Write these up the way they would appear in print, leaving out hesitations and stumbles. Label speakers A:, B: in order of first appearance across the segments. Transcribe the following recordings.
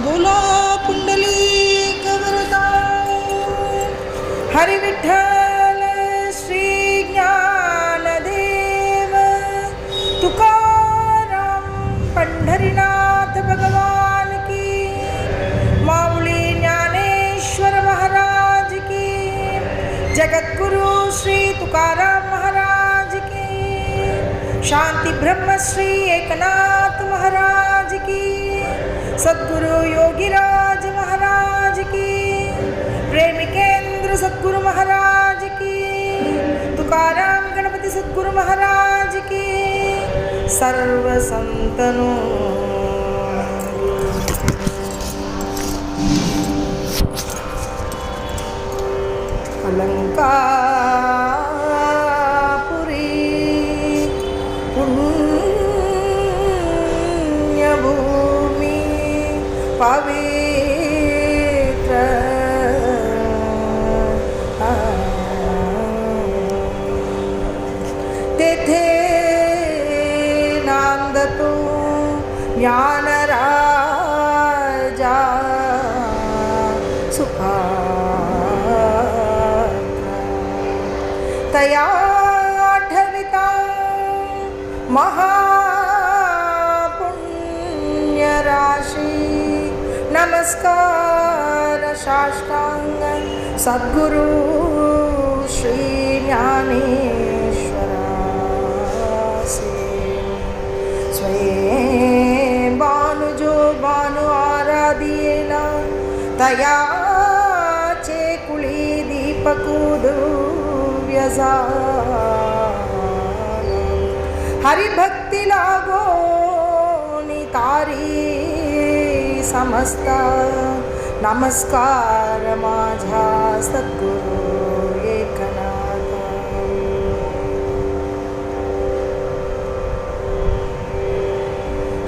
A: बोला पुंडलिक वरदा हरी विठ्ठल श्री ज्ञानदेव तुकाराम पंढरीनाथ भगवान की माऊली ज्ञानेश्वर महाराज की जगद्गुरु श्री तुकाराम महाराज की शांति ब्रह्म श्री एकनाथ महाराज की सद्गुरु योगीराज महाराज की प्रेमी केंद्र सद्गुरु महाराज की तुकाराम गणपति सद्गुरु महाराज की सर्व संतनों अलंकापुरी पुण्यभूमि पवित्र तेथे नांदतो ज्ञानराजा सुखा तया आठविता महापुण्यराशी नमस्कार साष्टांग सद्गुरु श्री ज्ञानेश्वरासे स्वयं भानुजो भानु आराधियेला तयाचे कुळी दीपकुदु हरिभक्ती लागो नितारी समस्त नमस्कार माझा सद्गुरु एकनाथ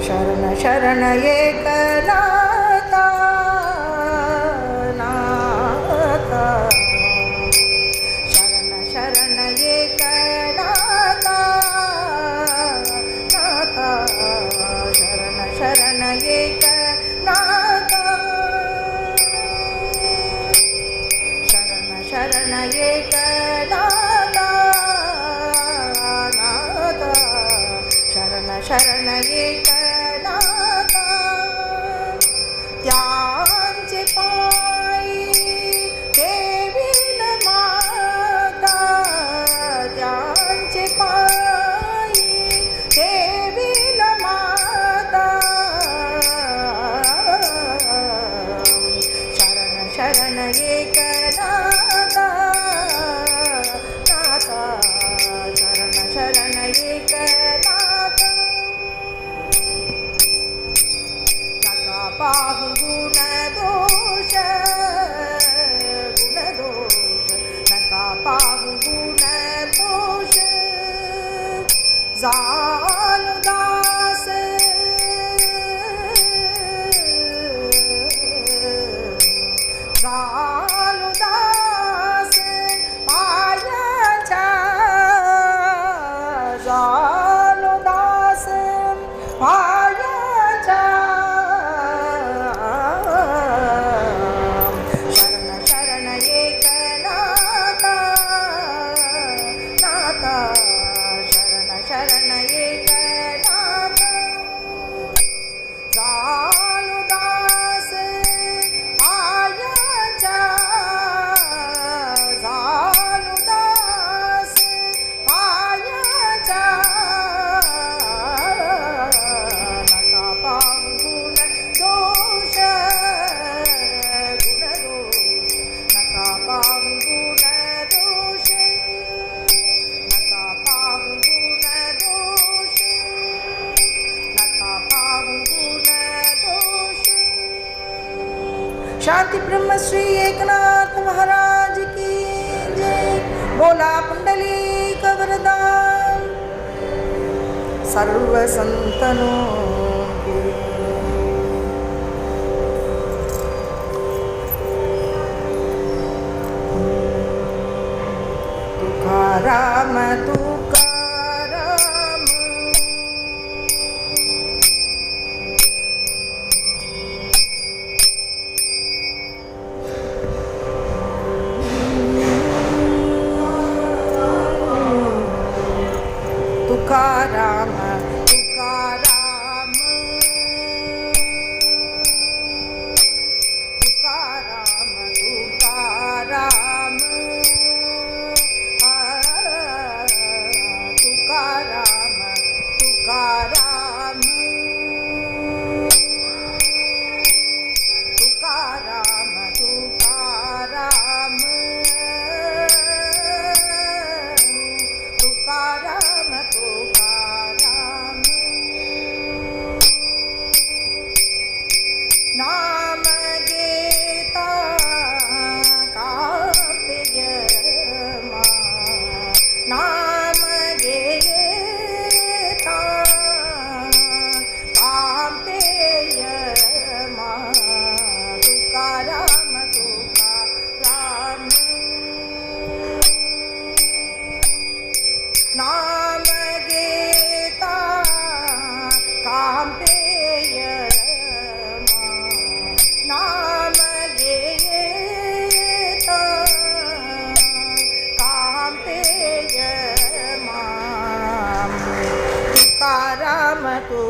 A: शरण शरण एकनाथ शरण एकनाथ शरण शरण एकनाथ शरण शरण एकनाथ शरण शरण एकनाथ त्यांचे पायी देवीन माता त्यांचे पायी देवीन माता शरण शरण एकनाथ नाथ शरण शरण एकनाथ नका पाहू गुण दोष नका पाहू गुण दोष जानु दास जानु दास पायाच्या जानु दास पायाच्या शरण शरण एकनाथ नाथ शरण शरण एकनाथ जानु दास पायाच्या जानु दास पायाच्या नका पाहू गुण दोष नका पाहू गुण दोष नका पाहू गुण दोष नका पाहू गुण दोष शांति ब्रह्म श्री एकनाथ महाराज की जय बोला पुंडलिक वरदान सर्व संतनों की तुकाराम तुकाराम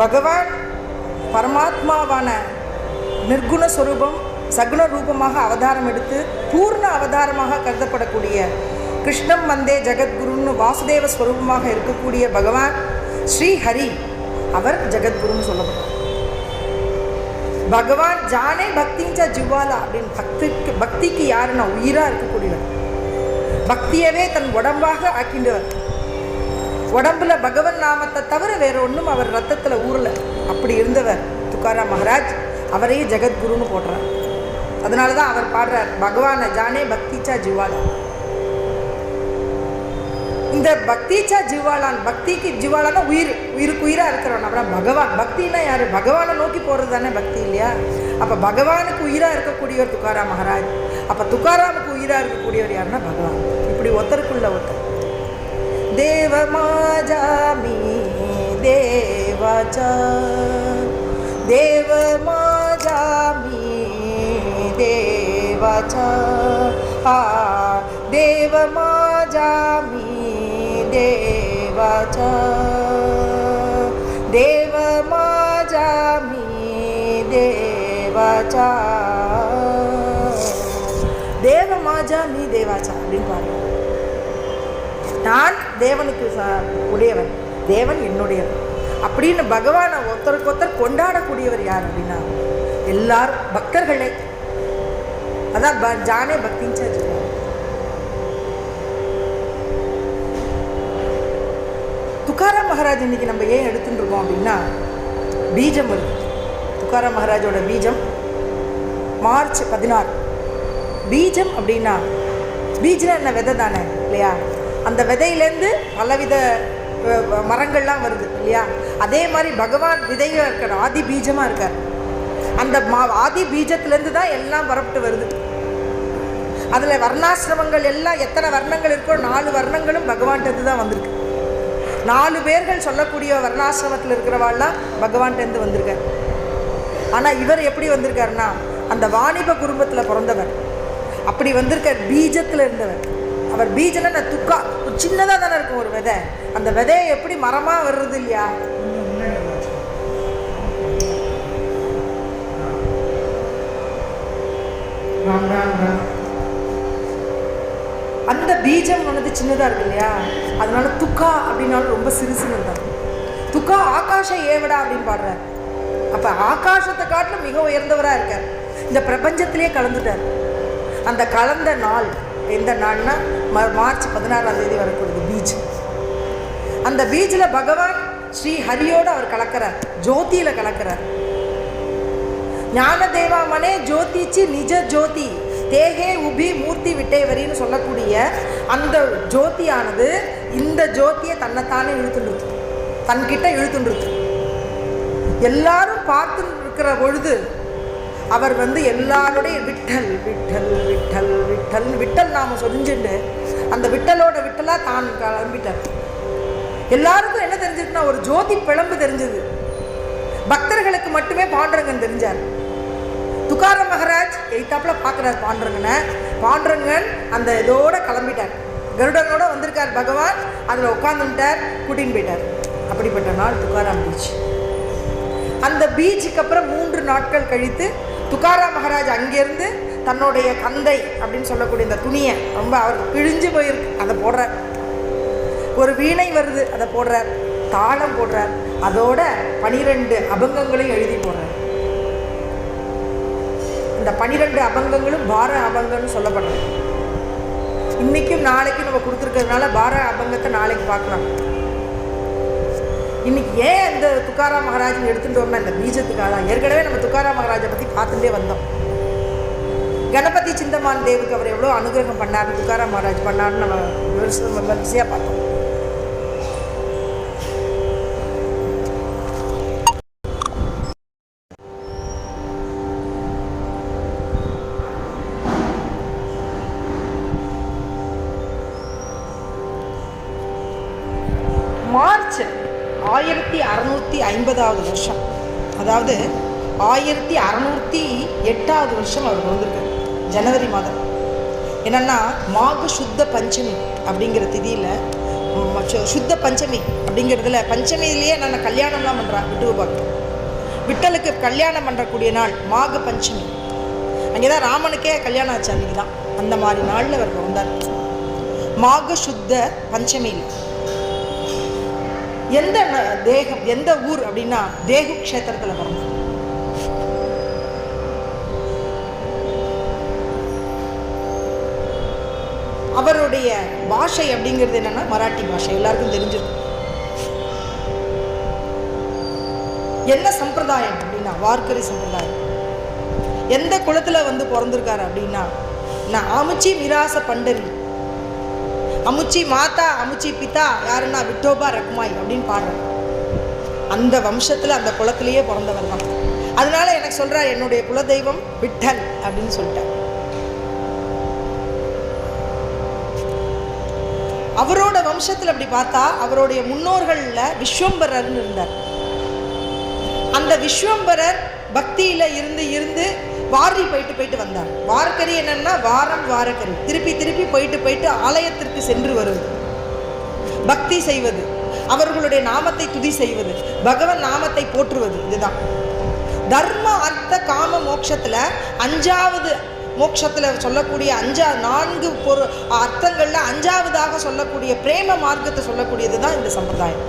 A: பகவான் பரமாத்மாவான நிர்குண ஸ்வரூபம் சகுண ரூபமாக அவதாரம் எடுத்து பூர்ண அவதாரமாக கருதப்படக்கூடிய கிருஷ்ணம் வந்தே ஜெகத்குருன்னு வாசுதேவ ஸ்வரூபமாக இருக்கக்கூடிய பகவான் ஸ்ரீஹரி அவர் ஜெகத்குருன்னு சொல்லப்படுறார். பகவான் ஜானே பக்திஞ்ச ஜுவாலா அப்படின்னு பக்திக்கு யாருன்னா உயிராக இருக்கக்கூடியவர், பக்தியவே தன் உடம்பாக ஆக்கின்றவர். உடம்புல பகவன் நாமத்தை தவிர வேற ஒன்றும் அவர் ரத்தத்தில் ஊறல. அப்படி இருந்தவர் துக்காராம் மகாராஜ். அவரையே ஜெகத்குருன்னு போடுறார். அதனால தான் அவர் பாடுறார் பகவானை ஜானே பக்திச்சா ஜுவாலா. இந்த பக்திச்சா ஜீவாலான், பக்திக்கு ஜீவாலானா உயிருக்கு உயிராக இருக்கிறவன். அப்புறம் பகவான் பக்தின்னா யார்? பகவானை நோக்கி போகிறது தானே பக்தி இல்லையா? அப்போ பகவானுக்கு உயிராக இருக்கக்கூடியவர் துக்காராம் மகாராஜ். அப்போ துக்காராமுக்கு உயிராக இருக்கக்கூடியவர் யாருன்னா பகவான். இப்படி ஒருத்தருக்குள்ள ஒருத்தர். தேவமாஜாமி தேவாச்சா தேவமாஜாமி தேவாச்சா தேவமாஜாமி தேவாச்சா தேவமாஜாமி தேவாச்சா தேவமாஜாமி தேவாச்சா அப்படின்னு பாருங்க. நான் தேவனுக்கு உடையவன், தேவன் என்னுடையவன் அப்படின்னு பகவானை ஒருத்தருக்கு ஒருத்தர் கொண்டாடக்கூடியவர் யார் அப்படின்னா எல்லாரும் பக்தர்களே. அதான் ஜானே பக்திஞ்சா ஜீவாலா. துக்காராம் மகாராஜ் இன்னைக்கு நம்ம ஏன் எடுத்துட்டு இருக்கோம் அப்படின்னா பீஜம் வருது. துக்காராம் மகாராஜோட பீஜம் மார்ச் 16. பீஜம் அப்படின்னா பீஜ்னா என்ன? விதை தானே இல்லையா? அந்த விதையிலேருந்து பலவித மரங்கள்லாம் வருது இல்லையா? அதே மாதிரி பகவான் விதையாக இருக்கார், ஆதி பீஜமாக இருக்கார். அந்த ஆதி பீஜத்திலேருந்து தான் எல்லாம் வரப்பட்டு வருது. அதில் வர்ணாசிரமங்கள் எல்லாம் எத்தனை வர்ணங்கள் இருக்கோ 4 வர்ணங்களும் பகவான்கிட்ட தான் வந்திருக்கு. 4 பேர்கள் சொல்லக்கூடிய வர்ணாசிரமத்தில் இருக்கிறவாள்லாம் பகவான்கிட்டேருந்து வந்திருக்கார். ஆனால் இவர் எப்படி வந்திருக்காருன்னா அந்த வாணிப குடும்பத்தில் பிறந்தவர். அப்படி வந்திருக்கார், பீஜத்தில் இருந்தவர். அவர் பீஜனா நான் துக்கா ஒரு சின்னதாக தானே இருக்கும் ஒரு விதை. அந்த விதையை எப்படி மரமாக வர்றது இல்லையா? அந்த பீஜம் வந்து சின்னதாக இருக்கு இல்லையா? அதனால துக்கா அப்படின்னாலும் ரொம்ப சிறுசுன்னு இருந்தாங்க. துக்கா ஆகாஷ ஏவடா அப்படின்னு பாடுறார். அப்போ ஆகாசத்தை காட்டிலும் மிக உயர்ந்தவராக இருக்கார். இந்த பிரபஞ்சத்திலே கலந்துட்டார். அந்த கலந்த நாள் எந்த நாள்னா மார்ச் 16ஆம் தேதி வரக்கூடியது பீஜ். அந்த பீஜில் பகவான் ஸ்ரீ ஹரியோடு அவர் கலக்கிறார், ஜோதியில் கலக்கிறார். ஞான தேவாமனே ஜோதிச்சு நிஜ ஜோதி தேகே உபி மூர்த்தி விட்டேவரின்னு சொல்லக்கூடிய அந்த ஜோதியானது இந்த ஜோதியை தன்னைத்தானே இழுத்துன்றது, தன்கிட்ட இழுத்துன்றது. எல்லாரும் பார்த்து இருக்கிற பொழுது அவர் எல்லாருடைய விட்டல் விட்டல் விட்டல் விட்டல் விட்டல் நாம சொல்லிச்சுட்டு அந்த விட்டலோட விட்டலா தான் கிளம்பிட்டார். எல்லாருக்கும் என்ன தெரிஞ்சிருக்குன்னா ஒரு ஜோதி பிளம்பு தெரிஞ்சது. பக்தர்களுக்கு மட்டுமே பாண்டரங்கன் தெரிஞ்சார். துக்காராம் மகாராஜ் எய்தாப்புல பார்க்குறார் பாண்டரங்கனை. பாண்டரங்கன் அந்த இதோட கிளம்பிட்டார், கருடனோட வந்திருக்கார் பகவான். அதில் உட்காந்துட்டார், கூட்டின்னு போயிட்டார். அப்படிப்பட்ட நாள் துக்காராம் பீச். அந்த பீச்சுக்கு அப்புறம் 3 நாட்கள் கழித்து துக்காராம் மகாராஜ் அங்கேருந்து தன்னுடைய கந்தை அப்படின்னு சொல்லக்கூடிய இந்த துணியை ரொம்ப அவருக்கு கிழிஞ்சு போயிருக்கு, அதை போடுறார். ஒரு வீணை வருது, அதை போடுறார். தாளம் போடுறார். அதோட 12 அபங்கங்களையும் எழுதி போடுறார். இந்த 12 அபங்கங்களும் பார அபங்கம்னு சொல்லப்படுறது. இன்னைக்கும் நாளைக்கும் நம்ம கொடுத்துருக்கிறதுனால பார அபங்கத்தை நாளைக்கு பார்க்கலாம். இன்னைக்கு ஏன் இந்த துக்காராம் மகாராஜ் எடுத்துட்டோம்னா இந்த பீஜத்துக்காக. ஏற்கனவே நம்ம துக்காராம் மகாராஜை பற்றி பார்த்துட்டே வந்தோம். கணபதி சிந்தமான் தேவுக்கு அவர் எவ்வளோ அனுகிரகம் பண்ணார், துக்காராம் மகாராஜ் பண்ணார்னு நம்ம வரிசையாக பார்த்தோம். மார்ச் 1650ஆவது வருஷம், அதாவது 1608ஆவது வருஷம் அவர் வந்திருக்கார். ஜனவரி மாதம் என்னென்னா மாக சுத்த பஞ்சமி அப்படிங்கிற திதியில் சுத்த பஞ்சமி அப்படிங்கிறதுல பஞ்சமியிலேயே நான் கல்யாணம்லாம் பண்ணுறேன். விட்டலுக்கு கல்யாணம் பண்ணுறக்கூடிய நாள் மாக பஞ்சமி. அங்கே தான் ராமனுக்கே கல்யாணம் ஆச்சு. அன்றைக்கி தான் அந்த மாதிரி நாளில் அவர் பிறந்தார். மாக சுத்த பஞ்சமியில் எந்த தேகம் எந்த ஊர் அப்படின்னா தேகு க்ஷேத்திரத்தில் பிறந்தார். அவருடைய பாஷை அப்படிங்கிறது என்னன்னா மராட்டி பாஷை, எல்லாருக்கும் தெரிஞ்சிருக்கும். என்ன சம்பிரதாயம் அப்படின்னா வார்க்கரி சம்பிரதாயம். எந்த குலத்தில் வந்து பிறந்திருக்காரு அப்படின்னா நான் அமுச்சி மிராச பண்டரி, அமுச்சி மாதா அமுச்சி பிதா யாருன்னா விட்டோபா ரகுமாய் அப்படின்னு பாடுறார். அந்த வம்சத்தில் அந்த குலத்திலேயே பிறந்தவர் தான். அதனால எனக்கு சொல்றார் என்னுடைய குலதெய்வம் விட்டல் அப்படின்னு சொல்லிட்டார். அவரோட வம்சத்தில் அப்படி பார்த்தா அவருடைய முன்னோர்களில் விஸ்வம்பரர்னு இருந்தார். அந்த விஸ்வம்பரர் பக்தியில் இருந்து இருந்து வாரி போயிட்டு வந்தார். வாரக்கரி என்னன்னா வாரம் வாரக்கரி, திருப்பி திருப்பி போயிட்டு ஆலயத்திற்கு சென்று வருவது, பக்தி செய்வது, அவர்களுடைய நாமத்தை துதி செய்வது, பகவன் நாமத்தை போற்றுவது. இதுதான் தர்ம அர்த்த காம மோட்சத்தில் 5வது மோட்சத்தில் சொல்லக்கூடிய 4 அர்த்தங்களில் 5வதாக சொல்லக்கூடிய பிரேம மார்க்கத்தை சொல்லக்கூடியது தான் இந்த சம்பிரதாயம்.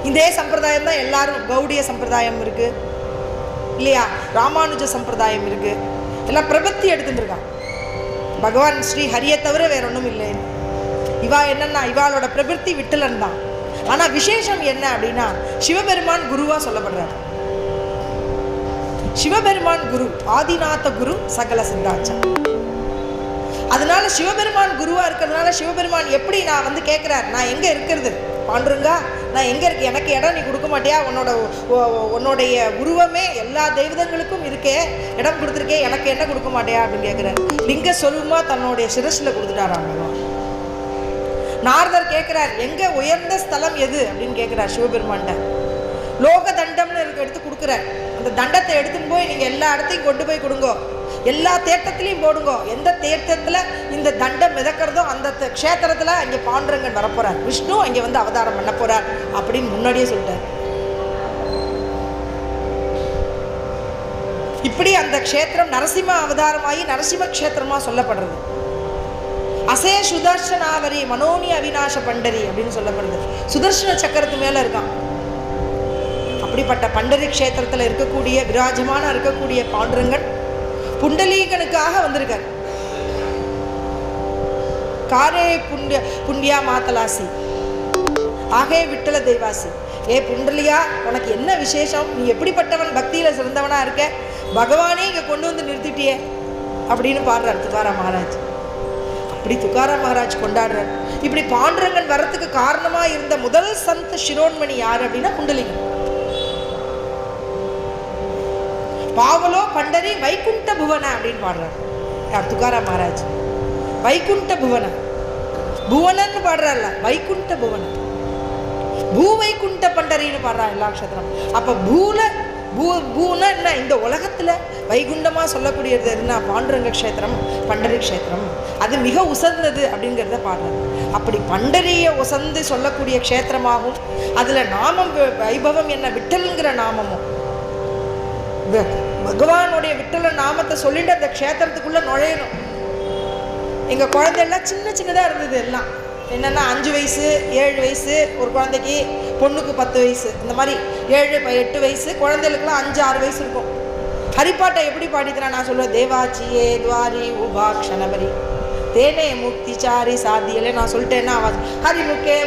A: இதே சம்பிரதாயம் தான் எல்லாரும் கௌடிய சம்பிரதாயம் இருக்கு இல்லையா, ராமானுஜ சம்பிரதாயம் இருக்கு, எல்லாம் பிரபத்தி எடுத்துருக்கான். பகவான் ஸ்ரீ ஹரியை தவிர வேற ஒன்றும் இல்லை. இவா என்னன்னா இவாளோட பிரபத்தி விட்டலன் தான். ஆனால் விசேஷம் என்ன அப்படின்னா சிவபெருமான் குருவா சொல்லப்படுறார். சிவபெருமான் குரு, ஆதிநாத குரு, சகல சித்தாச்சா. அதனால சிவபெருமான் குருவா இருக்கிறதுனால சிவபெருமான் எப்படி நான் வந்து கேட்கிறார், நான் எங்க இருக்கிறது பாண்டுருங்கா, நான் எங்க இருக்கு, எனக்கு இடம் நீ கொடுக்க மாட்டியா, உன்னுடைய உருவமே எல்லா தெய்வங்களுக்கும் இருக்கே, இடம் கொடுத்துருக்கே, எனக்கு என்ன கொடுக்க மாட்டியா அப்படின்னு கேட்கிறார். லிங்க சொல்லுமா தன்னுடைய சிரஸ்ல கொடுத்துட்டாராங்க. நாரதர் கேட்கிறார் எங்க உயர்ந்த ஸ்தலம் எது அப்படின்னு கேட்கிறார் சிவபெருமான்ட்ட. லோக தண்டம்னு எடுத்து கொடுக்குறார். அந்த தண்டத்தை எடுத்துன்னு போய் நீங்கள் எல்லா இடத்தையும் கொண்டு போய் கொடுங்கோ, எல்லா தேட்டத்திலையும் போடுங்கோ. எந்த தேட்டத்தில் இந்த தண்டம் மிதக்கிறதோ அந்த க்ஷேத்திரத்தில் அங்கே பாண்டுரங்கன் வரப்போறார், விஷ்ணு அங்கே வந்து அவதாரம் பண்ண போறார் அப்படின்னு முன்னாடியே சொல்லிட்டார். இப்படி அந்த க்ஷேத்திரம் நரசிம்ம அவதாரமாகி நரசிம்ம க்ஷேத்திரமா சொல்லப்படுறது. அசே சுதர்ஷனாவரி மனோனி அவிநாச பண்டரி அப்படின்னு சொல்லப்படுது. சுதர்ஷன சக்கரத்து மேல இருக்கான். அப்படிப்பட்ட பண்டரி க்ஷேத்திரத்தில் இருக்கக்கூடிய விராஜமான இருக்கக்கூடிய பாண்டுரங்கன் புண்டலீகனுக்காக வந்திருக்கார். காரே புண்ணியா மாத்தலாசி ஆகே விட்டல தெய்வாசி. ஏ புண்டலியா, உனக்கு என்ன விசேஷம், நீ எப்படிப்பட்டவன், பக்தியில சிறந்தவனா இருக்க, பகவானே இங்க கொண்டு வந்து நிறுத்திட்டியே அப்படின்னு பாடுறார் துக்காராம் மகாராஜ். அப்படி துக்காராம் மகாராஜ் கொண்டாடுறார். இப்படி பாண்டுரங்கன் வரத்துக்கு காரணமா இருந்த முதல் சந்த் சிரோன்மணி யார் அப்படின்னா புண்டலிகன். பாவலோ பண்டரி வைகுண்ட புவன அப்படின்னு பாடுறார் யார், துக்காராம் மகாராஜ். வைகுண்ட புவன, புவனன்னு பாடுறாருல, வைகுண்ட புவன, பூ வைகுண்ட பண்டரின்னு பாடுறான் எல்லா நட்சத்திரம். அப்ப பூனா என்ன, இந்த உலகத்துல வைகுண்டமா சொல்லக்கூடியது என்ன, பாண்டுரங்க க்ஷேத்திரம், பண்டரி க்ஷேத்திரம், அது மிக உசந்தது அப்படிங்கிறத பாடுறாரு. அப்படி பண்டரிய உசந்து சொல்லக்கூடிய க்ஷேத்திரமாகவும் அதுல நாமம் வைபவம் என்ன, விட்டல்ங்கிற நாமமும், பகவானுடைய விட்டல நாமத்தை சொல்லிட்டு அந்த க்ஷேத்திரத்துக்குள்ள நுழையணும். எங்க குழந்தையெல்லாம் சின்னதா இருந்தது. எல்லாம் என்னன்னா 5 வயசு 7 வயசு ஒரு குழந்தைக்கு, பொண்ணுக்கு 10 வயசு, இந்த மாதிரி 7 8 வயசு குழந்தைகளுக்குலாம் 5 6 வயசு இருக்கும். ஹரிப்பாட்டை எப்படி பாடிக்கிறேன் நான் சொல்லுவேன், தேவாச்சியே துவாரி உபாக்ஷணபரி தேனே முக்திச்சாரி சாத்தியலே நான் சொல்லிட்டேன்னா ஹரிமுக்கே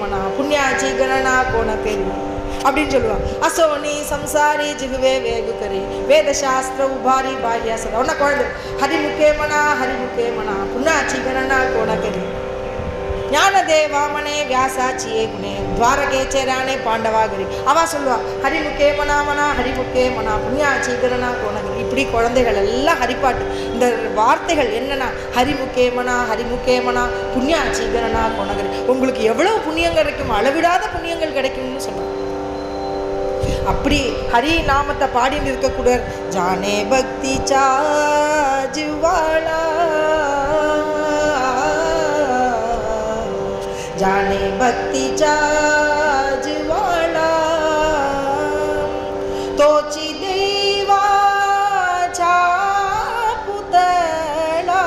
A: மனா புண்ணியாச்சி கணனா கோணக்கே அப்படின்னு சொல்லுவாங்க. அசோனி சம்சாரி ஜிகுவே வேகுகரி வேதசாஸ்திர உபாரி பாஹ்யா சதா. ஒன்ன குழந்தை ஹரிமுக்கே மனா புண்ணாச்சி கணனா கோணக்கரி ஞானதேவாமனே வியாசாச்சியே குணே துவாரகே சேரானே பாண்டவாகரி. அவா சொல்லுவா ஹரிமுக்கே மனா ஹரிமுக்கே மனா புண்ணியாச்சி கணனா கோணகரி. இப்படி குழந்தைகள் எல்லாம் ஹரிப்பாட்டு. இந்த வார்த்தைகள் என்னன்னா ஹரிமுக்கே மனா புண்ணியாச்சி கணனா கோணகரி. உங்களுக்கு எவ்வளவு புண்ணியம் கிடைக்கும், அளவிடாத புண்ணியங்கள் கிடைக்கும்னு சொல்லுவாங்க. அப்படி ஹரி நாமத்தை பாடிட்டு இருக்கக்கூடிய ஜானே பக்தி சாஜ்வாலா जाने भक्तीचा जिव्हाळा तोची देवाचा पुतळा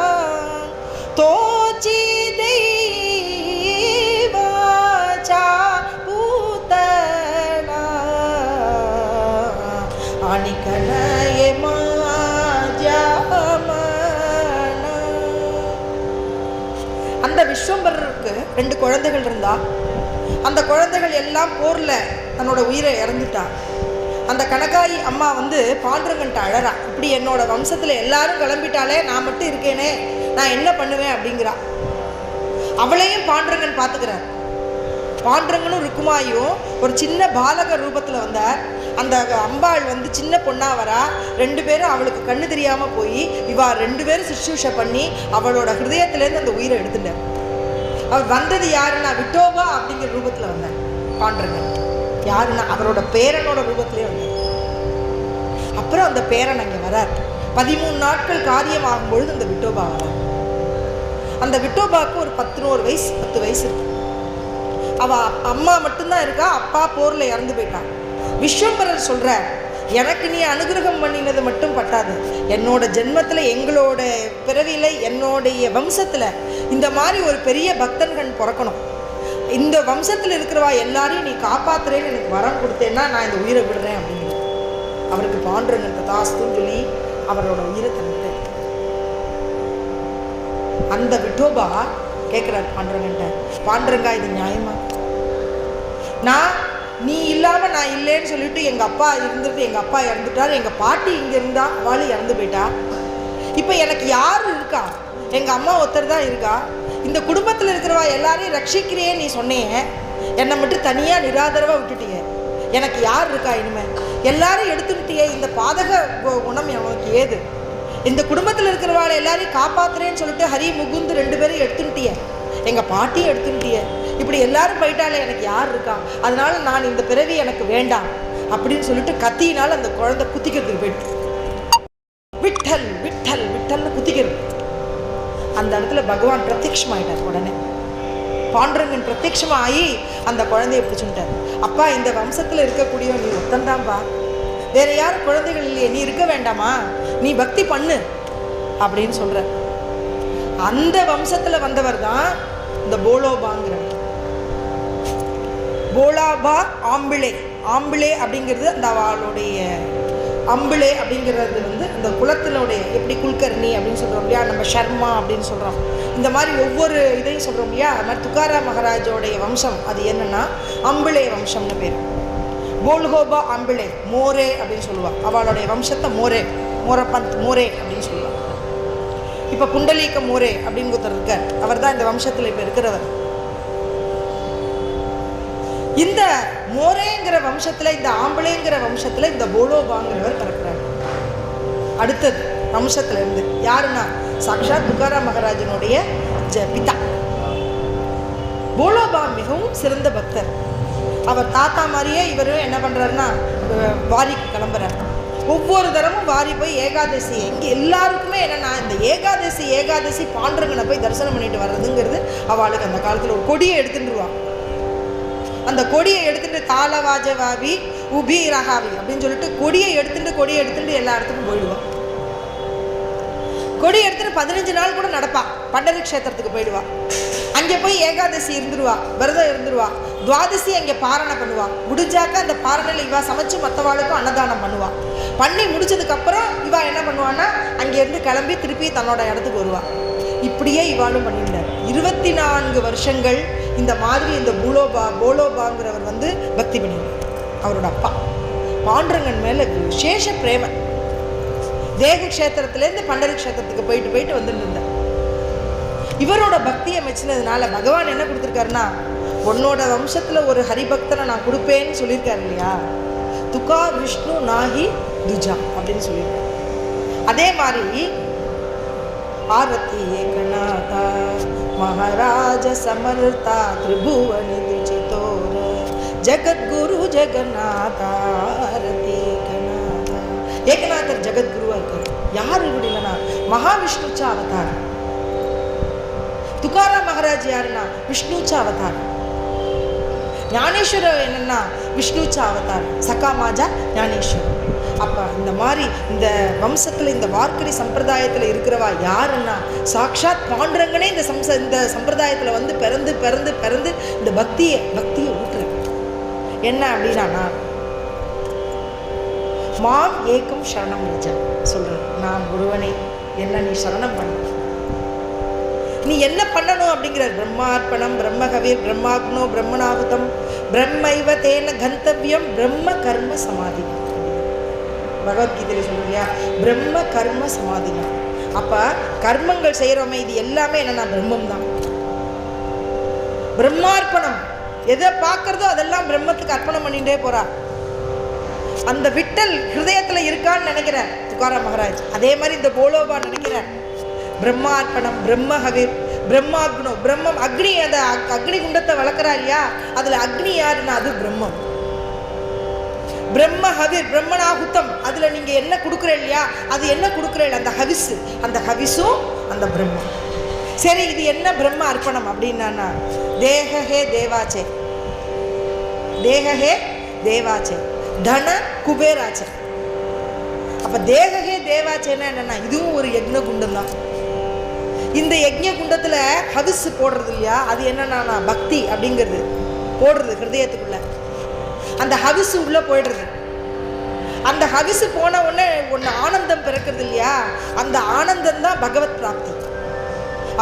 A: तोची देवाचा पुतळा आणि कणये माझ्या அந்த விஸ்வம்பரருக்கு 2 குழந்தைகள் இருந்தா. அந்த குழந்தைகள் எல்லாம் போர்ல தன்னோட உயிரை இறந்துட்டா. அந்த கனகாயி அம்மா வந்து பாண்டுரங்கன்ட்ட அழறா, இப்படி என்னோட வம்சத்தில் எல்லாரும் கிளம்பிட்டாலே நான் மட்டும் இருக்கேனே, நான் என்ன பண்ணுவேன் அப்படிங்கிறா. அவளையும் பாண்டுரங்கன் பார்த்துக்கிறார். பாண்டுரங்கனும் ருக்குமாயும் ஒரு சின்ன பாலக ரூபத்தில் வந்தார். அந்த அம்பாள் வந்து சின்ன பொண்ணா வரா. 2 பேரும் அவளுக்கு கண்ணு தெரியாமல் போய் இவா 2 பேரும் சுஷ்ரூஷை பண்ணி அவளோட ஹிருதயத்திலேருந்து அந்த உயிரை எடுத்துட்டார். அவர் வந்தது யாருன்னா விட்டோபா அப்படிங்கிற ரூபத்தில் வந்தார் பாண்டுரங்கன். யாருன்னா அவரோட பேரனோட ரூபத்திலே வந்தார். அப்புறம் அந்த பேரன் அங்கே வரார். 13 நாட்கள் காரியம் ஆகும்பொழுது அந்த விட்டோபா வரார். அந்த விட்டோபாவுக்கு ஒரு 10 வயசு இருக்கு. அவ அம்மா மட்டும்தான் இருக்கா, அப்பா போரில் இறந்து போயிட்டான். விஸ்வம்பரர் சொல்ற, எனக்கு நீ அனுகிரகம் பண்ணினது மட்டும் பட்டாது, என்னோட ஜென்மத்தில் எங்களோட பிறவியில் என்னோடைய வம்சத்தில் இந்த மாதிரி ஒரு பெரிய பக்தன்கள் பிறக்கணும், இந்த வம்சத்தில் இருக்கிறவா எல்லாரையும் நீ காப்பாத்துறேன்னு எனக்கு வரம் கொடுத்தேன்னா நான் இந்த உயிரை விடுறேன் அப்படின்னு அவருக்கு பாண்டுரங்கன் ததாஸ்துன்னு சொல்லி அவரோட உயிரை தந்துட்டு. அந்த விட்டோபா கேட்குறார் பாண்டுரங்கன்ட்ட, பாண்டுரங்கா இது நியாயமா? நீ இல்லாமல் நான் இல்லைன்னு சொல்லிட்டு எங்கள் அப்பா இருந்துட்டு எங்கள் அப்பா இறந்துட்டார், எங்கள் பாட்டி இங்கே இருந்தா அவளும் இறந்து போயிட்டா, இப்போ எனக்கு யார் இருக்கா? எங்கள் அம்மா ஒருத்தர் தான் இருக்கா. இந்த குடும்பத்தில் இருக்கிறவா எல்லாரையும் ரட்சிக்கிறே நீ சொன்னேன், என்னை மட்டும் தனியாக நிராதரவாக விட்டுட்டியே, எனக்கு யார் இருக்கா? இனிமேல் எல்லாரும் எடுத்துக்கிட்டியே, இந்த பாதக குணம் எனக்கு ஏது? இந்த குடும்பத்தில் இருக்கிறவாளை எல்லாரையும் காப்பாற்றுறேன்னு சொல்லிட்டு ஹரி முகுந்து 2 பேரும் எடுத்துக்கிட்டியே, எங்கள் பாட்டியும் எடுத்துக்கிட்டியே, இப்படி எல்லாரும் போயிட்டாலே எனக்கு யார் இருக்கா? அதனால நான் இந்த பிறவி எனக்கு வேண்டாம் அப்படின்னு சொல்லிட்டு கத்தியினால் அந்த குழந்தை குத்திக்கிறதுக்கு போயிட்டு விட்டல் விட்டல் விட்டல்னு குத்திக்கிறது. அந்த இடத்துல பகவான் பிரத்யட்சமாயிட்டார். உடனே பாண்டுரங்கன் பிரத்யட்சமாகி அந்த குழந்தைய பிடிச்சுட்டார். அப்பா, இந்த வம்சத்தில் இருக்கக்கூடிய நீ ஒத்தந்தான்பா, வேற யாரும் குழந்தைகள் இல்லையே, நீ இருக்க வேண்டாமா, நீ பக்தி பண்ணு அப்படின்னு சொல்ற. அந்த வம்சத்தில் வந்தவர் தான் இந்த போலோபாங்கிறவர். போலாபா ஆம்பிளே, ஆம்பிளே அப்படிங்கிறது அந்த அவளுடைய அம்பிளே அப்படிங்கிறது வந்து அந்த குலத்தினுடைய, எப்படி குல்கர்ணி அப்படின்னு சொல்கிறோம் இல்லையா, நம்ம ஷர்மா அப்படின்னு சொல்கிறோம், இந்த மாதிரி ஒவ்வொரு இதையும் சொல்கிறோம் இல்லையா. அது மாதிரி துக்காரா மகாராஜோடைய வம்சம் அது என்னன்னா அம்பிளே வம்சம்னு பேர். போல்கோபா அம்பிளே மோரே அப்படின்னு சொல்லுவாள். அவளுடைய வம்சத்தை மோரே, மோரபந்த் மோரே அப்படின்னு சொல்லுவாள். இப்போ புண்டலீக மோரே அப்படின்னு ஒருத்தர் இருக்கார், அவர் தான் இந்த வம்சத்தில் இப்போ இருக்கிறவர். இந்த மோரேங்கிற வம்சத்தில், இந்த ஆம்பளேங்கிற வம்சத்தில் இந்த போலோபாங்கிறவர் பிறக்கிறார். அடுத்தது வம்சத்துல இருந்து யாருன்னா சாக்ஷாத் துக்காரா மகாராஜனுடைய பிதா. போலோபா மிகவும் சிறந்த பக்தர். அவர் தாத்தா மாதிரியே இவரும் என்ன பண்ணுறாருன்னா வாரிக்கு கிளம்புறார். ஒவ்வொரு தரமும் வாரி போய் ஏகாதசி, எங்கே எல்லாருக்குமே என்னென்னா இந்த ஏகாதசி பாண்டுரங்கனை போய் தரிசனம் பண்ணிட்டு வர்றதுங்கிறது அவளுக்கு அந்த காலத்தில் ஒரு கொடியை எடுத்துட்டுருவான். அந்த கொடியை எடுத்துகிட்டு தாளவாஜவாவி உபி ரகாவி அப்படின்னு சொல்லிட்டு கொடியை எடுத்துட்டு எல்லா இடத்துக்கும் போயிடுவான். கொடி எடுத்துட்டு 15 நாள் கூட நடப்பான். பண்டரி க்ஷேத்திரத்துக்கு போயிடுவா. அங்கே போய் ஏகாதசி இருந்துருவா, விரதம் இருந்துருவா. துவாதசி அங்கே பாரணை பண்ணுவா. முடிஞ்சாக்க அந்த பாரணையில் இவா சமைச்சு மற்றவாளுக்கும் அன்னதானம் பண்ணுவா. பண்ணி முடிச்சதுக்கப்புறம் இவா என்ன பண்ணுவான்னா அங்கேருந்து கிளம்பி திருப்பி தன்னோட இடத்துக்கு வருவா. இப்படியே இவாளும் பண்ணியிருந்தார். 24 வருஷங்கள் இந்த மாதிரி இந்த போலோபாங்கிறவர் வந்து பக்தி பண்ணியிருந்தார். அவரோட அப்பா பாண்டுரங்கன் மேலே விசேஷ பிரேம. தேக க்ஷேத்திரத்துலேருந்து பண்டரி க்ஷேத்திரத்துக்கு போயிட்டு வந்துட்டு இருந்தார். இவரோட பக்தியை மெச்சினதுனால பகவான் என்ன கொடுத்துருக்காருன்னா, உன்னோட வம்சத்தில் ஒரு ஹரிபக்தனை நான் கொடுப்பேன்னு சொல்லியிருக்காரு இல்லையா, துக்கா விஷ்ணு நாகி துஜா அப்படின்னு சொல்லியிருக்காரு. அதே மாதிரி ஆரத்தி ஏகநாதா மகாராஜ சமர்த்தா திரிபுவனி துஜிதோர ஜகத்குரு ஜெகநாதா ஆரத்தி ஏகநாதா. ஏகநாதர் ஜெகத்குருவா இருக்கார். யார் இப்படி இல்லைன்னா மகாவிஷ்ணுச்சா அவதாரம். துகாராம் மகாராஜ் யாருன்னா விஷ்ணுச்ச அவதாரம். ஞானேஸ்வரர் என்னன்னா விஷ்ணுச்ச அவதாரம், சகா மாஜா ஞானேஸ்வரர். அப்போ இந்த மாதிரி இந்த வம்சத்தில் இந்த வார்க்கரி சம்பிரதாயத்தில் இருக்கிறவா யாருன்னா சாக்ஷாத் பாண்டுரங்கனே இந்த சம்பிரதாயத்தில் வந்து பிறந்து பிறந்து பிறந்து இந்த பக்தியை ஊற்றுறது. என்ன அப்படின்னா மாம் ஏக்கம் சரணம் நிஜம் சொல்றது, நான் ஒருவனை என்ன நீ சரணம் பண்ண, நீ என்ன பண்ணணும் அப்படிங்கிற பிரம்மார்ப்பணம், பிரம்மகவீர், பிரம்மாக்னோ, பிரம்மணாகுதம், பிரம்மைவ தேன கந்தவியம், பிரம்ம கர்ம சமாதி. பகவத்கீதையில சொல்றியா பிரம்ம கர்ம சமாதினா. அப்ப கர்மங்கள் செய்யறோமே இது எல்லாமே என்னன்னா பிரம்மம் தான். பிரம்மார்ப்பணம், எதை பார்க்கறதோ அதெல்லாம் பிரம்மத்துக்கு அர்ப்பணம் பண்ணிட்டே போறா. அந்த விட்டல் ஹிருதயத்துல இருக்கான்னு நினைக்கிறேன் துகாராம் மகாராஜ். அதே மாதிரி இந்த போலோபா நினைக்கிறேன். பிரம்மார்ப்பணம், பிரம்மஹவிர், பிரம்மாக்னோ, பிரம்மம் அக்னி, அந்த அக்னி குண்டத்தை வளர்க்குறா இல்லையா, அதுல அக்னி யாருன்னா அது பிரம்மம். பிரம்மஹவிர், பிரம்மனாகுத்தம், அதுல நீங்க என்ன கொடுக்குற இல்லையா, அது என்ன கொடுக்குறேன் அந்த ஹவிசு, அந்த ஹவிசும் அந்த பிரம்மம். சரி, இது என்ன பிரம்ம அர்ப்பணம் அப்படின்னா தேகஹே தேவாச்சே, தேகஹே தேவாச்சே, தன குபேராச்சே. அப்ப தேகஹே தேவாச்சேன்னா என்னன்னா இதுவும் ஒரு யக்ஞ குண்டம் தான். இந்த யக்ஞ குண்டத்துல ஹவிசு போடுறது இல்லையா, அது என்னன்னா பக்தி அப்படிங்கிறது போடுறது ஹிருதயத்துக்குள்ள. அந்த ஹவிசு உள்ள போயிடுறது. அந்த ஹவிசு போன உடனே ஒன்று ஆனந்தம் பிறக்கிறது இல்லையா, அந்த ஆனந்தம் தான் பகவத் பிராப்தி.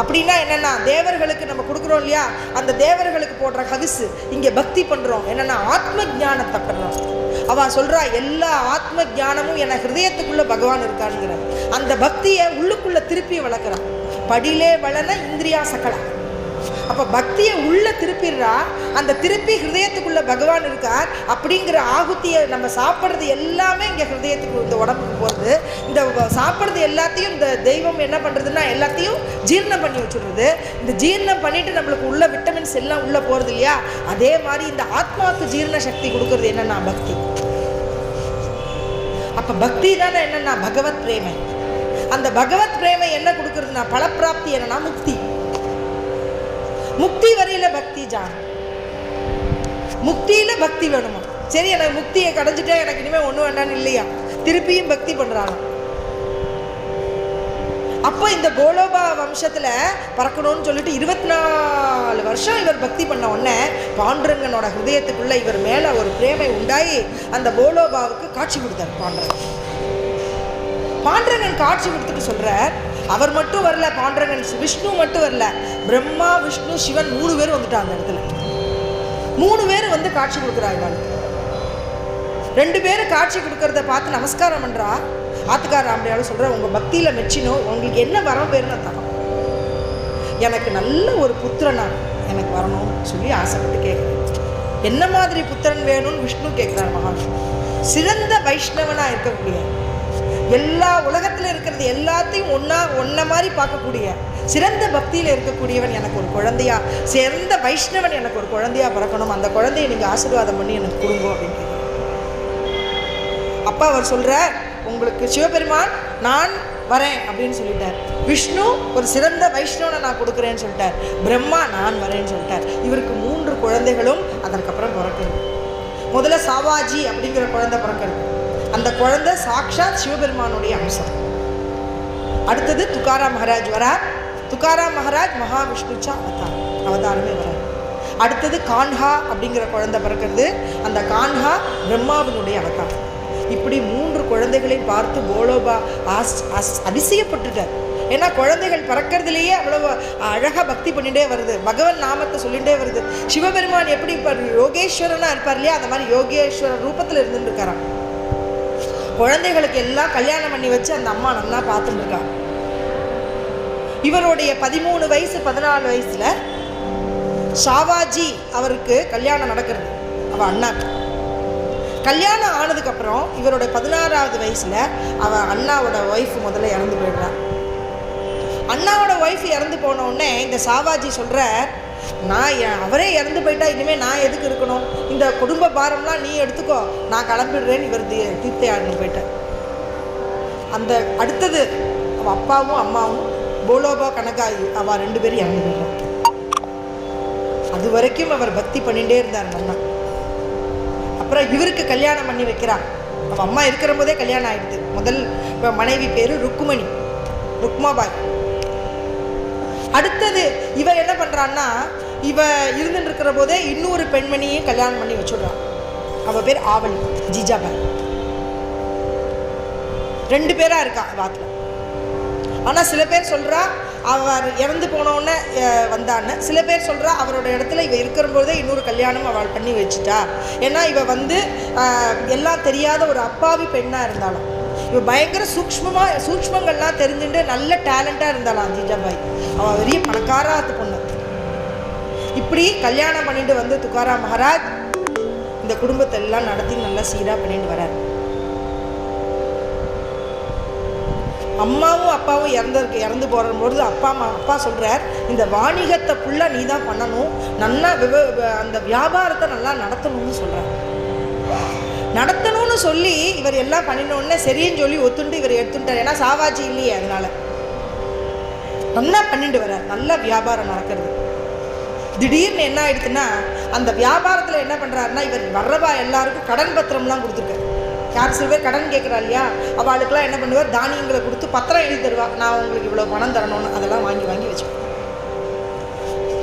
A: அப்படின்னா என்னன்னா தேவர்களுக்கு நம்ம கொடுக்குறோம் இல்லையா, அந்த தேவர்களுக்கு போடுற ஹவிசு இங்கே பக்தி பண்றோம். என்னன்னா ஆத்ம ஞானத்தை பண்றோம். அவ சொல்றா எல்லா ஆத்ம ஞானமும் என ஹிருதயத்துக்குள்ள பகவான் இருக்கானுங்கிற அந்த பக்தியை உள்ளுக்குள்ள திருப்பி வளர்க்குறான். படிலே வளன இந்திரியா சகலா. அப்ப பக்தியை உள்ள திருப்பிடுறா. அந்த திருப்பி ஹிருதயத்துக்குள்ள பகவான் இருக்கார் அப்படிங்கிற ஆகுத்தியை நம்ம சாப்பிட்றது எல்லாமே இங்க ஹிருதயத்துக்கு இந்த உடம்புக்கு போகுது. இந்த சாப்பிட்றது எல்லாத்தையும் இந்த தெய்வம் என்ன பண்றதுன்னா எல்லாத்தையும் ஜீரணம் பண்ணி வச்சுடுறது. இந்த ஜீரணம் பண்ணிட்டு நம்மளுக்கு உள்ள விட்டமின்ஸ் எல்லாம் உள்ள போறது இல்லையா, அதே மாதிரி இந்த ஆத்மாவுக்கு ஜீரண சக்தி கொடுக்கறது என்னன்னா பக்தி. அப்ப பக்தி தானே என்னன்னா பகவத் பிரேமை. அந்த பகவத் பிரேமை என்ன கொடுக்கறதுனா பலப்பிராப்தி என்னன்னா முக்தி. முக்தி வரையில பக்தி ஜான், முக்தியில பக்தி வேணுமா? சரி, எனக்கு முக்தியை கடைஞ்சிட்டா எனக்கு இனிமே ஒண்ணு வேண்டான்னு இல்லையா, திருப்பியும் பக்தி பண்றாங்க. அப்போ இந்த கோலோபா வம்சத்துல பறக்கணும்னு சொல்லிட்டு 24 வருஷம் இவர் பக்தி பண்ண உடனே பாண்டுரங்கனோட ஹிருதயத்துக்குள்ள இவர் மேல ஒரு பிரேமை உண்டாயி அந்த கோலோபாவுக்கு காட்சி கொடுத்தார் பாண்டுரங்கன். பாண்டுரங்கன் காட்சி கொடுத்துட்டு சொல்றார், அவர் மட்டும் வரல, பாண்டுரங்கன் விஷ்ணு மட்டும் வரல, பிரம்மா விஷ்ணு சிவன் 3 பேர் வந்துட்டாங்க. அந்த இடத்துல 3 பேர் வந்து காட்சி கொடுக்குறாங்க. 2 பேர் காட்சி கொடுக்கறத பார்த்து நமஸ்காரம் பண்றா. ஆத்துக்கார ராமடியாலும் சொல்ற, உங்க பக்தியில மெச்சினோ, உங்களுக்கு என்ன வரம் பேருன்னு தரம், எனக்கு நல்ல ஒரு புத்திரனா எனக்கு வரணும்னு சொல்லி ஆசைப்பட்டு கேட்குறேன். என்ன மாதிரி புத்திரன் வேணும்னு விஷ்ணு கேட்கிறார். மகாவிஷ்ணு சிறந்த வைஷ்ணவனா இருக்கக்கூடிய, எல்லா உலகத்துல இருக்கிறது எல்லாத்தையும் ஒன்ன மாதிரி பார்க்கக்கூடிய, சிறந்த பக்தியில இருக்கக்கூடியவன் எனக்கு ஒரு குழந்தையா, சிறந்த வைஷ்ணவன் எனக்கு ஒரு குழந்தையா பிறக்கணும், அந்த குழந்தையை நீங்க ஆசீர்வாதம் பண்ணி எனக்கு கொடுங்க அப்படின்னு கேட்குறேன். அப்பா அவர் சொல்ற, உங்களுக்கு சிவபெருமான் நான் வரேன் அப்படின்னு சொல்லிட்டார். விஷ்ணு ஒரு சிறந்த வைஷ்ணவனை நான் கொடுக்குறேன்னு சொல்லிட்டார். பிரம்மா நான் வரேன்னு சொல்லிட்டார். இவருக்கு 3 குழந்தைகளும் அதற்கப்புறம் பிறக்கிறது. முதல்ல சாவாஜி அப்படிங்கிற குழந்தை பிறக்கிறது. அந்த குழந்தை சாக்ஷாத் சிவபெருமானுடைய அம்சம். அடுத்தது துகாராம் மகாராஜ் வரார். துகாராம் மகாராஜ் மகாவிஷ்ணுச்சா அவதாரமே வரார். அடுத்தது கான்ஹா அப்படிங்கிற குழந்தை பிறக்கிறது. அந்த கான்ஹா பிரம்மாவினுடைய அவதாரம். இப்படி 3 குழந்தைகளை பார்த்து கோலோபா அதிசயப்பட்டுட்டார். ஏன்னா குழந்தைகள் பிறக்கிறதுலேயே அவ்வளவு அழகாக பக்தி பண்ணிகிட்டே வருது, பகவன் நாமத்தை சொல்லிகிட்டே வருது. சிவபெருமான் எப்படி இப்போ யோகேஸ்வரனா இருப்பார் இல்லையா, அந்த மாதிரி யோகேஸ்வரர் ரூபத்தில் இருந்துட்டு இருக்காராம். குழந்தைகளுக்கு எல்லாம் கல்யாணம் பண்ணி வச்சு அந்த அம்மா நல்லா பார்த்துட்டு இருக்கா. இவருடைய 13 வயசு 14 வயசுல ஷாவாஜி அவருக்கு கல்யாணம் நடக்கிறது. அவ அண்ணாக்கு கல்யாணம் ஆனதுக்கப்புறம் இவருடைய 16வது வயசுல அவன் அண்ணாவோட ஒய்ஃப் முதல்ல இறந்து போயிடுறான். அண்ணாவோட ஒய்ஃப் இறந்து போன உடனே இந்த சாவாஜி சொல்ற, நான் அவரே இறந்து போயிட்டா இனிமேல் நான் எதுக்கு இருக்கணும், இந்த குடும்ப பாரம்லாம் நீ எடுத்துக்கோ, நான் கிளம்பிடுறேன்னு இவர் தீர்த்தையாடணும் போயிட்டேன். அந்த அடுத்தது அவன் அப்பாவும் அம்மாவும் போலோபா கனகாயி அவள் 2 பேரும் இறந்து போயிடுறாங்க. அது வரைக்கும் அவர் பக்தி பண்ணிகிட்டே இருந்தார் நல்லா. அப்புறம் இவருக்கு கல்யாணம் பண்ணி வைக்கிறார். அவள் அம்மா இருக்கிற போதே கல்யாணம் ஆகிடுது. முதல் மனைவி பேர் ருக்குமணி, ருக்மாபாய். அடுத்தது இவ என்ன பண்ணுறான்னா, இவ இருந்துட்டு இருக்கிற போதே இன்னொரு பெண்மணியும் கல்யாணம் பண்ணி வச்சுடுறான். அவள் பேர் ஆவணி, ஜிஜாபாய். 2 பேராக இருக்கா வாத்தில். ஆனால் சில பேர் சொல்கிறா அவர் இறந்து போனோடனே வந்தான்னு, சில பேர் சொல்கிறா அவரோட இடத்துல இவ இருக்கிறபோதே இன்னொரு கல்யாணம் அவள் பண்ணி வச்சுட்டா. ஏன்னா இவ எல்லாம் தெரியாத ஒரு அப்பாவி பெண்ணாக இருந்தாலும், இவ பயங்கர சூக்ஷ்மங்கள்லாம் தெரிஞ்சுட்டு நல்ல டேலண்டாக இருந்தாலாம் ஜிஜாபாய். அவள் பெரிய பணக்காராத்து பொண்ணு. இப்படி கல்யாணம் பண்ணிட்டு வந்து துக்காராம் மகாராஜ் இந்த குடும்பத்தை எல்லாம் நடத்தி நல்லா சீராக பண்ணிட்டு வரார். அம்மாவும் அப்பாவும் இறந்து போகும்போது அப்பா சொல்கிறார், இந்த வாணிகத்தை ஃபுல்லாக நீ தான் பண்ணணும், நல்லா அந்த வியாபாரத்தை நல்லா நடத்தணும்னு சொல்கிறார். நடத்தணும்னு சொல்லி இவர் எல்லாம் பண்ணினோடனே சரின்னு சொல்லி ஒத்துண்டு இவர் எடுத்துட்டார். ஏன்னா சாவாஜி இல்லையே, அதனால் நல்லா பண்ணிட்டு வர்றார். நல்லா வியாபாரம் நடக்கிறது. திடீர்னு என்ன ஆயிடுச்சுன்னா, அந்த வியாபாரத்தில் என்ன பண்ணுறாருன்னா, இவர் வர்றவா எல்லாருக்கும் கடன் பத்திரம்லாம் கொடுத்துருக்காரு. யார் சில பேர் கடன் கேட்குறா இல்லையா, அவளுக்கெல்லாம் என்ன பண்ணுவார், தானியங்களை கொடுத்து பத்திரம் எழுதி தருவா, நான் உங்களுக்கு இவ்வளோ பணம் தரணும்னு. அதெல்லாம் வாங்கி வச்சுக்கோ.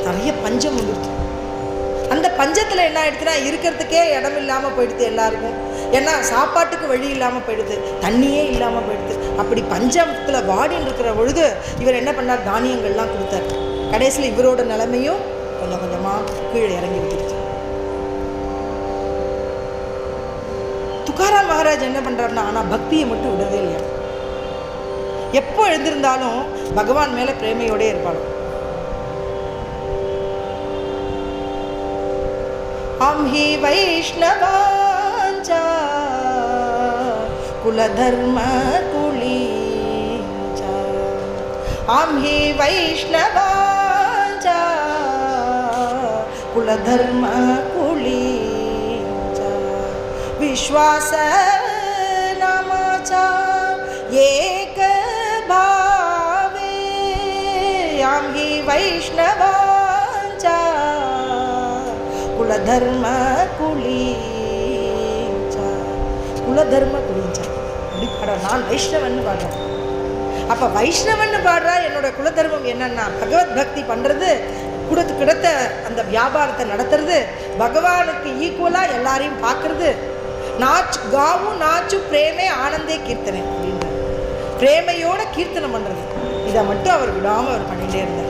A: நிறைய பஞ்சம் வந்துடுச்சு. அந்த பஞ்சத்தில் என்ன ஆயிடுச்சுன்னா, இருக்கிறதுக்கே இடம் இல்லாமல் போயிடுது எல்லாருக்கும். ஏன்னா சாப்பாட்டுக்கு வழி இல்லாமல் போயிடுது, தண்ணியே இல்லாமல் போயிடுது. அப்படி பஞ்சத்தில் வாடின்னு இருக்கிற பொழுது இவர் என்ன பண்ணார், தானியங்கள்லாம் கொடுத்தார். கடைசியில் இவரோட நிலைமையும் கொஞ்சம் கொஞ்சமாக கீழே இறங்கி வந்துடுச்சு. துக்காராம் மகாராஜ் என்ன பண்ணுறாருன்னா, ஆனால் பக்தியை மட்டும் விடவே இல்லையா. எப்போ எழுந்திருந்தாலும் பகவான் மேலே பிரேமையோடே இருப்பாங்க. हम ही वैष्णवांचा कुलधर्म कुलीचा, हम ही वैष्णवांचा कुलधर्म कुलीचा, विश्वास नामाचा एक भावे, हम ही वैष्णवांचा குலதர்ம குலீச்சா, குலதர்ம குலீச்சா அப்படி பாடுறா. நான் வைஷ்ணவன்னு பாடுறேன். அப்போ வைஷ்ணவன்னு பாடுறா. என்னோட குலதர்மம் என்னன்னா, பகவத் பக்தி பண்ணுறது, கிடைத்த அந்த வியாபாரத்தை நடத்துறது, பகவானுக்கு ஈக்குவலாக எல்லாரையும் பார்க்கறது, நாச்சு பிரேமே ஆனந்தே கீர்த்தனை அப்படின்ற பிரேமையோட கீர்த்தனை பண்ணுறது. இதை மட்டும் அவர் விடாமல் அவர் பண்ணிகிட்டே இருந்தார்.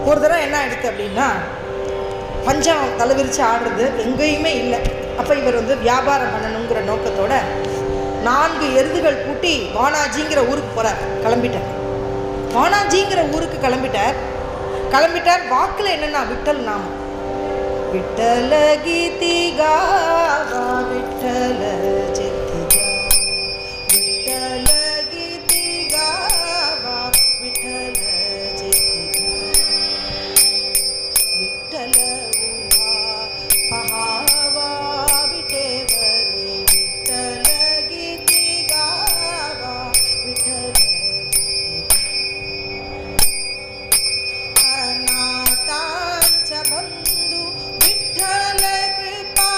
A: ஒரு தடவை என்ன ஆயிடுச்சு அப்படின்னா, பஞ்சம் தலைவிரிச்சு ஆடுறது எங்கேயுமே இல்லை. அப்போ இவர் வியாபாரம் பண்ணணுங்கிற நோக்கத்தோட 4 எருதுகள் கூட்டி வானாஜிங்கிற ஊருக்கு போகிறார். வானாஜிங்கிற ஊருக்கு கிளம்பிட்டார். வாக்கில் என்னென்னா, விட்டல் நாமம், விட்டல கீதி காவா, விட்டல சித்தி விட்டல கீதி காவா, விட்டல पहावा विटेवरी, विठ्ठल गीती गावा, विठ्ठल अनाथांचा बंधू विठ्ठल कृपा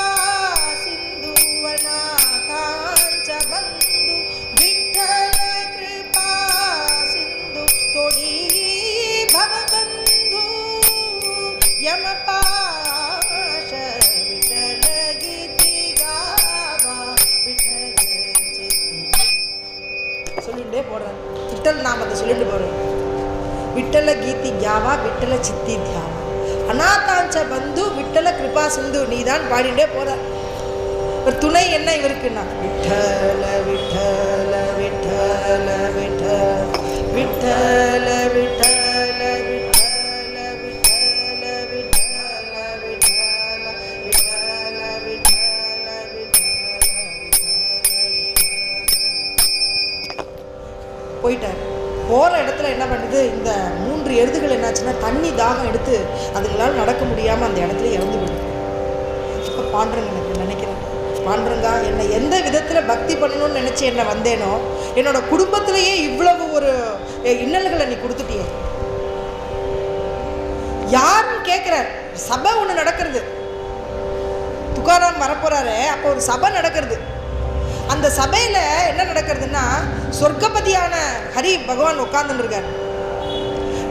A: सिंधू, अनाथांचा बंधू विठ्ठल कृपा सिंधू, तोडी भवबंधू यमपा சொல்லிட்டே போடுறாரு. விட்டல் நாமத்தை சொல்லிட்டு போறாரு. விட்டல கீதி தியாவா, விட்டல சித்தி தியாவா, அநாதாஞ்ச பந்து விட்டல கிருபா சிந்து, நீதான் பாடிட்டே போற. ஒரு துணை என்ன இவருக்குன்னா, விட்டல விட்டல விட்டல விட்டல விட்டல விட்டல விட்டல விட்டல விட்டல விட்டல விட்டல போயிட்டார். போகிற இடத்துல என்ன பண்ணுது, இந்த 3 எருதுகள் என்னாச்சுன்னா தண்ணி தாகம் எடுத்து அதுங்களால் நடக்க முடியாமல் அந்த இடத்துல இறந்து விடும். இப்போ பாண்டுரங்க எனக்கு நினைக்கிறேன், பாண்டுரங்கா, என்னை எந்த விதத்தில் பக்தி பண்ணணும்னு நினச்சி என்னை வந்தேனோ என்னோட குடும்பத்திலேயே இவ்வளவு ஒரு இன்னல்களை நீ கொடுத்துட்டியே. யாருன்னு கேட்குறார். சபை ஒன்று நடக்கிறது, துக்காராம் வரப்போறாரு. அப்போ ஒரு சபை நடக்கிறது. அந்த சபையில் என்ன நடக்கிறதுன்னா, சொர்க்கபதியான ஹரி பகவான் உட்கார்ந்துட்டு இருக்கார்.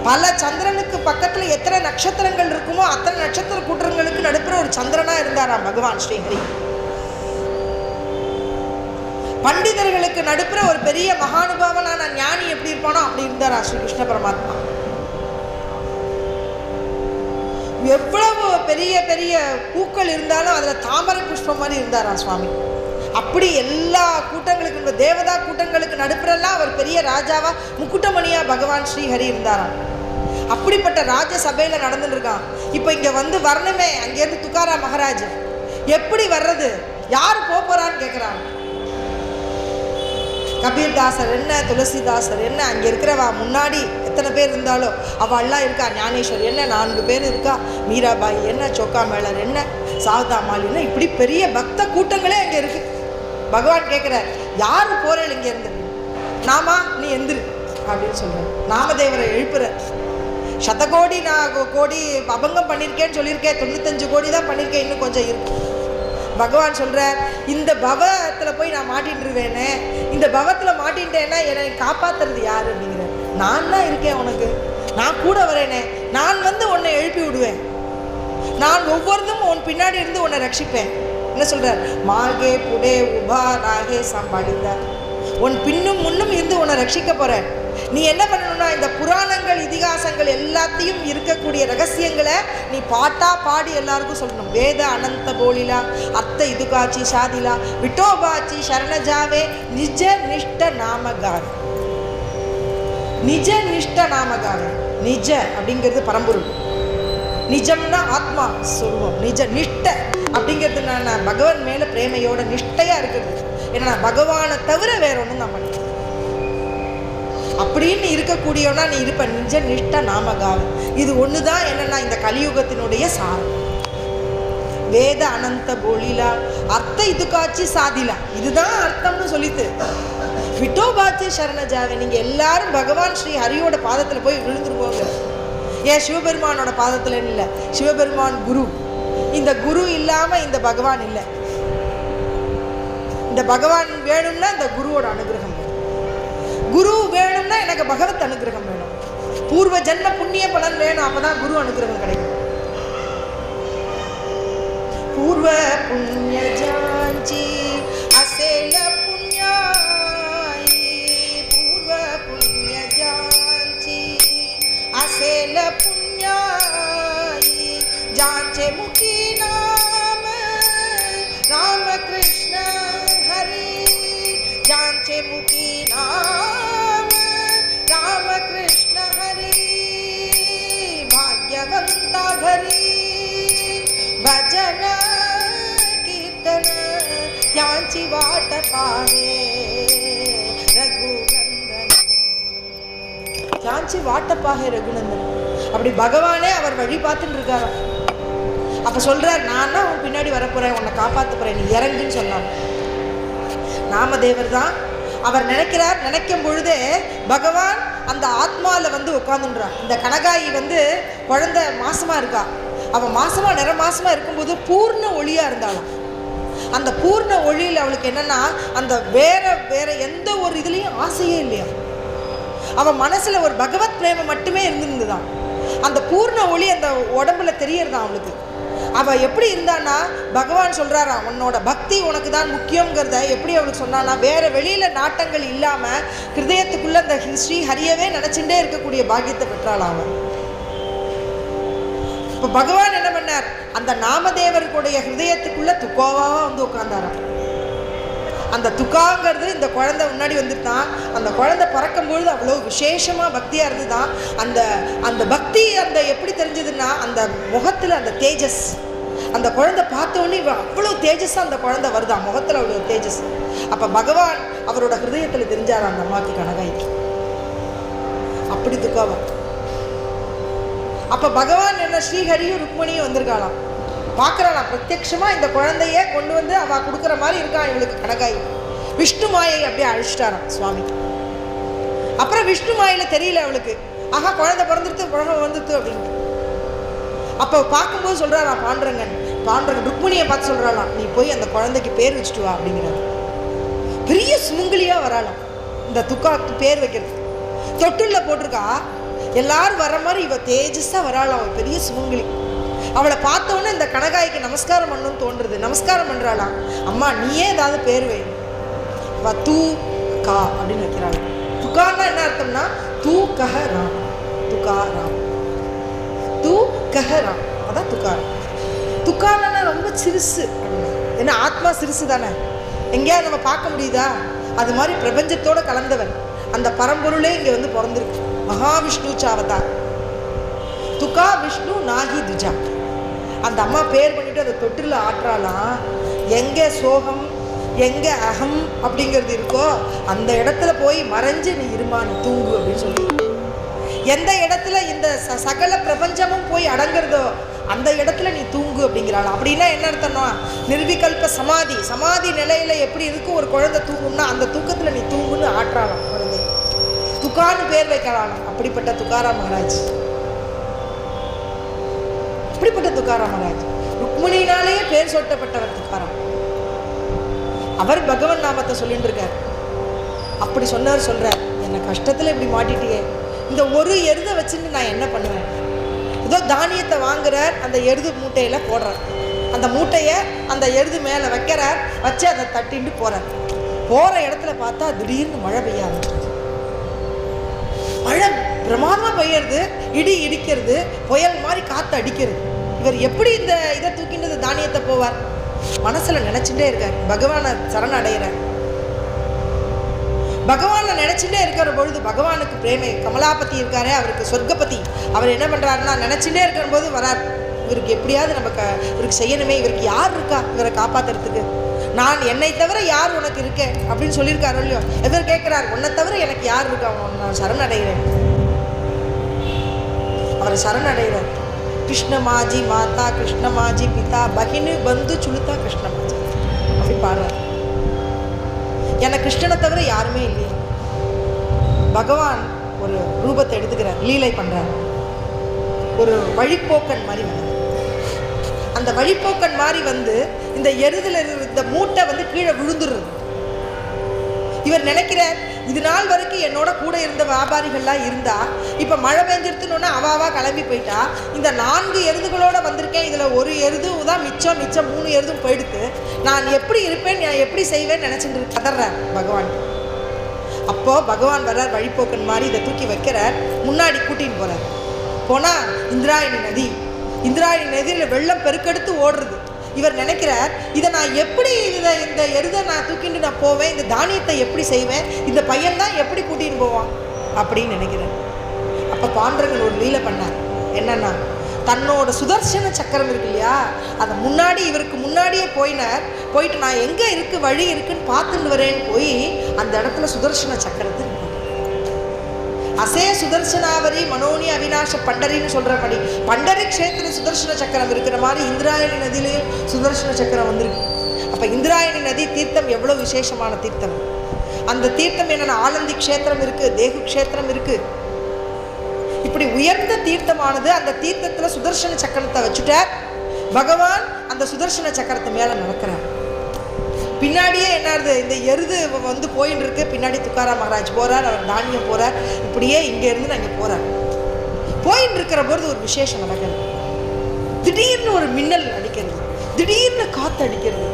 A: பல சந்திரனுக்கு பக்கத்தில் எத்தனை நட்சத்திரங்கள் இருக்குமோ அத்தனை நட்சத்திர கூட்டங்களுக்கு நடுப்புற ஒரு சந்திரனா இருந்தாராம் பகவான் ஸ்ரீஹரி. பண்டிதர்களுக்கு நடுப்புற ஒரு பெரிய மகானுபாவனான ஞானி எப்படி இருப்பானோ அப்படி இருந்தாரா ஸ்ரீ கிருஷ்ண பரமாத்மா. எவ்வளவு பெரிய பெரிய பூக்கள் இருந்தாலும் அதில் தாமரை புஷ்பம் மாதிரி இருந்தாரா சுவாமி. அப்படி எல்லா கூட்டங்களுக்கு, தேவதா கூட்டங்களுக்கு நடுப்புறெல்லாம் அவர் பெரிய ராஜாவா முக்குட்டமணியா பகவான் ஸ்ரீஹரி இருந்தாராம். அப்படிப்பட்ட ராஜ சபையில் நடந்துட்டு இருக்கான். இப்போ இங்கே வந்து வரணுமே, அங்கேருந்து துக்காராம் மகாராஜ் எப்படி வர்றது, யார் போறான்னு கேட்குறாங்க. கபீர்தாசர் என்ன, துளசிதாசர் என்ன, அங்கே இருக்கிறவா முன்னாடி எத்தனை பேர் இருந்தாலும் அவள்லாம் இருக்கா. ஞானேஸ்வர் என்ன 4 பேர் இருக்கா. மீராபாய் என்ன, சோக்கா மேளர் என்ன, சாரதா மாலி என்ன, இப்படி பெரிய பக்த கூட்டங்களே அங்கே இருக்கு. பகவான் கேட்குறார், யார் போறேன் இங்கே இருந்து? நாமா, நீ எந்திரு அப்படின்னு சொல்கிறேன். நாமதேவரை எழுப்புற. சதகோடி நான் கோடி அபங்கம் பண்ணியிருக்கேன்னு சொல்லியிருக்கேன், 95 கோடி தான் பண்ணியிருக்கேன், இன்னும் கொஞ்சம் இருக்கு. பகவான் சொல்கிறார், இந்த பவத்தில் போய் நான் மாட்டின்ட்டுருவேனே, இந்த பவத்தில் மாட்டின்ட்டேன்னா என்னை காப்பாற்றுறது யார் அப்படிங்கிறார். நான் தான் இருக்கேன் உனக்கு, நான் கூட வரேனே, நான் வந்து உன்னை எழுப்பி விடுவேன், நான் ஒவ்வொருதும் உன் பின்னாடி இருந்து உன்னை ரட்சிப்பேன். என்ன சொல்கிறார்? மாகே புடே உபா ராகே சம்பாடித்தார், உன் பின்னும் முன்னும் இருந்து உன்னை ரட்சிக்க போகிறேன். நீ என்ன பண்ணணும்னா, இந்த புராணங்கள் இதிகாசங்கள் எல்லாத்தையும் இருக்கக்கூடிய ரகசியங்களை நீ பாட்டா பாடி எல்லாருக்கும் சொல்லணும். வேத அனந்த போலிலா அர்த்த இதுகாச்சி சாதிலா விட்டோபாச்சி சரணஜாவே நிஜ நிஷ்ட நாமகான். நிஜ நிஷ்ட நாமகான். நிஜ அப்படிங்கிறது பரம்பொருள், நிஜம்னா ஆத்மா சொல்லுவோம். நிஜ நிஷ்ட அப்படிங்கிறது நான் பகவான் மேலே பிரேமையோட நிஷ்டையாக இருக்கிறது. ஏன்னா நான் பகவானை தவிர வேற ஒன்றும் நான் பண்ணேன் அப்படின்னு இருக்கக்கூடியவனா நீ இருப்ப. நிஜ நிஷ்ட நாமகாவன். இது ஒன்று தான் என்னன்னா இந்த கலியுகத்தினுடைய சாரம். வேத அனந்த போலிலா அர்த்த இதுக்காச்சி சாதிலா, இதுதான் அர்த்தம்னு சொல்லிட்டு விட்டோபாச்சி சரணஜாவே, நீங்கள் எல்லாரும் பகவான் ஸ்ரீ ஹரியோட பாதத்தில் போய் விழுந்துருவோங்க. ஏன் சிவபெருமானோட பாதத்தில் இல்லை, சிவபெருமான் குரு. இந்த குரு இல்லாமல் இந்த பகவான் இல்லை. இந்த பகவான் வேணும்னா இந்த குருவோட அனுகிரகம் வேணும். குரு வேணும்னா எனக்கு பகவத் அனுகிரகம் வேணும். பூர்வ ஜென்ம புண்ணிய பலன் வேணும், அப்பதான் குரு அனுகிரகம் கிடைக்கும். பூர்வ புண்ணிய ஜாஞ்சி அசேல புண்ணியாயி, பூர்வ புண்ணிய ஜாஞ்சி அசேல புண்ணியாயி, ஜாஞ்சே முகி நாம ராம கிருஷ்ண ஹரி, ஜாஞ்சே முகி நாம ராம கிருஷ்ண ஹரி, भाग्यवंता घरी भजन कीर्तन त्यांची वाट पाहे रघुनंदन, त्यांची वाट पाहे रघुनंदन. அப்படி பகவானே அவர் வழி பார்த்துட்டு இருக்காராம். அப்ப சொல்றார், நான் தான் உன் பின்னாடி வரப்போறேன், உன்னை காப்பாற்ற போறேன், நீ இறங்குன்னு சொல்லலாம். நாமதேவர் தான் அவர் நினைக்கிறார். நினைக்கும் பொழுதே பகவான் அந்த ஆத்மாவில் வந்து உட்காந்துன்றான். இந்த கனகாயி வந்து குழந்தை மாசமா இருக்கா. அவள் மாசமா நிற மாசமா இருக்கும்போது பூர்ண ஒளியா இருந்தாலும் அந்த பூர்ண ஒளியில் அவளுக்கு என்னன்னா அந்த வேற எந்த ஒரு இதுலேயும் ஆசையே இல்லையா. அவன் மனசுல ஒரு பகவத் பிரேமம் மட்டுமே இருந்திருந்துதான். அந்த பூர்ண ஒளி அந்த உடம்புல தெரியறதான் அவளுக்கு. அவள் எப்படி இருந்தான்னா, பகவான் சொல்கிறாரா, உன்னோட பக்தி உனக்கு தான் முக்கியங்கிறத எப்படி அவளுக்கு சொன்னான்னா, வேறு வெளியில் நாட்டங்கள் இல்லாமல் ஹிருதயத்துக்குள்ளே அந்த ஸ்ரீ ஹரியவே நினச்சிட்டே இருக்கக்கூடிய பாக்கியத்தை பெற்றாள் அவன். இப்போ பகவான் என்ன பண்ணார், அந்த நாமதேவருக்குடைய ஹிருதயத்துக்குள்ளே துக்காவாக வந்து உட்கார்ந்தாராம். அந்த துக்காங்கிறது இந்த குழந்தை முன்னாடி வந்துட்டான். அந்த குழந்தை பறக்கும்பொழுது அவ்வளோ விசேஷமாக பக்தியாக இருந்துதான். அந்த அந்த பக்தி அந்த எப்படி தெரிஞ்சதுன்னா, அந்த முகத்தில் அந்த தேஜஸ், அந்த குழந்தை பார்த்தோன்னே அவ்வளோ தேஜஸாக அந்த குழந்தை வருதான், முகத்தில் அவ்வளோ தேஜஸ். அப்போ பகவான் அவரோட ஹிருதயத்தில் தெரிஞ்சார் அந்த அம்மாவுக்கு, கனகாய்க்கு. அப்படி துக்காவா. அப்போ பகவான் என்ன, ஸ்ரீஹரியும் ருக்மணியும் வந்திருக்காளாம். பார்க்குறாளாம் பிரத்யட்சமாக இந்த குழந்தைய கொண்டு வந்து அவள் கொடுக்குற மாதிரி இருக்கான் இவளுக்கு கனகாயி. விஷ்ணு மாயை அப்படியே அழிச்சிட்டாராம் சுவாமி. அப்புறம் விஷ்ணு மாயில தெரியல அவளுக்கு, ஆஹா குழந்தை பிறந்துடுத்து குழந்தை வந்துடுத்து அப்படின்ட்டு. அப்போ பார்க்கும்போது சொல்கிறாராம் பாண்டரங்கன் ருக்மிணியை பார்த்து சொல்கிறாளாம், நீ போய் அந்த குழந்தைக்கு பேர் வச்சுட்டு வா அப்படிங்கிறாரு. பெரிய சுமுங்கிலியாக வராளாம் இந்த துக்காக்கு பேர் வைக்கிறது. தொட்டுள்ள போட்டிருக்கா, எல்லாரும் வர மாதிரி இவ தேஜஸாக வராளாம், அவள் பெரிய சுமுங்கிலி. அவளை பார்த்தோன்னே இந்த கனகாய்க்கு நமஸ்காரம் பண்ணணும்னு தோன்றுறது. நமஸ்காரம் பண்ணுறாளாம், அம்மா நீயே ஏதாவது பேர் வை. தூ கா அப்படின்னு வைக்கிறாள். துக்கான்னா என்ன அர்த்தம்னா தூ கஹ ராம், துக்கா ராம், தூ கஹ ராம், அதான் துக்காரம். துக்காரன்னா ரொம்ப சிறுசு அப்படின்னா, ஏன்னா ஆத்மா சிறுசு தானே, எங்கேயாவது நம்ம பார்க்க முடியுதா? அது மாதிரி பிரபஞ்சத்தோடு கலந்தவன் அந்த பரம்பொருளே இங்கே வந்து பிறந்திருக்கு. மகாவிஷ்ணு சாவதார் துக்கா விஷ்ணு நாகி துஜா. அந்த அம்மா பேர் பண்ணிட்டு அதை தொட்டில் ஆற்றாலாம். எங்கே சோகம் எங்கே அகம் அப்படிங்கிறது இருக்கோ அந்த இடத்துல போய் மறைஞ்சு நீ இருமா, நீ தூங்கு அப்படின்னு சொல்லி. எந்த இடத்துல இந்த சகல பிரபஞ்சமும் போய் அடங்குறதோ அந்த இடத்துல நீ தூங்கு அப்படிங்கிறாள். அப்படின்னா என்ன அர்த்தம்னா நிர்விகல்ப சமாதி, சமாதி நிலையில எப்படி இருக்கும் ஒரு குழந்தை தூங்கும்னா அந்த தூக்கத்துல நீ தூங்குன்னு ஆற்றாளாம் குழந்தை. துக்கான்னு பேர் வைக்கலாளாம். அப்படிப்பட்ட துக்காராம் மகாராஜ், அப்படிப்பட்ட துக்காராம் மகாராஜ் ருக்மிணினாலேயே பேர் சொட்டப்பட்டவர் துக்காராம். அவர் பகவன் நாமத்தை சொல்லிட்டு இருக்கார். அப்படி சொன்னவர் சொல்றார், என்ன கஷ்டத்துல இப்படி மாட்டிட்டியே, இந்த ஒரு எருதை வச்சுட்டு நான் என்ன பண்ணுவேன்? ஏதோ தானியத்தை வாங்குறார், அந்த எருது மூட்டையில போடுறார், அந்த மூட்டையை அந்த எருது மேலே வைக்கிறார், வச்சு அதை தட்டிட்டு போறார். போற இடத்துல பார்த்தா திடீர்னு மழை பெய்ய ஆரம்பிச்சு. மழை பிரமாதமா பெய்யறது, இடி இடிக்கிறது, புயல் மாதிரி காத்து அடிக்கிறது. இவர் எப்படி இந்த இதை தூக்கிட்டு தானியத்தை போவார்? மனசுல நினைச்சுட்டே இருக்கார், பகவானை சரண் அடைகிறார். பகவானை நினைச்சுட்டே இருக்கிற பொழுது பகவானுக்கு பிரேமை கமலாபதி இருக்காரே, அவருக்கு சொர்க்கபதி, அவர் என்ன பண்றாருன்னா நினைச்சுட்டே இருக்கிற போது வரார். இவருக்கு எப்படியாவது நம்ம இவருக்கு செய்யணுமே, இவருக்கு யார் இருக்கா இவரை காப்பாத்துறதுக்கு? நான் என்னை தவிர யார் உனக்கு இருக்கேன் அப்படின்னு சொல்லியிருக்காரு இல்லையோ. இவர் கேட்கிறார், உன்னை தவிர எனக்கு யார் இருக்கா, நான் சரணடைகிறேன். அவரை சரணடைகிறார். கிருஷ்ணமாஜி மாதா, கிருஷ்ணமாஜி பிதா, பகினு பந்து சுளுத்தா கிருஷ்ணமாஜி அப்படி பாடுறார். எனக்கு கிருஷ்ணனை தவிர யாருமே இல்லையே. பகவான் ஒரு ரூபத்தை எடுத்துக்கிறார், லீலை பண்றார். ஒரு வழிப்போக்கன் மாதிரி வந்தார். அந்த வழிப்போக்கன் மாதிரி வந்து இந்த எருதுல இந்த மூட்டை வந்து கீழே விழுந்துடுறது. இவர் நினைக்கிறார், இது நாள் வரைக்கும் என்னோட கூட இருந்த வியாபாரிகள்லாம் இருந்தா இப்போ மழை பெஞ்சிருத்துனோன்னா அவாவா கிளம்பி போயிட்டா, இந்த 4 எருதுகளோட வந்திருக்கேன், இதில் ஒரு எருது தான் மிச்சம் 3 எருதும் போயிடுத்து, நான் எப்படி இருப்பேன், நான் எப்படி செய்வேன்னு நினச்சிட்டு கதறார் பகவான். அப்போ பகவான் வர்றார், வழிப்போக்கன் மாதிரி இதை தூக்கி வைக்கிறார், முன்னாடி கூட்டின்னு போறார். போனால் இந்திராயணி நதி, இந்திராயணி நதியில் வெள்ளம் பெருக்கெடுத்து ஓடுறது. இவர் நினைக்கிறார், இதை நான் எப்படி இந்த எருதை நான் தூக்கிட்டு நான் போவேன், இந்த தானியத்தை எப்படி செய்வேன், இந்த பையன் தான் எப்படி கூட்டின்னு போவான் அப்படின்னு நினைக்கிறார். அப்போ பாண்டரங்கன் ஒரு லீலை பண்ணார். என்னன்னா, தன்னோட சுதர்சன சக்கரம் இருக்கு இல்லையா, அதை முன்னாடி இவருக்கு முன்னாடியே போயிட்டு நான் எங்கே இருக்கு வழி இருக்குன்னு பார்த்துட்டு வரேன்னு போய் அந்த இடத்துல சுதர்சன சக்கரத்தை அசே சுதர்சனாவரி மனோனி அவிநாச பண்டரின்னு சொல்கிறபடி பண்டரி க்ஷேத்திர சுதர்சன சக்கரம் இருக்கிற மாதிரி இந்திராயணி நதியிலையும் சுதர்சன சக்கரம் வந்திருக்கு. அப்போ இந்திராயணி நதி தீர்த்தம் எவ்வளோ விசேஷமான தீர்த்தம். அந்த தீர்த்தம் என்னென்ன, ஆனந்தி க்ஷேத்திரம் இருக்குது, தேகு க்ஷேத்திரம் இருக்குது. இப்படி உயர்ந்த தீர்த்தமானது. அந்த தீர்த்தத்தில் சுதர்சன சக்கரத்தை வச்சுட்டார் பகவான். அந்த சுதர்சன சக்கரத்தை மேலே நடக்கிறார். பின்னாடியே என்னாருது, இந்த எருது வந்து போயின்னு இருக்கு, பின்னாடி துக்காராம் மகாராஜ் போறார், அவர் தானியம் போறார். இப்படியே இங்கே இருந்து நான் இங்கே போறார். போயின்னு இருக்கிற பொழுது ஒரு விசேஷம் நடக்கிறது. திடீர்னு ஒரு மின்னல் அடிக்கிறது, திடீர்னு காற்று அடிக்கிறது.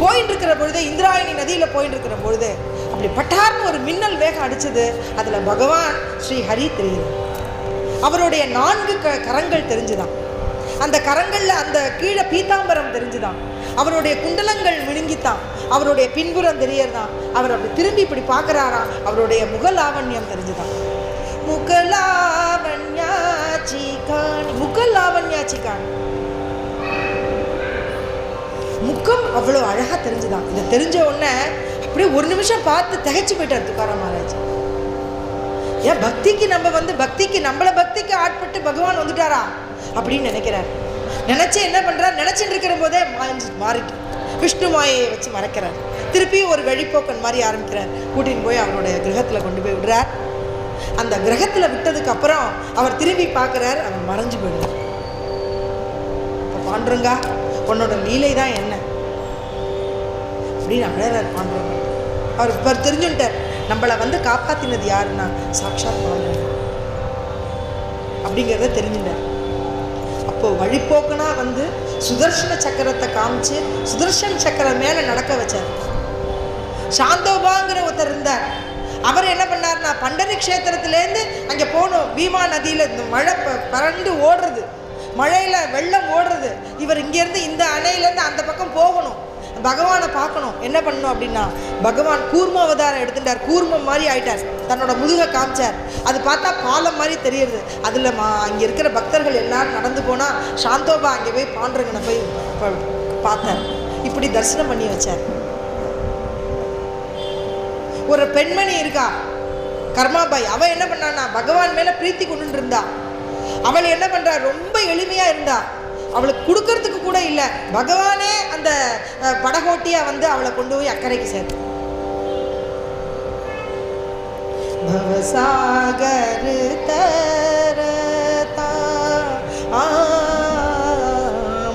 A: போயின்னு இருக்கிற பொழுது இந்திராயணி நதியில் போயின்னு இருக்கிற பொழுது அப்படி பட்டார்னு ஒரு மின்னல் வேகம் அடிச்சது. அதில் பகவான் ஸ்ரீ ஹரி தெரியுது. அவருடைய 4 கரங்கள் தெரிஞ்சுதான். அந்த கரங்களில் அந்த கீழே பீதாம்பரம் தெரிஞ்சுதான். அவருடைய குண்டலங்கள் விழுங்கித்தான். அவருடைய பின்புறம் தெரியறதான். அவர் அப்படி திரும்பி இப்படி பார்க்குறாராம். அவருடைய முகலாவண்யம் தெரிஞ்சுதான். முகலாவண்யாச்சிகான் முகம் அவ்வளோ அழகாக தெரிஞ்சுதான். இதை தெரிஞ்ச உடனே அப்படியே ஒரு நிமிஷம் பார்த்து திகைச்சு போயிட்டார் துக்காராம் மகாராஜ். ஏன் பக்திக்கு நம்ம வந்து பக்திக்கு நம்மளை பக்திக்கு ஆட்பட்டு பகவான் வந்துட்டாரா அப்படின்னு நினைக்கிறார். நினைச்சு என்ன பண்றார், நினைச்சிட்டு இருக்கிற போதே மாறிட்டு விஷ்ணு மாயையை வச்சு மறைக்கிறார். திருப்பி ஒரு வழிப்போக்கன் மாதிரி ஆரம்பிக்கிறார். கூட்டின்னு போய் அவருடைய கிரகத்துல கொண்டு போய் விடுறார். அந்த கிரகத்துல விட்டதுக்கு அப்புறம் அவர் திரும்பி பார்க்கிறார், அவர் மறைஞ்சு போயிடுறார். பாண்டுரங்கா உன்னோட லீலை தான் என்ன அப்படின்னு அழறார் பாண்டுரங்க. அவர் இப்போ தெரிஞ்சுட்டார், நம்மளை வந்து காப்பாத்தினது யாருன்னா சாட்சாத் பாண்டுரங்க அப்படிங்கிறத தெரிஞ்சுட்டார். அப்போ வழிப்போக்கனா வந்து சுதர்சன சக்கரத்தை காமிச்சு சுதர்சன சக்கரம் மேல நடக்க வச்சார். சாந்தோபாங்கிற ஒருத்தர் இருந்தார். அவர் என்ன பண்ணார்னா, பண்டரி க்ஷேத்திரத்திலேருந்து அங்கே போகணும். பீமா நதியில் இந்த மழை பறந்து ஓடுறது, மழையில் வெள்ளம் ஓடுறது. இவர் இங்கேருந்து இந்த அணையிலேருந்து அந்த பக்கம் போகணும், பகவானை பார்க்கணும். என்ன பண்ணணும் அப்படின்னா, பகவான் கூர்ம அவதாரம் எடுத்துட்டார். கூர்மம் மாதிரி ஆயிட்டார். தன்னோட முதுகை காமிச்சார். அது பார்த்தா பாலம் மாதிரி தெரியுது. அதில் அங்கே இருக்கிற பக்தர்கள் எல்லாரும் நடந்து போனால் சாந்தோபா அங்கே போய் பாண்டுரங்கனை போய் பார்த்தார். இப்படி தரிசனம் பண்ணி வச்சார். ஒரு பெண்மணி இருக்கா கர்மாபாய். அவள் என்ன பண்ணான்னா, பகவான் மேலே பிரீத்தி கொண்டு இருந்தா. அவள் என்ன பண்ணுறா, ரொம்ப எளிமையாக இருந்தா. அவளுக்கு கொடுக்கறதுக்கு கூட இல்லை. பகவானே அந்த படகோட்டியாக வந்து அவளை கொண்டு போய் அக்கறைக்கு சேர்த்து. பவசாகர் தரதா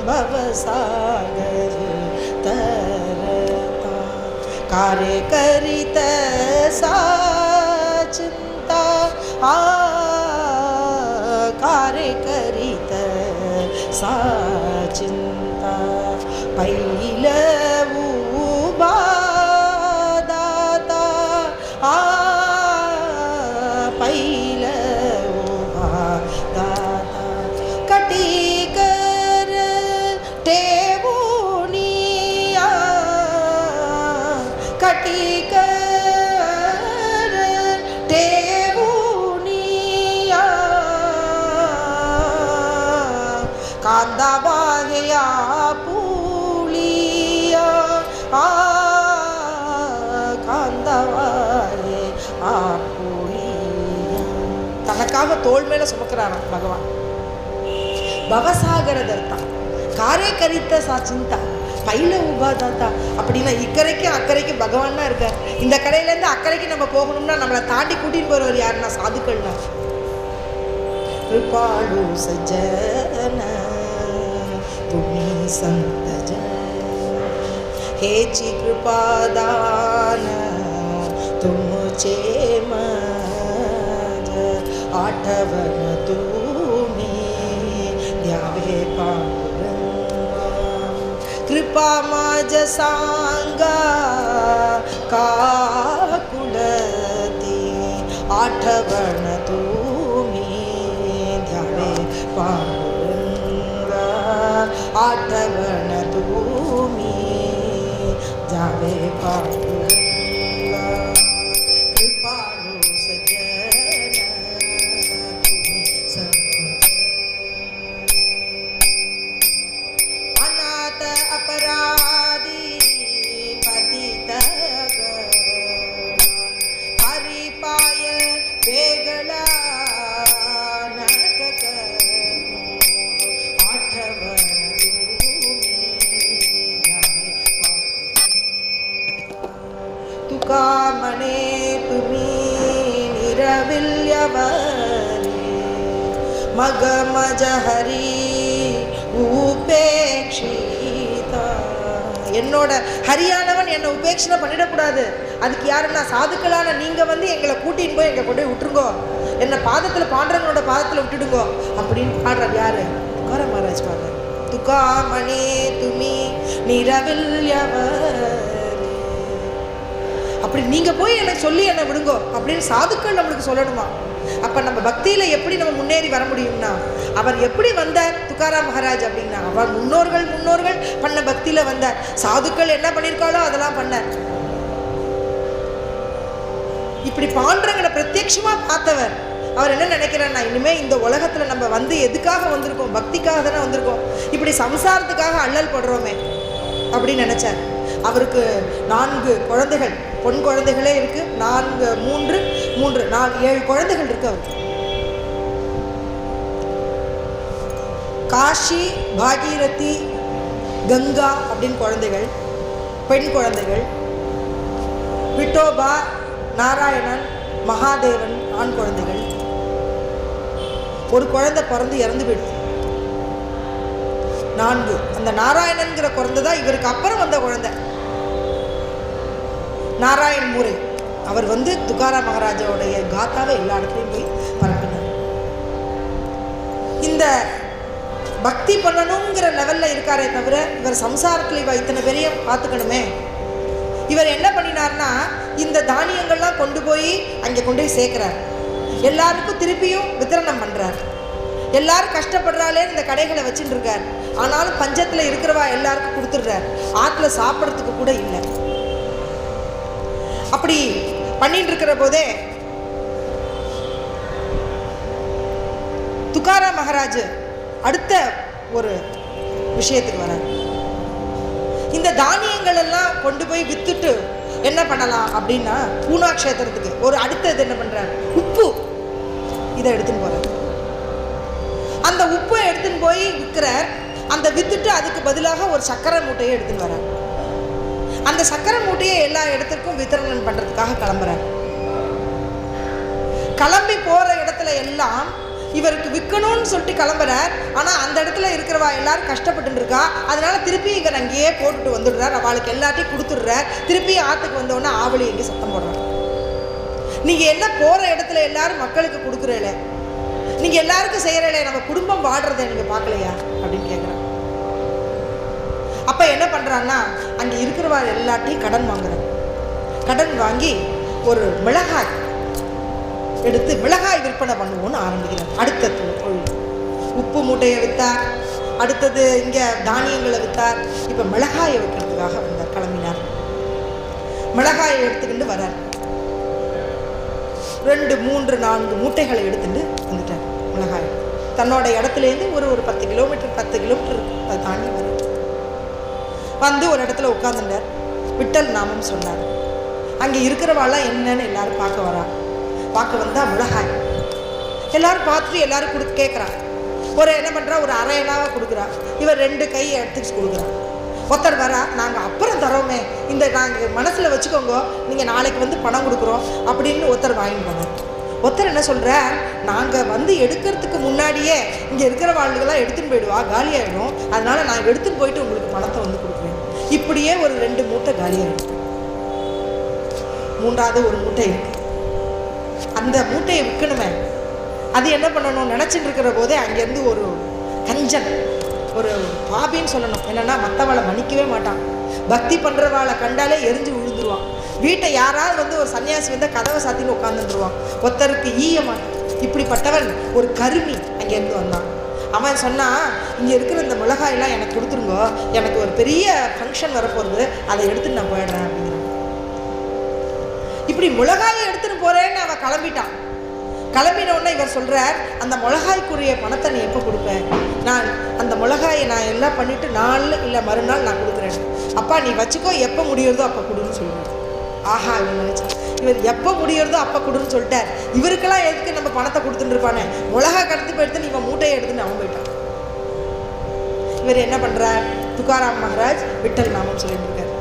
A: பவசாகர் தரதா காரே கரித சாச்சிந்தா காரே கரித சாச்சிந்தா பைலவு பாதாதா பைலவு பாதாதா கட்டிகர் தேவுனியா கட்டிகர் தேவுனியா காந்தாபாகையா பூலியா காந்தாவாயே பூலியா. தனக்காக தோள் மேல சுமக்கிறாராம் பகவான். பவசாகர தர்த்தா காரே கரித்த சாச்சிந்தா பைல உபாதாத்தா. அப்படின்னா இக்கரைக்கும் அக்கறைக்கும் பகவான் தான் இருக்கார். இந்த கரையிலேருந்து அக்கறைக்கு நம்ம போகணும்னா நம்மளை தாண்டி கூட்டின்னு போறவர் யாருன்னா சாதுக்கள்னா. कृपालु सजन तुम्ही संत जन हेची कृपादान तुमचे मज आठवण तुम्ही द्यावे पांडुरंगा कृपा माझ सांगा काकुलती आठवण पांडुरंगा आठवण तुम्ही जावे पांडुरंगा कृपाळू सजन तुम्ही संत अनाथ अपराधी पतित हरिपाय वेगळा मने तुम्ही निरविल्यवरी मग मज हरी உபேக்ஷிதா. என்னோட ஹரியானவன் என்னை உபேட்சணை பண்ணிடக்கூடாது. அதுக்கு யாருன்னா சாதுக்களான நீங்க வந்து எங்களை கூட்டின்னு போய் எங்களை கொண்டு போய் விட்டுருங்கோ, என்னை பாதத்தில் பாண்டவனோட பாதத்தில் விட்டுடுங்கோ அப்படின்னு பாடுறாரு. யாரு? துக்காராம் மகாராஜ் பாடுறாரு. துக்காமணி துமி நிரவில்யவர் அப்படி நீங்கள் போய் எனக்கு சொல்லி என்னை விடுங்கோ அப்படின்னு சாதுக்கள் நம்மளுக்கு சொல்லணுமா? அப்போ நம்ம பக்தியில் எப்படி நம்ம முன்னேறி வர முடியும்னா, அவர் எப்படி வந்தார் துக்காராம் மகாராஜ் அப்படின்னா, அவர் முன்னோர்கள் பண்ண பக்தியில் வந்தார். சாதுக்கள் என்ன பண்ணியிருக்காளோ அதெல்லாம் பண்ணார். இப்படி பாண்டரங்கனை பிரத்யட்சமாக பார்த்தவர். அவர் என்ன நினைக்கிறார்னா, இனிமேல் இந்த உலகத்தில் நம்ம வந்து எதுக்காக வந்திருக்கோம்? பக்திக்காக தானே வந்திருக்கோம். இப்படி சம்சாரத்துக்காக அல்லல் படுறோமே அப்படின்னு நினச்சார். அவருக்கு 4 குழந்தைகள், பொன் குழந்தைகளே இருக்கு. 4 3 7 குழந்தைகள் இருக்கு அவருக்கு. காஷி, பாகீரதி, கங்கா அப்படின்னு குழந்தைகள், பெண் குழந்தைகள். விட்டோபா, நாராயணன், மகாதேவன் ஆண் குழந்தைகள். ஒரு குழந்தை பிறந்து இறந்து போயிடுது. 4. அந்த நாராயணன்கிற குழந்தை தான் இவருக்கு அப்புறம் வந்த குழந்தை. நாராயண் மூரை அவர் வந்து துக்காராம் மகாராஜாவுடைய காத்தாவை எல்லா இடத்துலையும் போய் பரப்பினார். இந்த பக்தி பண்ணணுங்கிற லெவலில் இருக்காரே தவிர இவர் சம்சாரத்தில் இவ இத்தனை பேரையும் பார்த்துக்கணுமே. இவர் என்ன பண்ணினார்னா இந்த தானியங்கள்லாம் கொண்டு போய் அங்கே கொண்டு போய் சேர்க்கிறார். எல்லாருக்கும் திருப்பியும் வித்தரணம் பண்ணுறார். எல்லாரும் கஷ்டப்படுறாளே இந்த கடைகளை வச்சுட்டு இருக்கார். ஆனாலும் பஞ்சத்தில் இருக்கிறவா எல்லாருக்கும் கொடுத்துடுறார். ஆற்றுல சாப்பிட்றதுக்கு கூட இல்லை. அப்படி பண்ணிட்டு இருக்கிற போதே துக்காராம் மகாராஜ் அடுத்த ஒரு விஷயத்துக்கு வரார். இந்த தானியங்கள் எல்லாம் கொண்டு போய் வித்துட்டு என்ன பண்ணலாம் அப்படின்னா பூனா க்ஷேத்திரத்துக்கு ஒரு அடுத்தது என்ன பண்றாரு, உப்பு இதை எடுத்துன்னு போறார். அந்த உப்பை எடுத்துன்னு போய் விற்கிறார். அந்த வித்துட்டு அதுக்கு பதிலாக ஒரு சக்கரை மூட்டையை எடுத்துன்னு வரார். அந்த சக்கரை மூட்டையை எல்லா இடத்துக்கும் வித்தரணம் பண்றதுக்காக கிளம்புறார். கிளம்பி போற இடத்துல எல்லாம் இவருக்கு விற்கணும்னு சொல்லிட்டு கிளம்புறார். ஆனால் அந்த இடத்துல இருக்கிறவா எல்லாரும் கஷ்டப்பட்டு இருக்கா. அதனால திருப்பி இவர் அங்கேயே போட்டுட்டு வந்துடுறார். அவளுக்கு எல்லாத்தையும் கொடுத்துடுறார். திருப்பி ஆற்றுக்கு வந்தோடனே ஆவலி எங்கே சத்தம் போடுறார். நீங்கள் என்ன போகிற இடத்துல எல்லாரும் மக்களுக்கு கொடுக்குறீங்களே, நீங்கள் எல்லாருக்கும் செய்கிறீங்களே, நம்ம குடும்பம் வாடுறதை நீங்கள் பார்க்கலையா அப்படின்னு கேட்குறாங்க. அப்போ என்ன பண்ணுறான்னா அங்கே இருக்கிறவா எல்லாத்தையும் கடன் வாங்குறார். கடன் வாங்கி ஒரு மிளகாய் எடுத்து மிளகாய் விற்பனை பண்ணுவோன்னு ஆரம்பிக்கிறார். அடுத்த தொழில் உப்பு மூட்டையை விற்றார். அடுத்தது இங்கே தானியங்களை விற்றார். இப்போ மிளகாயை விற்கிறதுக்காக வந்தார், கிளம்பினார். மிளகாயை எடுத்துக்கிட்டு வரார். 2, 3, 4 மூட்டைகளை எடுத்துட்டு வந்துட்டார். மிளகாய் தன்னோட இடத்துலேருந்து ஒரு 10 கிலோமீட்டர் அதை தாண்டி வர வந்து ஒரு இடத்துல உட்காந்துட்டார். விட்டல் நாமம் சொன்னார். அங்கே இருக்கிறவாள்லாம் என்னன்னு எல்லாரும் பார்க்க வரா. பார்க்க வந்தால் மிளகாய் எல்லாரும் பார்த்துட்டு எல்லாரும் கேட்குறான். ஒரு என்ன பண்ணுறா, ஒரு அரையனாவை கொடுக்குறா. இவர் 2 கையை எடுத்துட்டு கொடுக்குறான். ஒருத்தர் வரா, நாங்கள் அப்புறம் தரோமே, இந்த நாங்கள் மனசில் வச்சுக்கோங்க, நீங்கள் நாளைக்கு வந்து பணம் கொடுக்குறோம் அப்படின்னு ஒருத்தர் வாங்கிட்டு போனார். ஒருத்தர் என்ன சொல்கிறார், நாங்கள் வந்து எடுக்கிறதுக்கு முன்னாடியே இங்கே இருக்கிற வாழ்களாம் எடுத்துன்னு போயிடுவா, காலியாகிடும், அதனால் நான் எடுத்துன்னு போயிட்டு உங்களுக்கு பணத்தை வந்து கொடுக்குறேன். இப்படியே ஒரு 2 மூட்டை காலியாகிடும். 3வது ஒரு மூட்டை இருக்குது. அந்த மூட்டையை விற்கணுமே, அது என்ன பண்ணணும் நினச்சிட்டு இருக்கிற போதே அங்கேருந்து ஒரு கஞ்சன், ஒரு பாபின்னு சொல்லணும், என்னென்னா மற்றவளை மன்னிக்கவே மாட்டான். பக்தி பண்ணுறவாளை கண்டாலே எரிஞ்சு விழுந்துருவான். வீட்டை யாராவது வந்து ஒரு சன்னியாசி வந்து கதவை சாத்தின்னு உட்காந்துருவான். ஒருத்தருக்கு ஈய மாட்டான். இப்படிப்பட்டவன் ஒரு கருமி அங்கேருந்து வந்தான். அவன் சொன்னான், இங்கே இருக்கிற இந்த மிளகாயெல்லாம் எனக்கு கொடுத்துருங்க, எனக்கு ஒரு பெரிய ஃபங்க்ஷன் வரப்போகிறது, அதை எடுத்துட்டு நான் போயிடுறேன் அப்படிங்கிறான். இப்படி மிளகாயை எடுத்துன்னு போகிறேன்னு அவன் கிளம்பிட்டான். கிளம்பினோடனே இவர் சொல்கிறார், அந்த மிளகாய்க்குரிய பணத்தை நீ எப்போ கொடுப்பேன்? நான் அந்த மிளகாயை நான் எல்லாம் பண்ணிவிட்டு நாள் இல்லை மறுநாள் நான் கொடுக்குறேன். அப்பா நீ வச்சுக்கோ, எப்போ முடியறதோ அப்போ கொடுன்னு சொல்லுவேன். ஆஹா, இவன் நினச்சான், இவர் எப்போ முடியறதோ அப்போ கொடுன்னு சொல்லிட்டார். இவருக்கெல்லாம் எதுக்கு நம்ம பணத்தை கொடுத்துட்டு இருப்பானே, மிளகாய் கடத்தி போயிடுத்து இவன் மூட்டையை எடுத்துன்னு அவன் போயிட்டான். இவர் என்ன பண்ணுறார், துக்காராம் மகாராஜ் விட்டல் நாமம் சொல்லிட்டு இருக்கார்.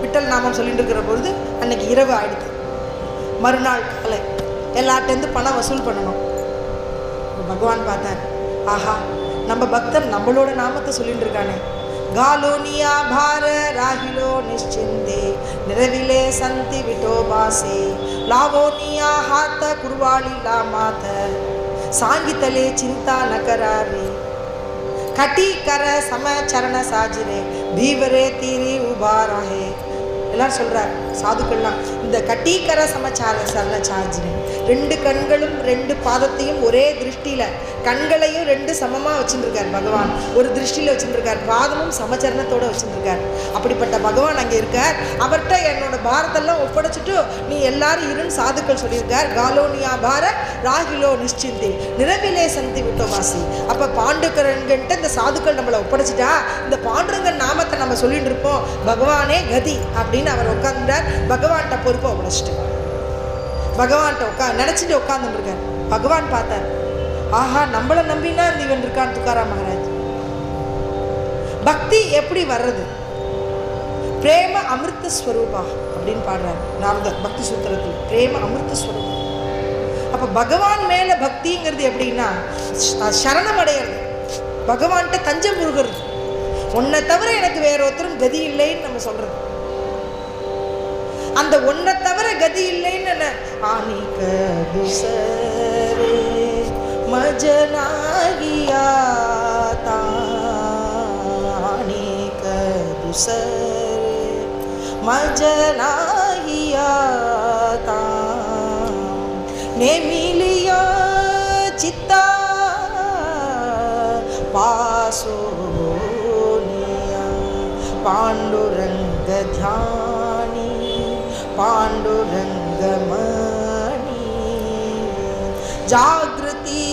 A: விட்டல் நாமம் சொல்லிட்டு இருக்கிற பொழுது அன்னைக்கு இரவு ஆயிடுது. மறுநாள் காலை எல்லார்ட்டேருந்து பணம் வசூல் பண்ணணும். பகவான் பார்த்தார், ஆஹா நம்ம பக்தன் நம்மளோட நாமத்தை சொல்லிட்டு இருக்கானே, காலோனியா பார ராகிலோ நிಶ್ಚಿಂದೆ நிரவிலே சந்தி விட்டோபாசே லாவோனியா ஹாத்த குருவாளி லாமாத சாங்கித்தலே சிந்தா நகராரி கட்டி கர சம சரண சாஜிரே பீவரே தீரி உபாரஹே. எல்லாம் சொல்கிறார் சாதுக்கள்லாம், இந்த கட்டீக்கர சமச்சார சரண சார்ஜினே, 2 கண்களும் 2 பாதத்தையும் ஒரே திருஷ்டியில், கண்களையும் 2 சமமாக வச்சுருக்கார் பகவான். ஒரு திருஷ்டியில் வச்சுருக்கார், பாதமும் சமச்சரணத்தோடு வச்சுருக்கார். அப்படிப்பட்ட பகவான் அங்கே இருக்கார். அவர்கிட்ட என்னோட பாரதெல்லாம் ஒப்படைச்சிட்டு நீ எல்லாரும் இருன்னு சாதுக்கள் சொல்லியிருக்கார். காலோனியா பார ராகிலோ நிಶ್ಚಿಂದೆ நிரவிலே சந்தி விட்டோபாசி. அப்போ பாண்டுக்கரன்கிட்ட இந்த சாதுக்கள் நம்மளை ஒப்படைச்சிட்டா, இந்த பாண்டுரங்கன் நாமத்தை நம்ம சொல்லிட்டு இருப்போம், பகவானே கதி அப்படின்னு அவர் உட்காந்துட்டார். பகவான்கிட்ட பொறுப்பை உடைச்சிட்டு பகவான்கிட்ட நினச்சிட்டு உட்காந்துருக்கார். பகவான் பார்த்தார், ஆஹா நம்மளை நம்பினா இவன் இருக்கான் துக்காராம் மகாராஜ். பக்தி எப்படி வர்றது? பிரேம அமிர்த ஸ்வரூபா அப்படின்னு பாடுறாரு நாரதர் பக்தி சூத்திரத்தில். பிரேம அமிர்த ஸ்வரூபம். அப்போ பகவான் மேலே பக்திங்கிறது எப்படின்னா சரணம் அடையிறது, பகவான்கிட்ட தஞ்சம் புகுகிறது. உன்னை தவிர எனக்கு வேற ஒருத்தரும் கதி இல்லைன்னு நம்ம சொல்றது. அந்த ஒன்றை தவிர கதி இல்லைன்னு ஆனிக துசரே மஜனாகியா தானிக துசரே மஜனாகியா தாம் ने मिलिया चित्ता पासोनिया पांडुरंग ध्यानी पांडुरंग मणि जागृति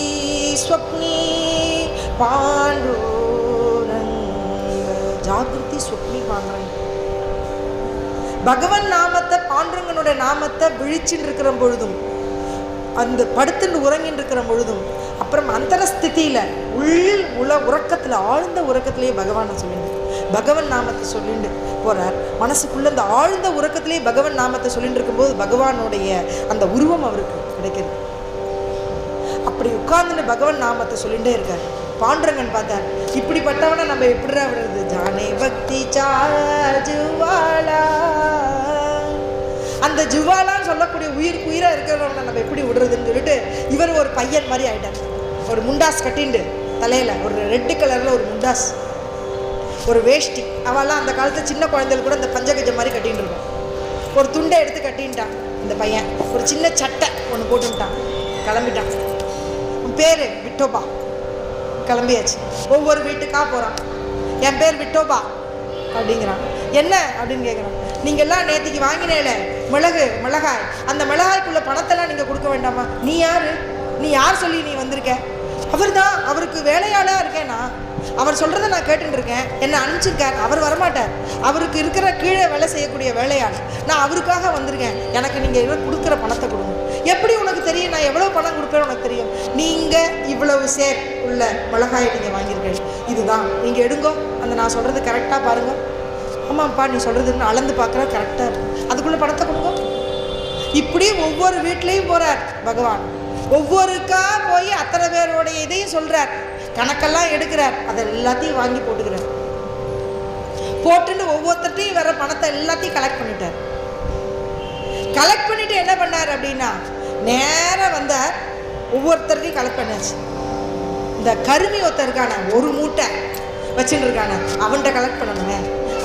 A: स्वप्नी पांडुरंग जागृति स्वप्नी पांडुरंग. பகவன் நாமத்தை பாண்டுரங்கனுடைய நாமத்தை விழிச்சின்னு இருக்கிற பொழுதும் அந்த படுத்துன்னு உறங்கின்னு இருக்கிற பொழுதும் அப்புறம் அந்தரஸ்திதியில் உறக்கத்தில் ஆழ்ந்த உறக்கத்திலேயே பகவானை சொல்லிட்டு பகவன் நாமத்தை சொல்லிட்டு போகிறார். மனசுக்குள்ளே அந்த ஆழ்ந்த உறக்கத்திலேயே பகவன் நாமத்தை சொல்லிட்டு இருக்கும்போது பகவானுடைய அந்த உருவம் அவருக்கு கிடைக்கிறது. அப்படி உட்கார்ந்துன்னு பகவன் நாமத்தை சொல்லிகிட்டே இருக்கார். பாண்டுரங்கன் பார்த்தார், இப்படிப்பட்டவனை நம்ம எப்படிடா விடுறது? ஜானே பக்தி சாஜுவாலா, அந்த ஜுவாலான்னு சொல்லக்கூடிய உயிருக்கு உயிராக இருக்கிறவனை நம்ம எப்படி விடுறதுன்னு சொல்லிட்டு இவர் ஒரு பையன் மாதிரி ஆகிட்டார். ஒரு முண்டாஸ் கட்டிண்டு தலையில் ஒரு ரெட்டு கலரில் ஒரு முண்டாஸ், ஒரு வேஷ்டி. அவெல்லாம் அந்த காலத்தில் சின்ன குழந்தைகள் கூட இந்த பஞ்சகஜம் மாதிரி கட்டின்னு இருக்கும். ஒரு துண்டை எடுத்து கட்டின்ட்டான் இந்த பையன். ஒரு சின்ன சட்டை ஒன்று போட்டுட்டான், கிளம்பிட்டான். பேர் விட்டோபா. கிளம்பியாச்சு. ஒவ்வொரு வீட்டுக்காக போகிறான். என் பேர் விட்டோபா அப்படிங்கிறான். என்ன அப்படின்னு கேட்குறான். நீங்கள்லாம் நேற்றுக்கு வாங்கினேல மிளகாய், அந்த மிளகாய்க்குள்ள பணத்தெல்லாம் நீங்கள் கொடுக்க வேண்டாமா? நீ யார்? நீ யார் சொல்லி நீ வந்திருக்க? அவர் தான், அவருக்கு வேலையாளாக இருக்கேன்னா அவர் சொல்கிறத நான் கேட்டுட்டு இருக்கேன். என்னை அனுப்பிச்சிருக்கார். அவர் வரமாட்டார். அவருக்கு இருக்கிற கீழே வேலை செய்யக்கூடிய வேலையாள். நான் அவருக்காக வந்திருக்கேன். எனக்கு நீங்கள் கொடுக்குற பணத்தை கொடுங்க. எப்படி உனக்கு தெரியும் நான் எவ்வளோ பணம் கொடுப்பேன்னு உனக்கு தெரியும்? நீங்கள் இவ்வளவு சேர் உள்ள மிளகாயை நீங்கள் வாங்கியிருக்கீங்க, இதுதான் நீங்கள் எடுங்கோ. அந்த நான் சொல்கிறது கரெக்டாக பாருங்கள். ஆமாம்ப்பா நீ சொல்கிறதுன்னு அளந்து பார்க்குற கரெக்டாக இருக்கும், அதுக்குள்ளே பணத்தை கொடுங்க. இப்படி ஒவ்வொரு வீட்லேயும் போகிறார் பகவான். ஒவ்வொருக்கா போய் அத்தனை பேருடைய இதையும் சொல்கிறார், கணக்கெல்லாம் எடுக்கிறார், அதை எல்லாத்தையும் வாங்கி போட்டுக்கிறார். போட்டுன்னு ஒவ்வொருத்தையும் வர பணத்தை எல்லாத்தையும் கலெக்ட் பண்ணிட்டார். கலெக்ட் பண்ணிட்டு என்ன பண்ணார் அப்படின்னா நேராக வந்தார். ஒவ்வொருத்தரையும் கலெக்ட் பண்ணாச்சு. இந்த கருமி ஒருத்தர் இருக்கான, ஒரு மூட்டை வச்சுட்டு இருக்கான, அவன்கிட்ட கலெக்ட் பண்ணணுமே.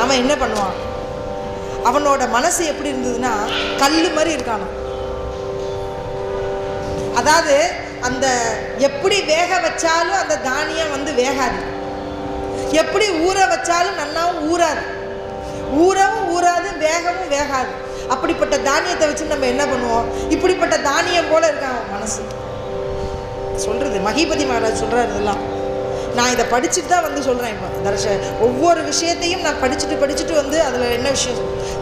A: அவன் என்ன பண்ணுவான்? அவனோட மனசு எப்படி இருந்ததுன்னா கல் மாதிரி இருக்கானோ. அதாவது அந்த எப்படி வேக வச்சாலும் அந்த தானியம் வந்து வேகாது, எப்படி ஊற வச்சாலும் நல்லாவும் ஊறாது, ஊறவும் ஊறாது, வேகவும் வேகாது. அப்படிப்பட்ட தானியத்தை வச்சு நம்ம என்ன பண்ணுவோம்? இப்படிப்பட்ட தானியம் போல இருக்கான் மனசு. சொல்றது மகிபதி மகாராஜ் சொல்றாரு. இதெல்லாம் நான் இதை படிச்சுட்டு தான் வந்து சொல்கிறேன். இப்போ ஒவ்வொரு விஷயத்தையும் நான் படிச்சுட்டு வந்து அதில் என்ன விஷயம்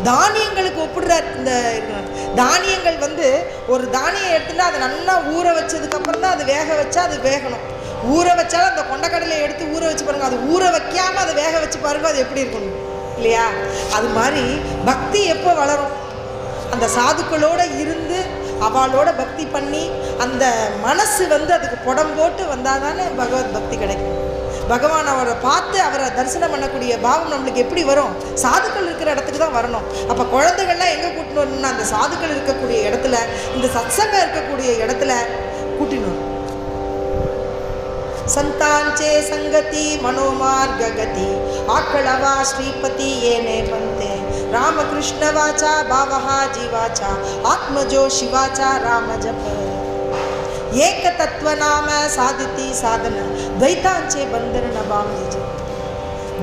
A: தானியங்களுக்கு ஒப்பிடுறார். இந்த தானியங்கள் வந்து ஒரு தானியம் எடுத்துட்டா அதை நல்லா ஊற வச்சதுக்கப்புறம் தான் அது வேக வச்சா அது வேகணும். ஊற வச்சாலும் அந்த கொண்டக்கடலையை எடுத்து ஊற வச்சு பாருங்க, அது ஊற வைக்காமல் அதை வேக வச்சு பாருங்க, அது எப்படி இருக்கணும் இல்லையா? அது மாதிரி பக்தி எப்போ வளரும்? அந்த சாதுக்களோடு இருந்து அவளோட பக்தி பண்ணி அந்த மனசு வந்து அதுக்கு புடம் போட்டு வந்தால் தானே பகவத் பக்தி கிடைக்கும். பகவான் அவரை பார்த்து அவரை தரிசனம் பண்ணக்கூடிய பாவம் நம்மளுக்கு எப்படி வரும்? சாதுக்கள் இருக்கிற இடத்துக்கு தான் வரணும். அப்போ குழந்தைகள்லாம் எங்கே கூட்டின்னு வரணும்னா அந்த சாதுக்கள் இருக்கக்கூடிய இடத்துல, இந்த சத்சங்கம் இருக்கக்கூடிய இடத்துல கூட்டின்னு வரணும். संतांचे संगति मनोमार्ग गति आकलवा श्रीपति येने पंते रामकृष्ण वाचा भावहा जीवाचा आत्मजो शिवाचा राम जप एक तत्व नाम साधिति साधन द्वैतांचे बंधन नबांजे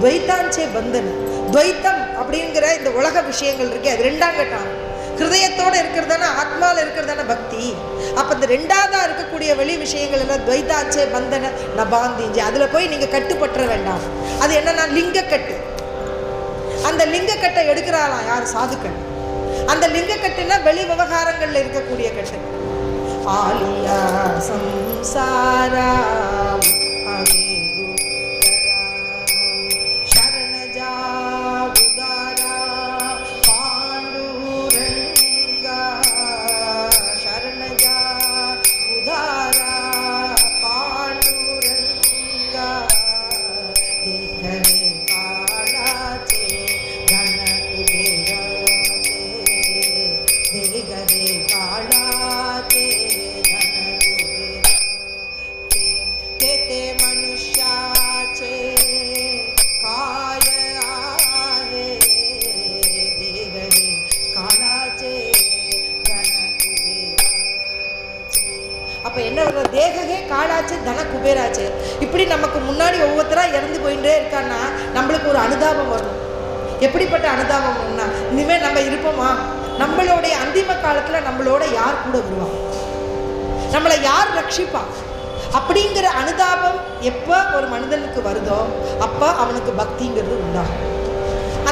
A: द्वैतांचे बंधन द्वैतम அப்படிங்கிற இந்த உலக விஷயங்கள் இருக்கு, அது ரெண்டாம் கட்டம். ஹிருதயத்தோடு இருக்கிறதான ஆத்மாவில் இருக்கிறதான பக்தி. அப்போ இந்த ரெண்டாவதாக இருக்கக்கூடிய வெளி விஷயங்கள் எல்லாம் துவைதாச்சே பந்தன நபாந்திஞ்சி, அதில் போய் நீங்கள் கட்டுப்பற்ற வேண்டாம். அது என்னன்னா லிங்கக்கட்டு. அந்த லிங்கக்கட்டை எடுக்கிறாளாம் யார்? சாதுக்கள். அந்த லிங்கக்கட்டுனா வெளி விவகாரங்களில் இருக்கக்கூடிய கட்டு. ஆலியா சம்சாரா குபேராச்சே. இப்படி நமக்கு முன்னாடி ஒவ்வொருத்தராக இறந்து போயிட்டே இருக்கான்னா நம்மளுக்கு ஒரு அனுதாபம் வரணும். எப்படிப்பட்ட அனுதாபம் வரும்னா, இனிமேல் நம்ம இருப்போமா, நம்மளுடைய அந்திம காலத்தில் நம்மளோட யார் கூட வருவா, நம்மளை யார் ரட்சிப்பா, அப்படிங்கிற அனுதாபம் எப்போ ஒரு மனிதனுக்கு வருதோ அப்போ அவனுக்கு பக்திங்கிறது உண்டாகும்.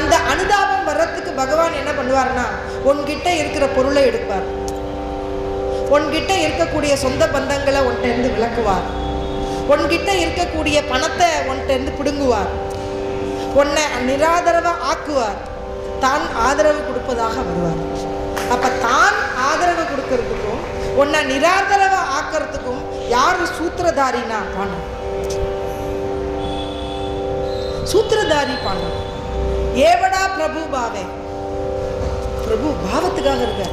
A: அந்த அனுதாபம் வர்றதுக்கு பகவான் என்ன பண்ணுவார்னா, உன்கிட்ட இருக்கிற பொருளை எடுப்பார், உன்கிட்ட இருக்கக்கூடிய சொந்த பந்தங்களை ஒன்றிருந்து விளக்குவார், உன்கிட்ட இருக்கக்கூடிய பணத்தை ஒன்றிருந்து பிடுங்குவார், உன்னை நிராதரவா ஆக்குவார், தான் ஆதரவு கொடுப்பதாக வருவார். அப்ப தான் ஆதரவு கொடுக்கறதுக்கும் உன்னை நிராதரவா ஆக்கிறதுக்கும் யாரு சூத்திரதாரினா பாண்டவன். சூத்திரதாரி பாண்டவன். ஏவடா பிரபு பாவே, பிரபு பாவத்துக்காக இருக்க.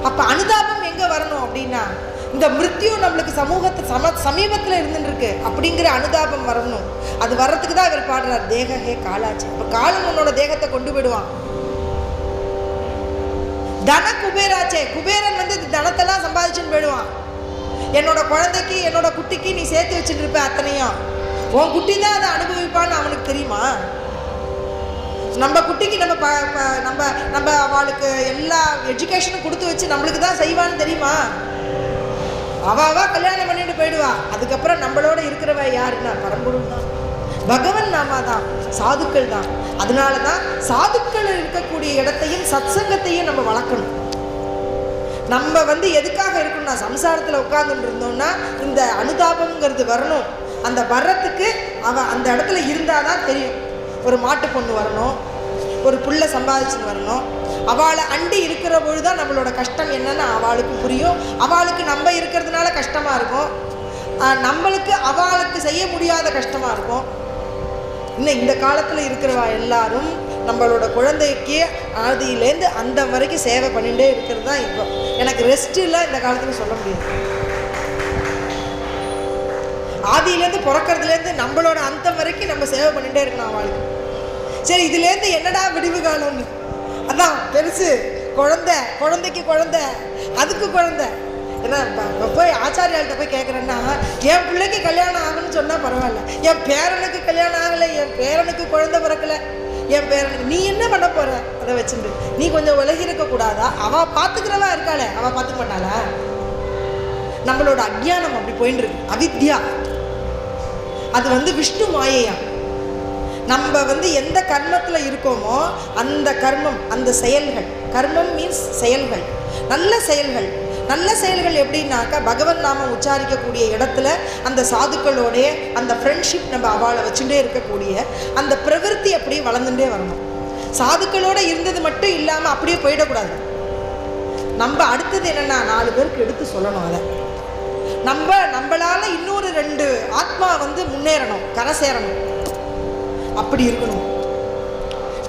A: அப்ப அனுதாபம் எங்க வரணும் அப்படின்னா, இந்த மிருத்யு நம்மளுக்கு சமூகத்தை சமீபத்தில் இருந்துட்டு இருக்கு அப்படிங்கிற அனுதாபம் வரணும். அது வர்றதுக்கு தான் இவர் பாடுறார், தேக ஹே காலாச்சு. அப்ப காலம் உன்னோட தேகத்தை கொண்டு போயிடுவான். தன குபேராச்சே, குபேரன் வந்து தனத்தெல்லாம் சம்பாதிச்சுன்னு போயிடுவான். என்னோட குழந்தைக்கு என்னோட குட்டிக்கு நீ சேர்த்து வச்சுட்டு இருப்ப, அத்தனையும் உன் குட்டி தான் அதை அனுபவிப்பான்னு அவனுக்கு தெரியுமா? நம்ம குட்டிக்கு நம்ம அவளுக்கு எல்லா எஜுகேஷனும் கொடுத்து வச்சு நம்மளுக்கு தான் செய்வான்னு தெரியுமா? அவா கல்யாணம் பண்ணிட்டு போயிடுவா. அதுக்கப்புறம் நம்மளோட இருக்கிறவ யாருன்னா பரம்பொருள் தான், பகவன் நாமா தான், சாதுக்கள் தான். அதனால தான் சாதுக்கள் இருக்கக்கூடிய இடத்தையும் சத்சங்கத்தையும் நம்ம வளர்க்கணும். நம்ம வந்து எதுக்காக இருக்கணும்னா, சம்சாரத்தில் உட்கார்ந்துட்டு இருந்தோம்னா இந்த அனுதாபங்கிறது வரணும். அந்த வர்றதுக்கு அந்த இடத்துல இருந்தால் தான் தெரியும். ஒரு மாட்டு பொண்ணு வரணும், ஒரு புள்ள சம்பாதிச்சுன்னு வரணும். அவளை அண்டி இருக்கிற பொழுதுதான் நம்மளோட கஷ்டம் என்னன்னு அவளுக்கு புரியும். அவளுக்கு நம்ம இருக்கிறதுனால கஷ்டமாக இருக்கும், நம்மளுக்கு அவளுக்கு செய்ய முடியாத கஷ்டமாக இருக்கும். இன்னும் இந்த காலத்தில் இருக்கிறவா எல்லாரும் நம்மளோட குழந்தைக்கு ஆதியிலேருந்து அந்த வரைக்கும் சேவை பண்ணிகிட்டே இருக்கிறது தான். இப்போ எனக்கு ரெஸ்ட் இல்லை இந்த காலத்தில் சொல்ல முடியாது. ஆதியிலேருந்து பிறக்கிறதுலேருந்து நம்மளோட அந்த வரைக்கும் நம்ம சேவை பண்ணிகிட்டே இருக்கணும் அவளுக்கு. சரி, இதுலேருந்து என்னடா விடிவு காலம்னு, அதான் பெருசு. குழந்தைக்கு குழந்தை, அதுக்கு குழந்தை. ஏன்னா போய் ஆச்சாரியாள்கிட்ட போய் கேட்குறேன்னா, என் பிள்ளைக்கு கல்யாணம் ஆகுன்னு சொன்னால் பரவாயில்ல, என் பேரனுக்கு கல்யாணம் ஆகலை, என் பேரனுக்கு குழந்தை பிறக்கலை, என் பேரனுக்கு நீ என்ன பண்ண போகிற அதை வச்சுட்டு? நீ கொஞ்சம் விலகி இருக்கக்கூடாதா? அவள் பார்த்துக்கிறவா இருக்காளே, அவள் பார்த்துக்க மாட்டாளா? நம்மளோட அஜ்ஞானம் அப்படி போயின்னு இருக்கு, அவித்யா. அது வந்து விஷ்ணு மாயையா. நம்ம வந்து எந்த கர்மத்தில் இருக்கோமோ அந்த கர்மம், அந்த செயல்கள், கர்மம் மீன்ஸ் செயல்கள், நல்ல செயல்கள். நல்ல செயல்கள் எப்படின்னாக்கா, பகவன் நாமம் உச்சாரிக்கக்கூடிய இடத்துல அந்த சாதுக்களோடைய அந்த ஃப்ரெண்ட்ஷிப் நம்ம அவளை வச்சுட்டே இருக்கக்கூடிய அந்த பிரவருத்தி அப்படியே வளர்ந்துட்டே வரணும். சாதுக்களோடு இருந்தது மட்டும் இல்லாமல் அப்படியே போயிடக்கூடாது. நம்ம அடுத்தது என்னென்னா, 4 பேருக்கு எடுத்து சொல்லணும். அதை நம்மளால் இன்னொரு 2 ஆத்மா வந்து முன்னேறணும், கரை சேரணும். அப்படி இருக்கணும்.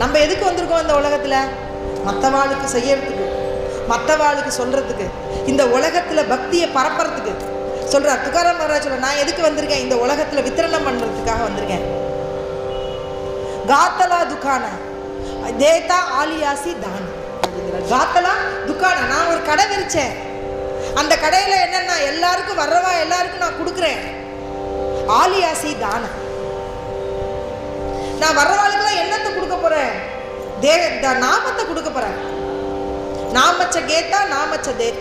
A: நம்ம எதுக்கு வந்திருக்கோம் இந்த உலகத்தில்? மற்றவாளுக்கு செய்யறதுக்கு, மற்றவாளுக்கு சொல்கிறதுக்கு, இந்த உலகத்தில் பக்தியை பரப்புறதுக்கு சொல்கிறார் துக்காராம் மகாராஜ். நான் எதுக்கு வந்திருக்கேன்? இந்த உலகத்தில் வித்தரணம் பண்ணுறதுக்காக வந்திருக்கேன். காத்தலா துக்கான தேதா ஆலியாசி தான் அப்படிங்கிறார். காத்தலா துக்கான, நான் ஒரு கடை விரிச்சேன். அந்த கடையில் என்னென்னா எல்லாருக்கும் வர்றவா எல்லாருக்கும் நான் கொடுக்குறேன். ஆலியாசி தான, நான் வர்றவாளுக்கெல்லாம் என்னத்தை கொடுக்க போகிறேன்? நாமத்தை கொடுக்க போகிறேன். நாமச்ச கேத்தா நாமச்ச தேத்,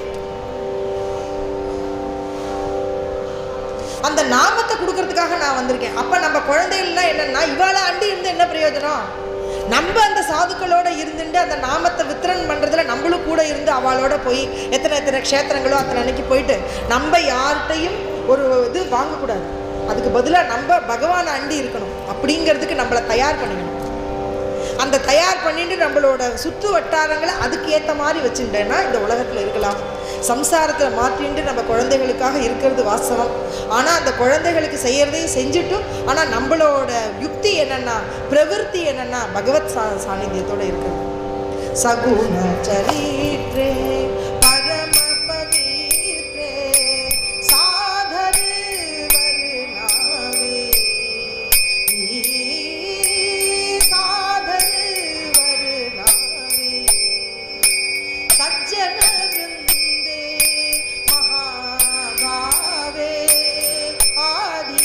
A: அந்த நாமத்தை கொடுக்கறதுக்காக நான் வந்திருக்கேன். அப்போ நம்ம குழந்தைகள்லாம் என்னன்னா, இவாளை அண்டி இருந்து என்ன பிரயோஜனம்? நம்ம அந்த சாதுக்களோட இருந்துட்டு அந்த நாமத்தை வித்திரன் பண்ணுறதுல நம்மளும் கூட இருந்து அவளோட போய் எத்தனை க்ஷேத்திரங்களோ அத்தனை அன்னைக்கு போயிட்டு நம்ம யார்கிட்டையும் ஒரு இது வாங்கக்கூடாது. அதுக்கு பதிலாக நம்ம பகவானை அண்டி இருக்கணும். அப்படிங்கிறதுக்கு நம்மளை தயார் பண்ணிக்கணும். அந்த தயார் பண்ணிட்டு நம்மளோட சுற்று வட்டாரங்களை அதுக்கு ஏற்ற மாதிரி வச்சுட்டேன்னா இந்த உலகத்தில் இருக்கலாம். சம்சாரத்தில் மாற்றிட்டு நம்ம குழந்தைகளுக்காக இருக்கிறது வாஸ்தவம். ஆனால் அந்த குழந்தைகளுக்கு செய்கிறதையும் செஞ்சுட்டும், ஆனால் நம்மளோட யுக்தி என்னென்னா, பிரவருத்தி என்னென்னா பகவத் சாநித்தியத்தோடு இருக்கிறது. சகுண சரித்ரே பரம பவித்ரே சாதரு வருணாவே சாதரு வருணாவே சஜ்ஜன விருந்தே மகாபாவே ஆதி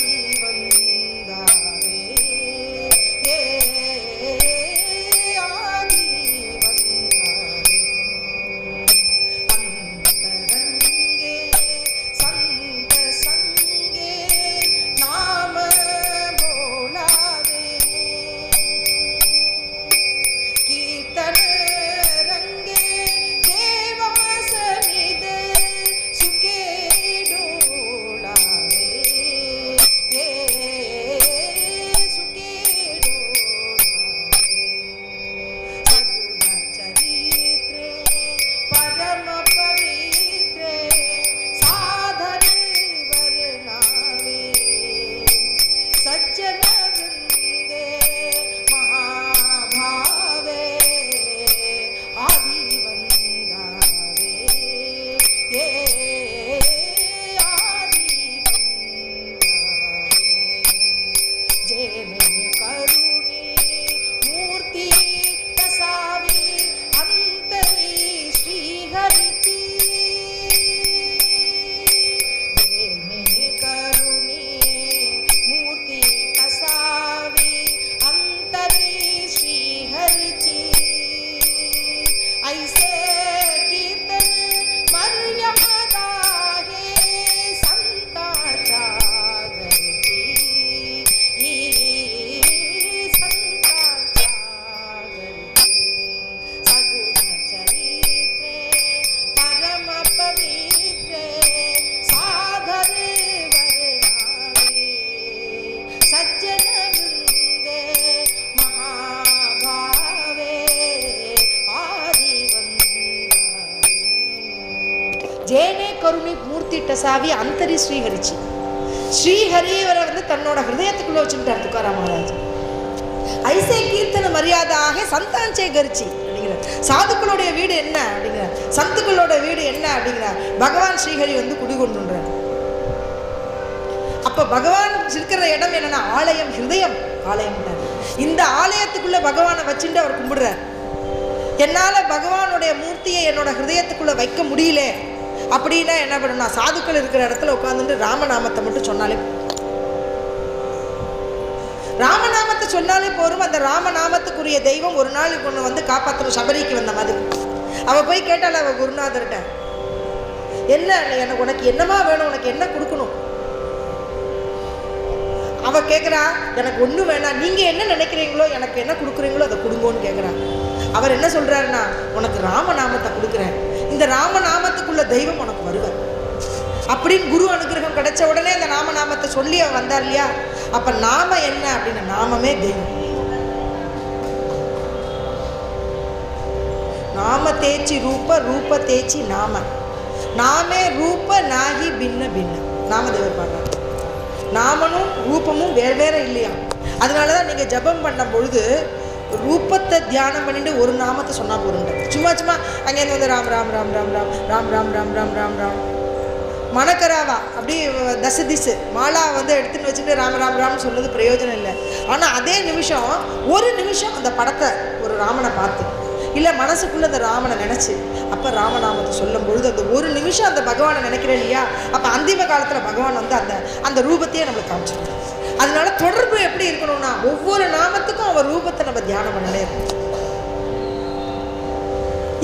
A: கருணை மூர்த்திட்ட சாவி அந்தரி ஸ்ரீஹரிச்சி. ஸ்ரீஹரியவரை வந்து தன்னோட ஹிருதயத்துக்குள்ள வச்சுக்கிட்டார் துக்காராம் மகாராஜ். ஐசே கீர்த்தன மரியாதாக சந்தாஞ்சே கரிச்சி அப்படிங்கிற சாதுக்களுடைய வீடு என்ன அப்படிங்கிற, சந்துக்களோட வீடு என்ன அப்படிங்கிற பகவான் ஸ்ரீஹரி வந்து குடிகொண்டுன்றார். அப்ப பகவான் இருக்கிற இடம் என்னன்னா ஆலயம், ஹிருதயம் ஆலயம். இந்த ஆலயத்துக்குள்ள பகவானை வச்சுட்டு அவர் கும்பிடுறார். என்னால பகவானுடைய மூர்த்தியை என்னோட ஹிருதயத்துக்குள்ள வைக்க முடியல அப்படின்னா என்ன பண்ணணும், சாதுக்கள் இருக்கிற இடத்துல உட்காந்துட்டு ராமநாமத்தை மட்டும் சொன்னாலே, ராமநாமத்தை சொன்னாலே போரும். அந்த ராமநாமத்துக்குரிய தெய்வம் ஒரு நாள் ஒன்று வந்து காப்பாற்றணும். சபரிக்கு வந்த மாதிரி அவ போய் கேட்டாள் அவ குருநாதர்கிட்ட, என்ன எனக்கு உனக்கு என்னமா வேணும், உனக்கு என்ன கொடுக்கணும்? அவ கேட்குறா, எனக்கு ஒன்றும் வேணாம், நீங்க என்ன நினைக்கிறீங்களோ, எனக்கு என்ன கொடுக்குறீங்களோ அதை கொடுங்கோன்னு கேட்குறா. அவர் என்ன சொல்றாருன்னா, உனக்கு ராமநாமத்தை கொடுக்குறேன், இந்த ராமநாமத்துக்குள்ள தெய்வம் உனக்கு வருவார் அப்படின்னு குரு அனுகிரகம் கிடைச்ச உடனே அந்த ராமநாமத்தை சொல்லி அவன் வந்தார் இல்லையா. அப்ப நாம என்ன அப்படின்னா, நாமமே தெய்வம். நாம தேச்சி ரூப, ரூப தேச்சி நாம, நாமே ரூப நாகி பின்ன பின்ன. நாமதேவர் பாடுறார், நாமனும் ரூபமும் வேறு வேற இல்லையா. அதனாலதான் நீங்க ஜபம் பண்ணும் பொழுது ரூபத்தை தியானம் பண்ணிட்டு ஒரு நாமத்தை சொன்னா போறீங்க. சும்மா சும்மா அங்கேருந்து வந்து ராம் ராம் ராம் ராம் ராம் ராம் ராம் ராம் ராம் ராம் ராம் மணக்கராவா அப்படி தசதிசு மாலா வந்து எடுத்துன்னு வச்சுட்டு ராம ராம் ராம்னு சொன்னது பிரயோஜனம் இல்லை. ஆனால் அதே நிமிஷம் ஒரு நிமிஷம் அந்த படத்தை ஒரு ராமனை பார்த்து இல்லை மனசுக்குள்ளே அந்த ராமனை நினச்சி அப்போ ராமநாமத்தை சொல்லும் பொழுது அந்த ஒரு நிமிஷம் அந்த பகவானை நினைக்கிறேன் இல்லையா, அப்போ அந்திம காலத்தில் பகவான் வந்து அந்த ரூபத்தையே நம்மளுக்கு காமிச்சிடும். அதனால தொடர்பு எப்படி இருக்கணும்னா, ஒவ்வொரு நாமத்துக்கும் அவர் ரூபத்தை நம்ம தியானம் பண்ணலே இருக்கணும்.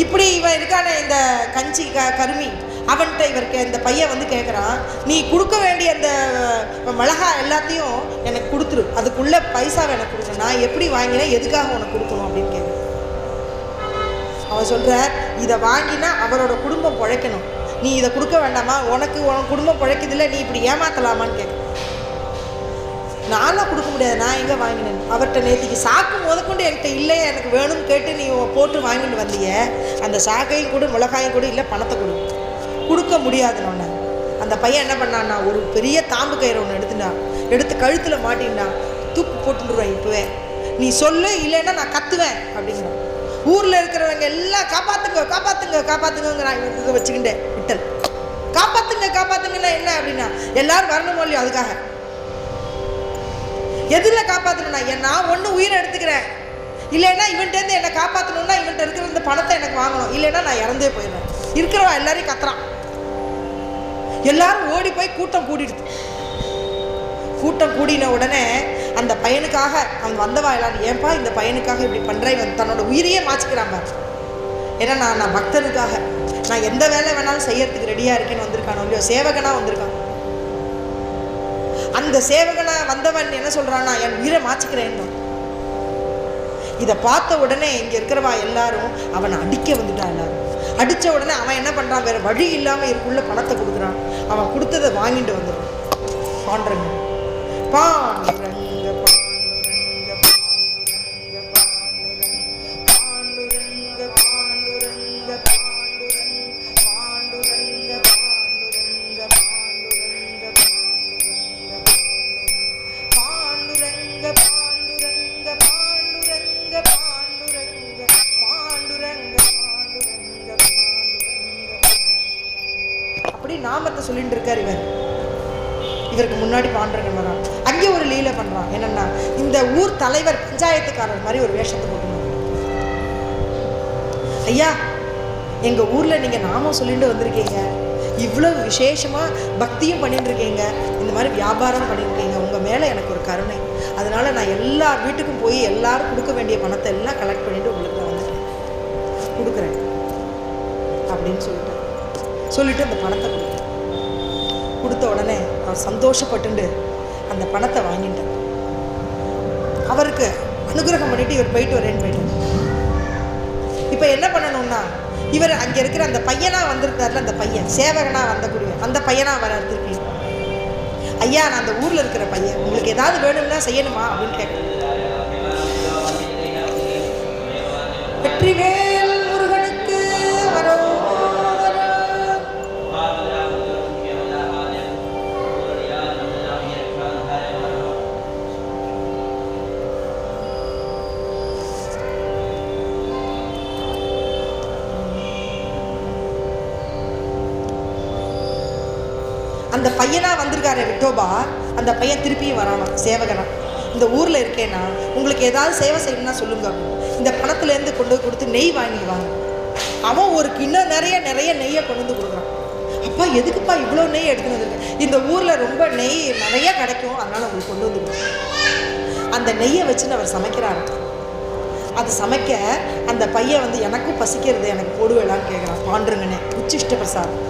A: இப்படி இவன் இருக்கான இந்த கஞ்சி கருமி, அவன்கிட்ட இவருக்கு இந்த பையன் வந்து கேட்குறான், நீ கொடுக்க வேண்டிய அந்த மிளகா எல்லாத்தையும் எனக்கு கொடுத்துரு, அதுக்குள்ள பைசாவை எனக்கு கொடுக்கணும், நான் எப்படி வாங்கினேன், எதுக்காக உனக்கு கொடுக்கணும் அப்படின்னு கேட்குறேன். அவன் சொல்கிறார், இதை வாங்கினா அவரோட குடும்பம் பிழைக்கணும், நீ இதை கொடுக்க வேண்டாமா, உனக்கு குடும்பம் பிழைக்குதில்ல, நீ இப்படி ஏமாத்தலாமான்னு கேட்க. நான்லாம் கொடுக்க முடியாது, நான் எங்கே வாங்கினேன், அவர்கிட்ட நேற்றுக்கு சாக்கு முதற்கொண்டு என்கிட்ட இல்லையே, எனக்கு வேணும்னு கேட்டு நீ போட்டு வாங்கிட்டு வந்திய, அந்த சாக்கையும் கொடு, மிளகாயும் கொடு, இல்லை பணத்தை கொடு. கொடுக்க முடியாதுன்னு அந்த பையன் என்ன பண்ணான்னா, ஒரு பெரிய தாம்பு கயிறு ஒன்று எடுத்து கழுத்தில் மாட்டின்டான், தூக்கு போட்டுடுவேன் இப்போவே, நீ சொல்லு, இல்லைன்னா நான் கத்துவேன் அப்படிங்கிறான். ஊரில் இருக்கிறவங்க எல்லாம் காப்பாற்றுங்க காப்பாற்றுங்க காப்பாற்றுங்கிறாங்க. இதை வச்சுக்கிட்டேன் விட்டல், காப்பாற்றுங்க காப்பாற்றுங்கன்னா என்ன அப்படின்னா, எல்லாரும் வரணும் இல்லையோ, அதுக்காக எதில் காப்பாற்றணும்னா, நான் ஒன்று உயிரை எடுத்துக்கிறேன், இல்லைன்னா இவன்ட்டேருந்து என்னை காப்பாற்றணும்னா இவன்ட்ட இருக்கிற இந்த பணத்தை எனக்கு வாங்கணும், இல்லைன்னா நான் இறந்தே போயிடுறேன். இருக்கிறவன் எல்லாரையும் கத்துறான். எல்லாரும் ஓடி போய் கூட்டம் கூடிடுது. கூட்டம் கூடின உடனே அந்த பையனுக்காக அவன் வந்தவா எல்லாரும், ஏன்பா இந்த பையனுக்காக இப்படி பண்ணுறேன், இவன் தன்னோட உயிரையே மாச்சிக்கிறான் பாரு. ஏன்னா நான் பக்தனுக்காக நான் எந்த வேலை வேணாலும் செய்யறதுக்கு ரெடியாக இருக்கேன்னு வந்திருக்கானோ இல்லையோ, சேவகனாக வந்திருக்கான். அந்த சேவகனா வந்தவன் என்ன சொல்றான்னா, என் உயிரை மாச்சிக்கிறேன். இதை பார்த்த உடனே இங்கே இருக்கிறவா எல்லாரும் அவனை அடிக்க வந்துட்டான். எல்லாரும் அடித்த உடனே அவன் என்ன பண்ணுறான், வேறு வழி இல்லாமல் இதுக்குள்ள பணத்தை கொடுக்குறான். அவன் கொடுத்ததை வாங்கிட்டு வந்துடுறான். பாண்டுரங்க பாண்டுரங்க பாண்டுரங்க பாண்டுரங்க பாண்டுரங்க பாண்டுரங்க பாண்டுரங்க பாண்டுரங்க பாண்டுரங்க பாண்டுரங்க பாண்டுரங்க பாண்டுரங்க பாண்டுரங்க பாண்டுரங்க பாண்டுரங்க பாண்டுரங்க அப்படி நாமத்தை சொல்லிட்டு இருக்கார் இவர். இவருக்கு முன்னாடி பாண்டுரங்கன் வரான். அங்கே ஒரு லீலை பண்றான். என்னன்னா, இந்த ஊர் தலைவர் பஞ்சாயத்துக்காரர் மாதிரி ஒரு வேஷத்தை போட்டுருவாங்க. ஐயா, எங்க ஊர்ல நீங்க நாமம் சொல்லிட்டு வந்திருக்கீங்க, இவ்வளவு விசேஷமா பக்தியும் பண்ணிட்டு இருக்கீங்க, இந்த மாதிரி வியாபாரம் பண்ணியிருக்கீங்க, உங்க மேல எனக்கு ஒரு கருணை, அதனால நான் எல்லார் வீட்டுக்கும் போய் எல்லாரும் கொடுக்க வேண்டிய பணத்தை எல்லாம் கலெக்ட் பண்ணிட்டு உங்களுக்கு நான் வந்துட்டேன், கொடுக்குறேன் அப்படின்னு சொல்லிட்டு அந்த பணத்தை கொடுத்த உடனே அவர் சந்தோஷப்பட்டு அந்த பணத்தை வாங்கிட்டார். அவருக்கு அனுகிரகம் பண்ணிட்டு இவர் போயிட்டு வரேன்னு போயிட்டு. இப்போ என்ன பண்ணணும்னா, இவர் அங்கே இருக்கிற அந்த பையனாக வந்திருக்காருல, அந்த பையன் சேவகனாக வந்தக்கூடிய அந்த பையனாக வர திருப்பி, ஐயா நான் அந்த ஊரில் இருக்கிற பையன், உங்களுக்கு ஏதாவது வேணும்னா செய்யணுமா அப்படின்னு கேட்குறேன். வெற்றிவேல் முருகனுக்கு வரோ அந்த பையனா வந்திருக்காரு விட்டோபா, அந்த பையன் திருப்பியும் வரானா சேவகனா. இந்த ஊரில் இருக்கேன்னா உங்களுக்கு ஏதாவது சேவை செய்யணும்னா சொல்லுங்க, இந்த பணத்துலேருந்து கொண்டு கொடுத்து நெய் வாங்கிடுவாங்க. அவன் ஒரு கிண்ணம் நிறைய நெய்யை கொண்டு வந்து கொடுக்குறான். அப்பா எதுக்குப்பா இவ்வளோ நெய் எடுத்துன்னு வந்துருக்கு, இந்த ஊரில் ரொம்ப நெய் நிறைய கிடைக்கும், அதனால் உங்களுக்கு கொண்டு வந்து அந்த நெய்யை வச்சுன்னு அவர் சமைக்கிறாரு. அது சமைக்க அந்த பையன் வந்து எனக்கும் பசிக்கிறது, எனக்கு போடுவேலான்னு கேட்குறான். பாண்டுருங்கண்ணே உச்சிஷ்ட பிரசாதம்,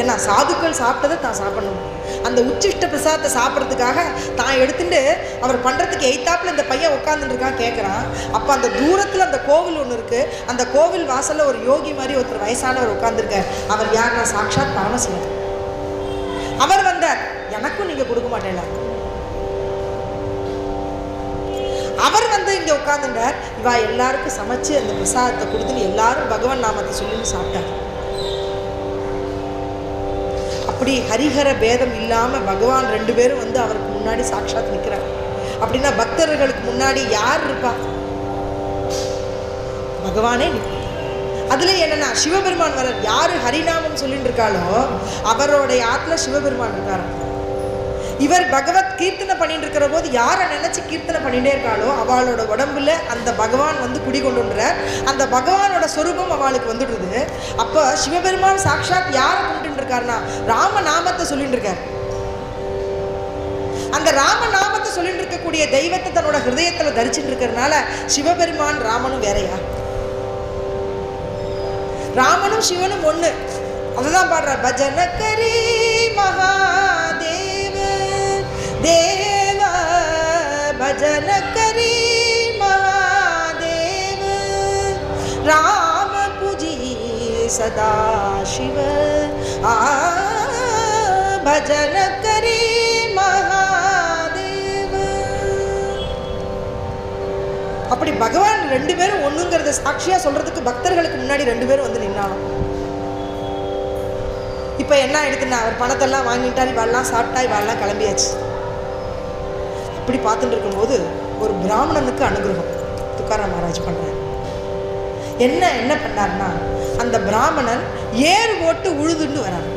A: ஏன்னா சாதுக்கள் சாப்பிட்டதை தான் சாப்பிடணும். அந்த உச்சிஷ்ட பிரசாதத்தை சாப்பிட்றதுக்காக தான் எடுத்துட்டு அவர் பண்ணுறதுக்கு எய்த்தாப்பில் இந்த பையன் உட்காந்துருக்கான் கேட்குறான். அப்போ அந்த தூரத்தில் அந்த கோவில் ஒன்று இருக்குது, அந்த கோவில் வாசலில் ஒரு யோகி மாதிரி ஒருத்தர் வயசானவர் உட்காந்துருக்கார். அவர் யாருன்னா சாக்ஷாத் பரமசிவன். அவர் வந்தார், எனக்கும் நீங்கள் கொடுக்க மாட்டேல. அவர் வந்து இங்கே உட்காந்துட்டார். இவா எல்லாருக்கும் சமைச்சு அந்த பிரசாதத்தை கொடுத்துன்னு எல்லாரும் பகவான் நாமத்தை சொல்லின்னு சாப்பிட்டார். அப்படி ஹரிஹர பேதம் இல்லாமல் பகவான் 2 பேரும் வந்து அவருக்கு முன்னாடி சாட்சாத் நிற்கிறார். அப்படின்னா பக்தர்களுக்கு முன்னாடி யார் இருப்பா? பகவானே நிற்கும். அதுல என்னன்னா சிவபெருமான் வர, யாரு ஹரிநாமம் சொல்லிட்டு இருக்காளோ அவருடைய ஆத்ல சிவபெருமான் இருக்காரு. இவர் பகவத் கீர்த்தனை பண்ணிட்டு இருக்கிற போது யாரை நினைச்சு கீர்த்தனை பண்ணிட்டே இருக்காளோ அவளோட உடம்புல அந்த பகவான் வந்து குடிகொண்டுன்றார். அந்த பகவானோட சொரூபம் அவளுக்கு வந்துடுது. அப்போ சிவபெருமான் சாட்சாத் யாரை கும்பிட்டு இருக்காருன்னா ராம நாமத்தை சொல்லிட்டு இருக்கார். அந்த ராம நாமத்தை சொல்லிட்டு இருக்கக்கூடிய தெய்வத்தை தன்னோட ஹிருதயத்துல தரிச்சுட்டு இருக்கிறதுனால சிவபெருமான் ராமனும் வேறையா? ராமனும் சிவனும் ஒண்ணு. அதுதான் பாடுறார், பஜன கரி மகாதேவ தேவ பஜன கரி மகாதேவ ராம புஜி சதா சிவ பஜன கரி மகாதேவ. அப்படி பகவான் 2 பேரும் ஒண்ணுங்கிறத சாட்சியா சொல்றதுக்கு பக்தர்களுக்கு முன்னாடி 2 பேரும் வந்து நின்னாலும். இப்ப என்ன எடுத்துன்னா அவர் பணத்தெல்லாம் வாங்கிட்டார், இவெல்லாம் சாப்பிட்டா, இவெல்லாம் கிளம்பியாச்சு. அப்படி பார்த்துட்டு இருக்கும்போது ஒரு பிராமணனுக்கு அனுகிரகம் துக்காராம் மகாராஜ் பண்றார். என்ன பண்ணார்னா அந்த பிராமணன் ஏறு ஓட்டு உழுதுன்னு வரார்.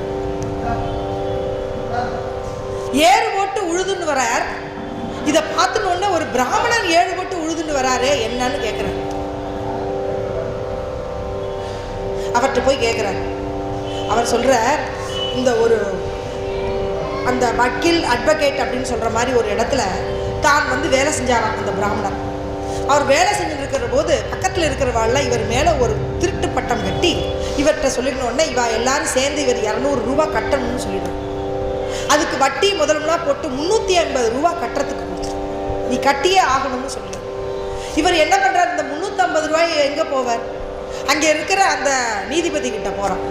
A: ஏறு ஓட்டு உழுதுன்னு வரார். இதை பார்த்துன்னு உடனே ஒரு பிராமணன் ஏறு போட்டு உழுதுன்னு வராரே என்னன்னு கேட்கிறார். அவர்கிட்ட போய் கேட்கிறார். அவர் சொல்றார், இந்த ஒரு அந்த வக்கீல் அட்வொகேட் அப்படின்னு சொல்ற மாதிரி ஒரு இடத்துல தான் வந்து வேலை செஞ்சாராம் அந்த பிராமணர். அவர் வேலை செஞ்சுட்டு இருக்கிற போது பக்கத்தில் இருக்கிறவாள்லாம் இவர் மேலே ஒரு திருட்டு பட்டம் கட்டி இவர்கிட்ட சொல்லிடணுன்னே இவ எல்லாரும் சேர்ந்து இவர் 200 ரூபா கட்டணும்னு சொல்லிடுறாங்க. அதுக்கு வட்டி முதல்லாம் போட்டு 350 ரூபா கட்டுறதுக்கு கொடுத்துரு, நீ கட்டியே ஆகணும்னு சொல்லுவார். இவர் என்ன பண்ணுறார், இந்த 350 ரூபாய் எங்கே போவார், அங்கே இருக்கிற அந்த நீதிபதி கிட்ட போகிறான்.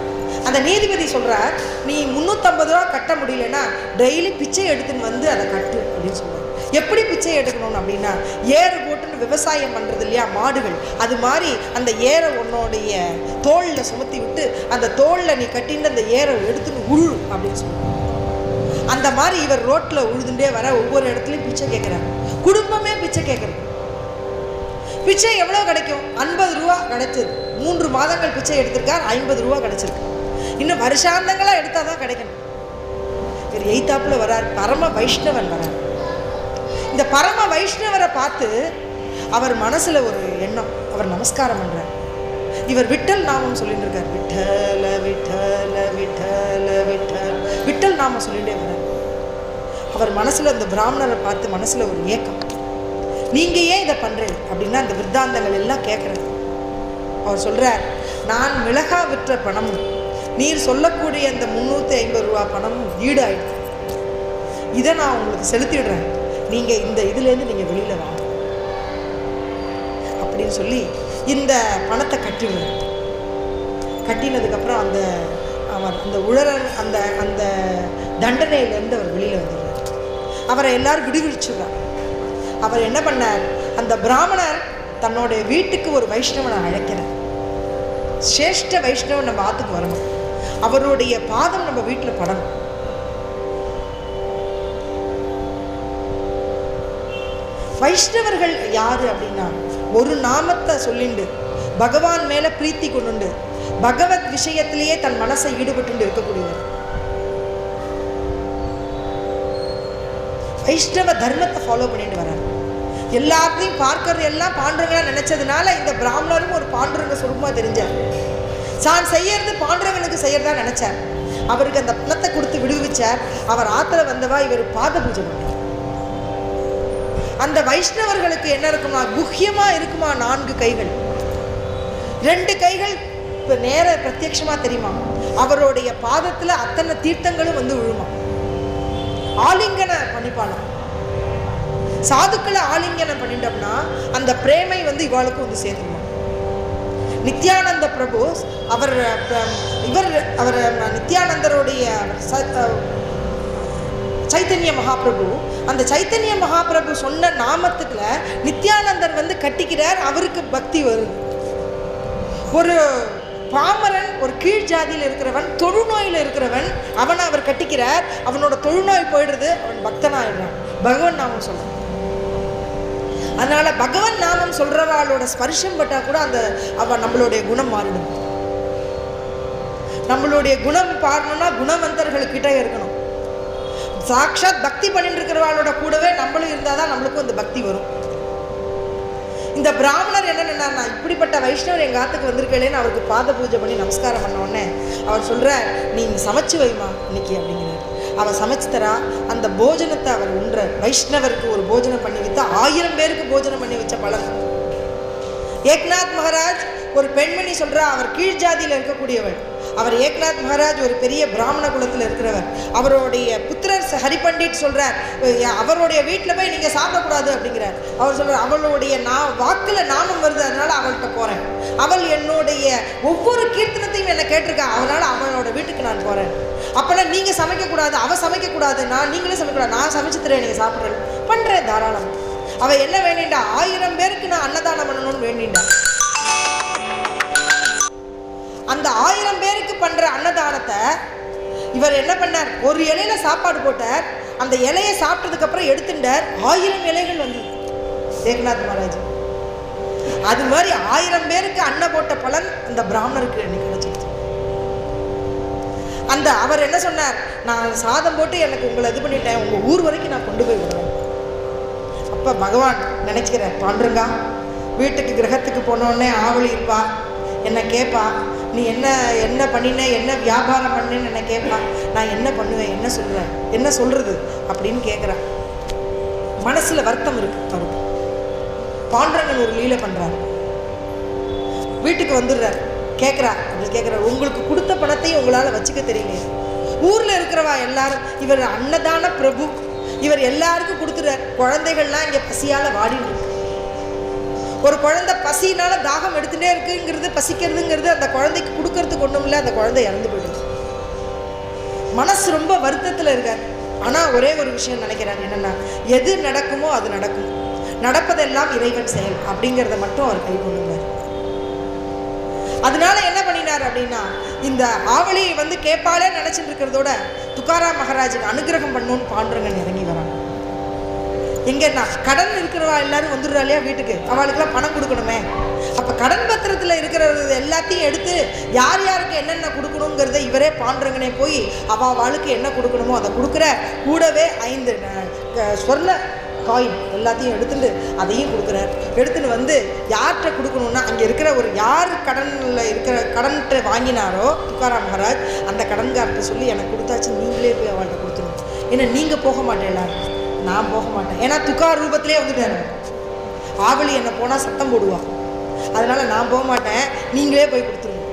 A: அந்த நீதிபதி சொல்கிறார், நீ 350 ரூபா கட்ட முடியலன்னா டெய்லி பிச்சை எடுத்துன்னு வந்து அதை கட்டு அப்படின்னு சொல்லுவார். எப்படி பிச்சை எடுக்கணும் அப்படின்னா, ஏறு போட்டுன்னு விவசாயம் பண்ணுறது இல்லையா மாடுகள், அது மாதிரி அந்த ஏரை உன்னோடைய தோளில் சுமத்தி விட்டு அந்த தோளில் நீ கட்டின்னு அந்த ஏரை எடுத்துன்னு உழு அப்படின்னு சொல்லுவார். அந்த மாதிரி இவர் ரோட்டில் உழுதுண்டே வர ஒவ்வொரு இடத்துலையும் பிச்சை கேட்குறாரு. குடும்பமே பிச்சை கேட்குறது. பிச்சை எவ்வளோ கிடைக்கும், 50 ரூபா கிடைச்சது. 3 மாதங்கள் பிச்சை எடுத்திருக்கார், 50 ரூபா கிடைச்சிருக்கு. இன்னும் வருஷாந்தங்களாக எடுத்தால் தான் கிடைக்கணும். இவர் எய்த்தாப்புல வரார், பரம வைஷ்ணவன் வரார். இந்த பரம வைஷ்ணவரை பார்த்து அவர் மனசுல ஒரு எண்ணம், அவர் நமஸ்காரம் பண்றார். இவர் விட்டல் நாமம் சொல்லிட்டு இருக்கார், விட்டல விட்டல விட்டல விட்டல் விட்டல் நாமம் சொல்லிட்டே வர்றார். அவர் மனசுல இந்த பிராமணரை பார்த்து மனசுல ஒரு ஏக்கம், நீங்க ஏன் இதை பண்றீங்க அப்படின்னா அந்த விருத்தாந்தங்கள் எல்லாம் கேட்கறது. அவர் சொல்றார், நான் மிளகா விற்ற பணமும் நீர் சொல்லக்கூடிய அந்த 350 ரூபா பணமும் ஈடாயிடுது, இதை நான் உங்களுக்கு செலுத்திடுறேன், நீங்க இந்த இதுலேருந்து நீங்க வெளியில வாங்க அப்படின்னு சொல்லி இந்த பணத்தை கட்டிடுறார். கட்டினதுக்கப்புறம் அந்த அவர் அந்த உழறன் அந்த அந்த தண்டனையிலேருந்து அவர் வெளியில் வந்துடுறார். அவரை எல்லாரும் விடுவிச்சுடுறார். அவர் என்ன பண்ணார், அந்த பிராமணர் தன்னுடைய வீட்டுக்கு ஒரு வைஷ்ணவனை அழைக்கிறார். சிரேஷ்ட வைஷ்ணவன் நம்ம ஆத்துக்கு வரணும், அவருடைய பாதம் நம்ம வீட்டில் படணும். வைஷ்ணவர்கள் யாரு அப்படின்னா, ஒரு நாமத்தை சொல்லிண்டு பகவான் மேல பிரீத்தி கொண்டு பகவத் விஷயத்திலேயே தன் மனசை ஈடுபட்டு இருக்கக்கூடியவர். வைஷ்ணவ தர்மத்தை ஃபாலோ பண்ணிட்டு வர்றார். எல்லாத்தையும் பார்க்கறது எல்லாம் பாண்டுரங்களா நினைச்சதுனால இந்த பிராமணரும் ஒரு பாண்டுரங்க சுரூபமா தெரிஞ்சார். தான் செய்யறது பாண்டுரங்கனுக்கு செய்யறதா நினைச்சார். அவருக்கு அந்த பணத்தை கொடுத்து விடுவிச்சார். அவர் ஆத்திர வந்தவா இவர் பாத பூஜை பண்ணார். அந்த வைஷ்ணவர்களுக்கு என்ன இருக்குமா, குஹ்யமா இருக்குமா 4 கைகள், 2 கைகள் நேர பிரத்யட்சமா தெரியுமா. அவருடைய பாதத்துல அத்தனை தீர்த்தங்களும் வந்து விழுமா. ஆலிங்கன பண்ணிப்பாளாம். சாதுக்களை ஆலிங்கனம் பண்ணிட்டோம்னா அந்த பிரேமை வந்து இவாளுக்கும் வந்து சேர்த்துருமா. நித்யானந்த பிரபு அவர் நித்யானந்தருடைய சைத்தன்ய மகாபிரபு, அந்த சைத்தன்ய மகாபிரபு சொன்ன நாமத்துக்குள்ள நித்யானந்தர் வந்து கட்டிக்கிறார். அவருக்கு பக்தி வருது. ஒரு பாமரன், ஒரு கீழ் ஜாதியில் இருக்கிறவன், தொழுநோயில் இருக்கிறவன், அவனை அவர் கட்டிக்கிறார். அவனோட தொழுநோய் போயிடுறது, அவன் பக்தனாயிடுறான். பகவான் நாமம் சொல்றான். அதனால பகவான் நாமம் சொல்றவாளோட ஸ்பர்ஷம் பட்டா கூட அந்த நம்மளுடைய குணம் மாறிடும். நம்மளுடைய குணம் பாடணும்னா குணவந்தர்கள்கிட்ட இருக்கணும். சாட்சாத் பக்தி பண்ணிட்டு இருக்கிறவாளோட கூடவே நம்மளும் இருந்தாதான் நம்மளுக்கும் அந்த பக்தி வரும். இந்த பிராமணர் என்ன நின்னார்னா, இப்படிப்பட்ட வைஷ்ணவர் எங்கள் ஆத்துக்கு வந்திருக்கேன்னு அவருக்கு பாத பூஜை பண்ணி நமஸ்காரம் பண்ண உடனே அவர் சொல்ற, நீங்க சமைச்சு வைமா இன்னைக்கு அப்படிங்கிறார். அவள் சமைச்சு தரா. அந்த போஜனத்தை அவர் உண்ற. வைஷ்ணவருக்கு ஒரு போஜனம் பண்ணி வைத்தா 1000 பேருக்கு போஜனம் பண்ணி வச்ச பலன். ஏக்நாத் மகாராஜ் ஒரு பெண்மணி சொல்றா, அவர் கீழ் ஜாதியில் இருக்கக்கூடியவர். அவர் ஏக்நாத் மகாராஜ் ஒரு பெரிய பிராமண குலத்தில் இருக்கிறவர். அவருடைய புத்திரர் ஹரிபண்டிட் சொல்றார், அவருடைய வீட்டில் போய் நீங்க சாப்பிடக்கூடாது அப்படிங்கிறார். அவர் சொல்றார், அவளுடைய வாக்குல நாமம் வருது, அதனால அவள்கிட்ட போறேன். அவள் என்னுடைய ஒவ்வொரு கீர்த்தனத்தையும் என்ன கேட்டிருக்கா, அதனால அவளோட வீட்டுக்கு நான் போறேன். அப்பெல்லாம் நீங்க சமைக்கக்கூடாது, அவ சமைக்கக்கூடாது, நீங்களே சமைக்கக்கூடாது, நான் சமைச்சு தரேன், நீங்க சாப்பிட்றேன் பண்றேன் தாராளம். அவ என்ன வேண்டிண்டா, 1000 பேருக்கு நான் அன்னதானம் பண்ணணும்னு வேண்டிண்டா. அந்த 1000 பேருக்கு பண்ற அன்னதானத்தை இவர் என்ன பண்ணார், ஒரு இலையில சாப்பாடு போட்டார். அந்த இலையை சாப்பிட்டதுக்கு அப்புறம் எடுத்துட்டார். 1000 இலைகள் வந்து ஏக்நாத் மகாராஜ். அது மாதிரி 1000 பேருக்கு அன்ன போட்ட பலன் அந்த பிராமணருக்கு எனக்கு கிடைச்சிருச்சு. அந்த அவர் என்ன சொன்னார், நான் சாதம் போட்டு எனக்கு உங்களை இது பண்ணிட்டேன், உங்க ஊர் வரைக்கும் நான் கொண்டு போய் விடுவேன். அப்ப பகவான் நினைச்சுக்கிறார், பாண்டுரங்கா வீட்டுக்கு கிரகத்துக்கு போனோடனே ஆவலி இருப்பா, என்ன கேட்பா, நீ என்ன பண்ணின, என்ன வியாபாரம் பண்ணேன்னு என்ன கேட்பா. நான் என்ன பண்ணுவேன், என்ன சொல்கிறேன், என்ன சொல்கிறது அப்படின்னு கேட்குறேன். மனசில் வருத்தம் இருக்கு அவருக்கு. பாண்டுரங்கன் ஒரு லீலை பண்ணுறார். வீட்டுக்கு வந்துடுறார். கேட்குறார், உங்களுக்கு கொடுத்த பணத்தையும் உங்களால் வச்சுக்க தெரியல. ஊரில் இருக்கிறவா எல்லாரும், இவர் அன்னதான பிரபு, இவர் எல்லாருக்கும் கொடுத்துறார். குழந்தைகள்லாம் இங்கே பசியால் வாடிட்டு இருக்கு. ஒரு குழந்தை பசினால தாகம் எடுத்துட்டே இருக்குங்கிறது, பசிக்கிறதுங்கிறது அந்த குழந்தைக்கு கொடுக்கறதுக்கு ஒன்றும் இல்லை. அந்த குழந்தை இறந்து போயிடுது. மனசு ரொம்ப வருத்தத்தில் இருக்கார். ஆனால் ஒரே ஒரு விஷயம் நினைக்கிறார், என்னென்னா எது நடக்குமோ அது நடக்கும், நடப்பதெல்லாம் இறைவன் செயல் அப்படிங்கிறத மட்டும் அவர் கை கொண்டுள்ளார். அதனால என்ன பண்ணினார் அப்படின்னா, இந்த ஆவலியை வந்து கேட்பாலே நினைச்சிட்டு இருக்கிறதோட துக்காராம் மகாராஜுக்கு அனுகிரகம் பண்ணணும்னு பாண்டுரங்கன் இறங்கி வராங்க. எங்கன்னா கடன் இருக்கிறவா எல்லாரும் வந்துடுறா இல்லையா வீட்டுக்கு, அவளுக்கெல்லாம் பணம் கொடுக்கணுமே. அப்போ கடன் பத்திரத்தில் இருக்கிறது எல்லாத்தையும் எடுத்து யார் யாருக்கு என்னென்ன கொடுக்கணுங்கிறத இவரே பாண்டுரங்கனே போய் அவளுக்கு என்ன கொடுக்கணுமோ அதை கொடுக்குற. கூடவே 5 ஸ்வர்ண காயின் எல்லாத்தையும் எடுத்துட்டு அதையும் கொடுக்குறார். எடுத்துன்னு வந்து யார்கிட்ட கொடுக்கணுன்னா, அங்கே இருக்கிற ஒரு யார் கடனில் இருக்கிற கடன்கிட்ட வாங்கினாரோ துக்காராம் மகாராஜ், அந்த கடன்கார்ட்ட சொல்லி எனக்கு கொடுத்தாச்சு, நீங்களே போய் அவள்கிட்ட கொடுத்துருங்க. ஏன்னா நீங்கள் போக மாட்டேன், எல்லாரும் நான் போக மாட்டேன். ஏன்னா துக்கார் ரூபத்திலே வந்துட்டாரு. ஆவலி என்ன போனால் சத்தம் போடுவா, அதனால நான் போக மாட்டேன், நீங்களே போய் கொடுத்துருங்க.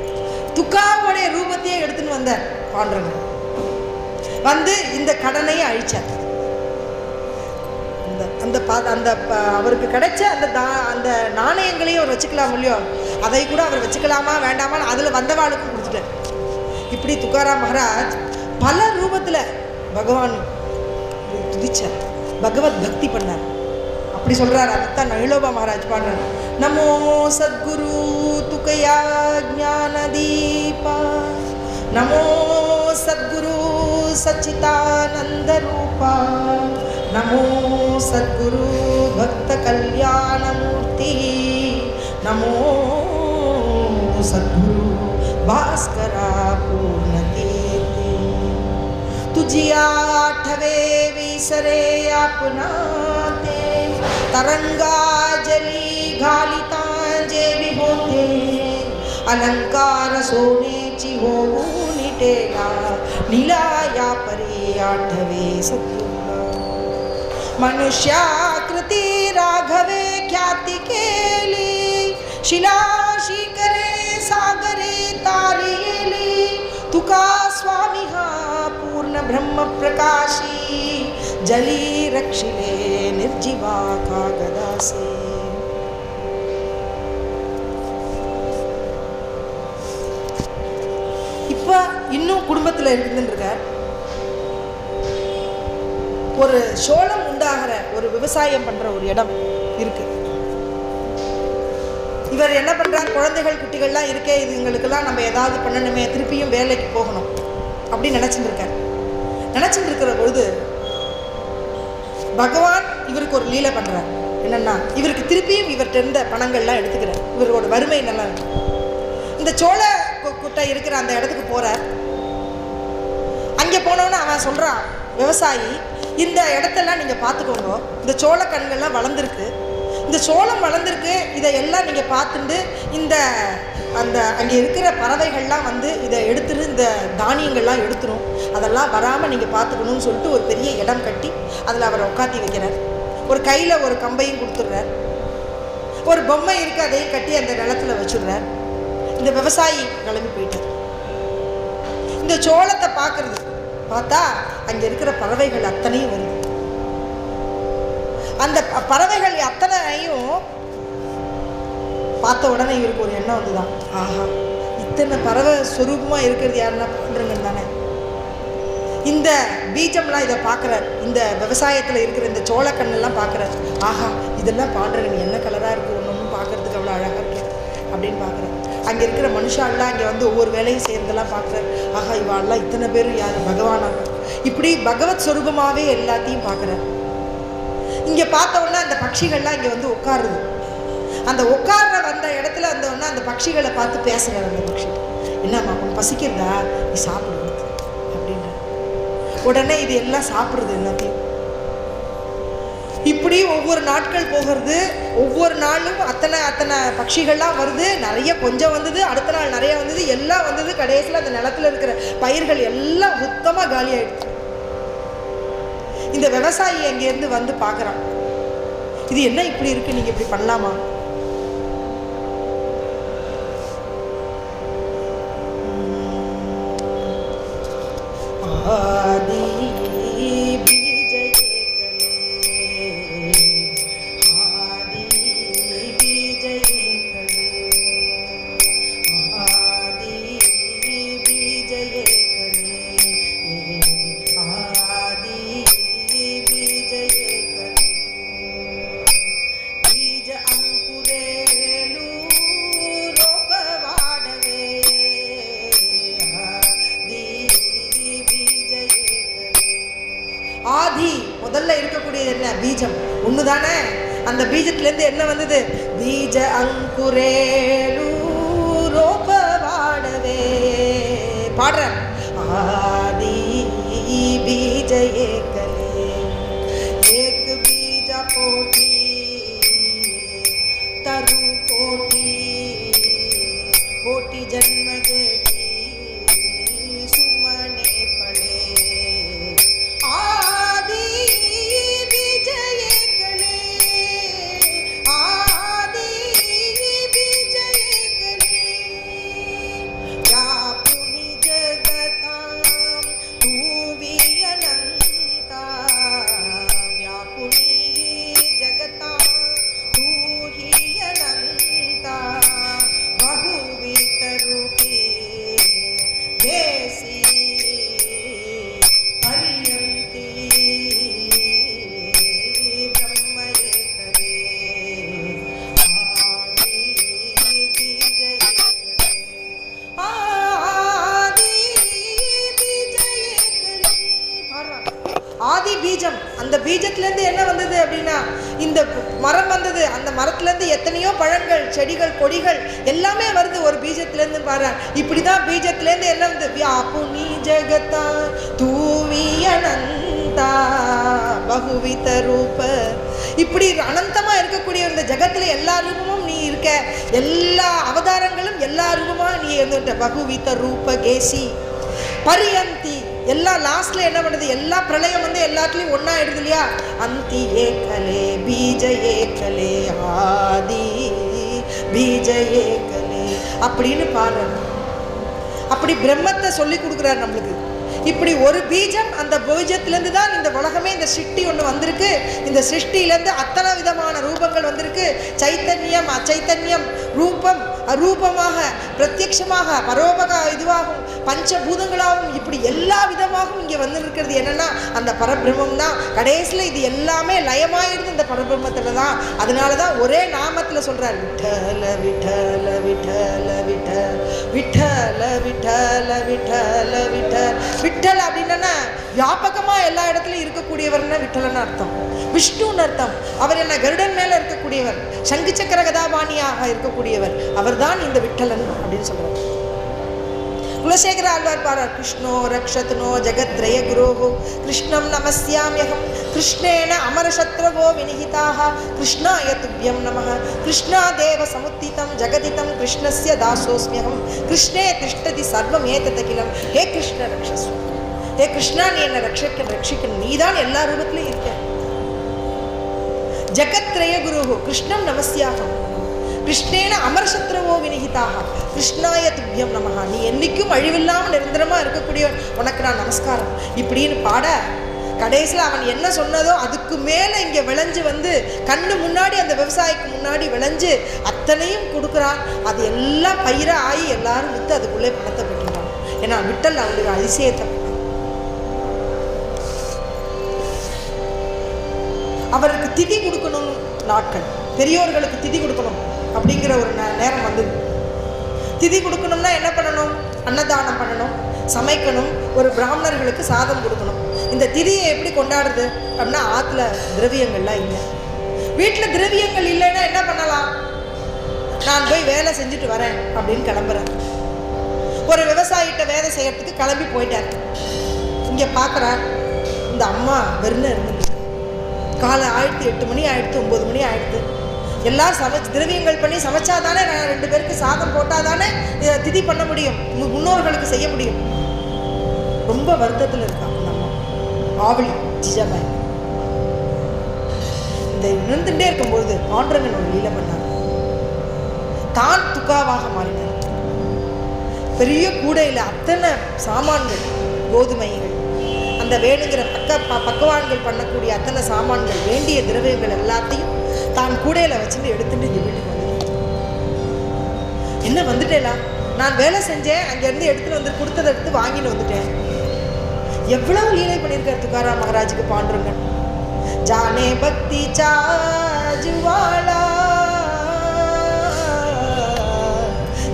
A: துக்காவுடைய ரூபத்தையே எடுத்துன்னு வந்தார் பாண்டுரங்கன். வந்து இந்த கடனையும் அழிச்சார். அந்த அவருக்கு கிடைச்ச அந்த நாணயங்களையும் அவர் வச்சுக்கலாம் இல்லையோ, அதை கூட அவர் வச்சுக்கலாமா வேண்டாமான்னு அதில் வந்தவாளுக்கும் கொடுத்துட்டார். இப்படி துக்காராம் மகாராஜ் பல ரூபத்தில் பகவான் துதிச்சார், பகவத் பக்தி பண்ணார். அப்படி சொல்றார். அதுதான் நயிலோபா மகாராஜ் பாடுறார், நமோ சத்குரு துக்கயா ஞான தீபா, நமோ சத்குரு சச்சிதானந்த ரூபா, நமோ சத்குரு பக்த கல்யாண மூர்த்தி, நமோ சத்குரு பாஸ்கரா பூர்ண கீர்த்தி, तुझी आठवे सरे आपनाते तरंगा जली घालिता जे विभोते अलंकार सोनेची होऊ निटेला नीलाया परी आठवे सत्युला मनुष्याकृती राघवे ख्याती केली शिलाशी करे सागरे तारियेली तुका स्वामी हा पूर्ण ब्रह्म प्रकाशी जली रक्षिले निर्जीवा कागदासे. இப்போ இன்னும் குடும்பத்தில் இருக்குதுன்றார். ஒரு சோளம் உண்டாகிற ஒரு விவசாயம் பண்ற ஒரு இடம் இருக்கு. இவர் என்ன பண்றார், குழந்தைகள் குட்டிகள்லாம் இருக்கே, இதுங்களுக்கெல்லாம் நம்ம ஏதாவது பண்ணணுமே, திருப்பியும் வேலைக்கு போகணும் அப்படின்னு நினைச்சுட்டு இருக்கார். நினைச்சுட்டு இருக்கிற பொழுது பகவான் இவருக்கு ஒரு லீலை பண்றார். என்னன்னா, இவருக்கு திருப்பியும் இவர்கிட்ட இருந்த பணங்கள்லாம் எடுத்துக்கிறார். இவரோட வறுமை நல்லா இருக்கு. இந்த சோள குட்டை இருக்கிற அந்த இடத்துக்கு போறார். அங்கே போனோன்னு அவன் சொல்றான், விவசாயி இந்த இடத்தெல்லாம் நீங்க பார்த்துக்கோங்க, இந்த சோள கண்கள்லாம் வளர்ந்துருக்கு, இந்த சோளம் வளர்ந்துருக்கு, இதையெல்லாம் நீங்கள் பார்த்துட்டு இந்த அந்த அங்கே இருக்கிற பறவைகள்லாம் வந்து இதை எடுத்துரு, இந்த தானியங்கள்லாம் எடுத்துரும், அதெல்லாம் வராமல் நீங்கள் பார்த்துக்கணும்னு சொல்லிட்டு ஒரு பெரிய இடம் கட்டி அதில் அவரை உட்காத்தி வைக்கிறார். ஒரு கையில் ஒரு கம்பையும் கொடுத்துட்றார். ஒரு பொம்மை இருக்குது, அதையும் கட்டி அந்த நிலத்தில் வச்சுடுறார். இந்த விவசாயி கிளம்பி போயிட்டார். இந்த சோளத்தை பார்க்கறது பார்த்தா அங்கே இருக்கிற பறவைகள் அத்தனையும் வருது. அந்த பறவைகள் அத்தனையும் பார்த்த உடனே இவருக்கு ஒரு எண்ணம் வந்துதான், ஆஹா இத்தனை பறவை ஸ்வரூபமாக இருக்கிறது யாருன்னா பாண்டுரங்கன் தானே. இந்த பீஜம்லாம் இதை பார்க்குறார், இந்த விவசாயத்தில் இருக்கிற இந்த சோளக்கண்ணெல்லாம் பார்க்குறார். ஆஹா இதெல்லாம் பாண்டுரங்கன் என்ன கலராக இருக்குது, ஒன்று ஒன்றும் பார்க்குறதுக்கு அவ்வளோ அழகாக இருக்கு அப்படின்னு பார்க்குறார். அங்கே இருக்கிற மனுஷாலாம் அங்கே வந்து ஒவ்வொரு வேலையும் செய்கிறதெல்லாம் பார்க்குறார். ஆஹா இவாள்லாம் இத்தனை பேரும் யார், பகவானாக. இப்படி பகவத் ஸ்வரூபமாகவே எல்லாத்தையும் பார்க்குறார். இங்கே பார்த்தோன்னா அந்த பட்சிகள்லாம் இங்கே வந்து உட்காருது. அந்த உட்கார்ற வந்த இடத்துல வந்தோன்னா அந்த பட்சிகளை பார்த்து பேசுகிறார். அந்த பட்சி, என்னம்மா உன் பசிக்கிறதா, நீ சாப்பிடுவது அப்படின்ற உடனே இது எல்லாம் சாப்பிடுறது எல்லாத்தையும். இப்படி ஒவ்வொரு நாட்கள் போகிறது. ஒவ்வொரு நாளும் அத்தனை அத்தனை பட்சிகள்லாம் வருது. நிறைய கொஞ்சம் வந்தது, அடுத்த நாள் நிறைய வந்தது, எல்லாம் வந்தது. கடைசியில் அந்த நிலத்தில் இருக்கிற பயிர்கள் எல்லாம் சுத்தமாக காலி ஆயிடுச்சு. இந்த விவசாயி அங்கேருந்து வந்து பார்க்குறான், இது என்ன இப்படி இருக்கு, நீங்க இப்படி பண்ணலாமா? ஆதி ஆதி முதல்ல இருக்கக்கூடியது என்ன, பீஜம் ஒன்று தானே. அந்த பீஜத்திலேருந்து என்ன வந்தது, பீஜ அங்குரேலு ரோபவாடவே பாடுற. ஆதி பீஜ ஏகலே ஏக பீஜ போட்டி तरु कोटि कोटि जन्म जेती सुमने पड़े आदि विजय कले आदि विजय कले व्यापुनि जगतां तू अनंता व्यापुनि जगतां तू ही अनंता बहुविध रूपी जैसी पर्यंती ब्रह्म करे आदि विजय आदि विजय ஆதி பீஜம். அந்த பீஜத்திலேருந்து என்ன வந்தது அப்படின்னா இந்த மரம் வந்தது. அந்த மரத்துலேருந்து எத்தனையோ பழங்கள், செடிகள், கொடிகள் எல்லாமே வருது ஒரு பீஜத்திலேருந்து. பாரு, இப்படிதான் பீஜத்திலேருந்து என்ன வந்து வியாபுனி ஜெகதா தூவி அனந்தா பகுவித ரூப. இப்படி அனந்தமா இருக்கக்கூடிய இந்த ஜகத்துல எல்லா ரூபமும் நீ இருக்க, எல்லா அவதாரங்களும் எல்லா ரூபமா நீ இருந்துட்ட. பகுவித ரூப கேசி பரியந்தி. எல்லா லாஸ்ட்ல என்ன பண்ணுது, எல்லா பிரளயம் வந்து எல்லாத்துலயும் ஒன்னா ஆயிடுது இல்லையா. அந்தி ஏகலே பீஜ ஏகலே ஆதி பீஜ ஏகலே அப்படின்னு பாடுறாரு. அப்படி பிரம்மத்தை சொல்லி கொடுக்குறாரு நம்மளுக்கு. இப்படி ஒரு பீஜம், அந்த பீஜத்திலேருந்து தான் இந்த உலகமே, இந்த சிருஷ்டி ஒன்று வந்திருக்கு. இந்த சிருஷ்டியிலேருந்து அத்தனை விதமான ரூபங்கள் வந்திருக்கு. சைத்தன்யம் அச்சைத்தன்யம், ரூபம் அரூபமாக, பிரத்யட்சமாக, பரோபக இதுவாகும், பஞ்சபூதங்களாகவும், இப்படி எல்லா விதமாகவும் இங்கே வந்து இருக்கிறது என்னன்னா அந்த பரபிரம்மம் தான். கடைசியில் இது எல்லாமே லயமாயிடுது இந்த பரபிரம்மத்தில் தான். அதனால தான் ஒரே நாமத்தில் சொல்கிறார், விட்டல விட்டல விட்டல விட்டல் விட்டல விட்டல விட்டல விட்டல். விட்டல் அப்படின்னா வியாபகமாக எல்லா இடத்துலையும் இருக்கக்கூடியவர்னா விட்டலன்னு அர்த்தம், விஷ்ணுன்னு அர்த்தம். அவர் என்ன கருடன் மேலே இருக்கக்கூடியவர், சங்கு சக்கர கதாபாணியாக இருக்கக்கூடியவர், அவர் தான் இந்த விட்டலன் அப்படின்னு சொல்றார். குலசேகர ஆழ்வார் பாரார், கிருஷ்ணோ ரக்ஷத்னோ ஜகத்ரய குரோஹோ கிருஷ்ணம் நமஸ்யாம்யகம் கிருஷ்ணேன அமரசத்ரவோ வினிஹிதாக கிருஷ்ணாய துப்யம் நமः கிருஷ்ணா தேவ சமுத்திதம் ஜகதிதம் கிருஷ்ணஸ்ய தாசோஸ்மியகம் கிருஷ்ணே திஷ்டதி சர்வமேததகிலம். ஹே கிருஷ்ண ரக்ஷஸ்வ, ஹே கிருஷ்ணா நீ என்ன ரட்சிக்கணும், நீ தான் எல்லா ரூபத்திலையும் இருக்க. ஜகத்ரய குரோஹோ கிருஷ்ணம் நமஸ்யாகம் கிருஷ்ணேன அமரசத்ரவோ வினிஹிதாக கிருஷ்ணாய துப்யம் நமஹ. நீ என்னைக்கும் அழிவில்லாமல் நிரந்தரமாக இருக்கக்கூடிய உனக்கு நான் நமஸ்காரம் இப்படின்னு பாட, கடைசியில் அவன் என்ன சொன்னதோ அதுக்கு மேலே இங்கே விளைஞ்சு வந்து கண்ணு முன்னாடி, அந்த விவசாயிக்கு முன்னாடி விளைஞ்சு அத்தனையும் கொடுக்குறான். அது எல்லாம் பயிராக ஆகி எல்லாரும் விற்று அதுக்குள்ளே பணத்தை பெற்றுட்டான். ஏன்னா விட்டல் அவளுடைய அதிசயத்தை. அவருக்கு திதி கொடுக்கணும் நாட்கள், பெரியோர்களுக்கு திதி கொடுக்கணும் அப்படிங்கிற ஒரு நேரம் வந்தது. திதி கொடுக்கணும்னா என்ன பண்ணணும், அன்னதானம் பண்ணணும், சமைக்கணும், ஒரு பிராமணர்களுக்கு சாதம் கொடுக்கணும். இந்த திதியை எப்படி கொண்டாடுறது அப்படின்னா, ஆற்றுல திரவியங்கள்லாம் இல்லை, வீட்டில் திரவியங்கள் இல்லைன்னா என்ன பண்ணலாம், நான் போய் வேலை செஞ்சுட்டு வரேன் அப்படின்னு கிளம்புறேன். ஒரு விவசாயிகிட்ட வேலை செய்யறதுக்கு கிளம்பி போயிட்டார். இங்கே பார்க்குறார், இந்த அம்மா வெறும் இருந்துச்சு. காலை ஆயிடுத்து, 8 மணி ஆயிடுத்து, 9 மணி ஆயிடுத்து. எல்லாம் சமைச்சு திரவியங்கள் பண்ணி சமைச்சாதானே, நான் 2 பேருக்கு சாதம் போட்டால் தானே திதி பண்ண முடியும், முன்னோர்களுக்கு செய்ய முடியும். ரொம்ப வருத்தத்தில் இருக்காங்க நம்ம ஆவலி ஜிஜாபாய். இந்த நின்றுட்டே இருக்கும்போது பாண்டரங்கன் ஒரு லீலை பண்ணாங்க. தான் துக்காவாக மாறினார். பெரிய கூடையில் அத்தனை சாமான்கள், கோதுமைகள், அந்த வேணுங்கிற பக்கவான்கள் பண்ணக்கூடிய அத்தனை சாமான்கள், வேண்டிய திரவியங்கள் எல்லாத்தையும் தான் கூடையில் வச்சுட்டு எடுத்துட்டு இங்கே வீட்டுக்கு வந்து, என்ன வந்துட்டேலா, நான் வேலை செஞ்சேன், அங்கேருந்து எடுத்துகிட்டு வந்து கொடுத்ததை எடுத்து வாங்கிட்டு வந்துட்டேன். எவ்வளவு லீலை பண்ணியிருக்கார் துக்காராம் மகாராஜுக்கு பாண்டுரங்கன். ஜானே பக்தி சாஜுவாலா,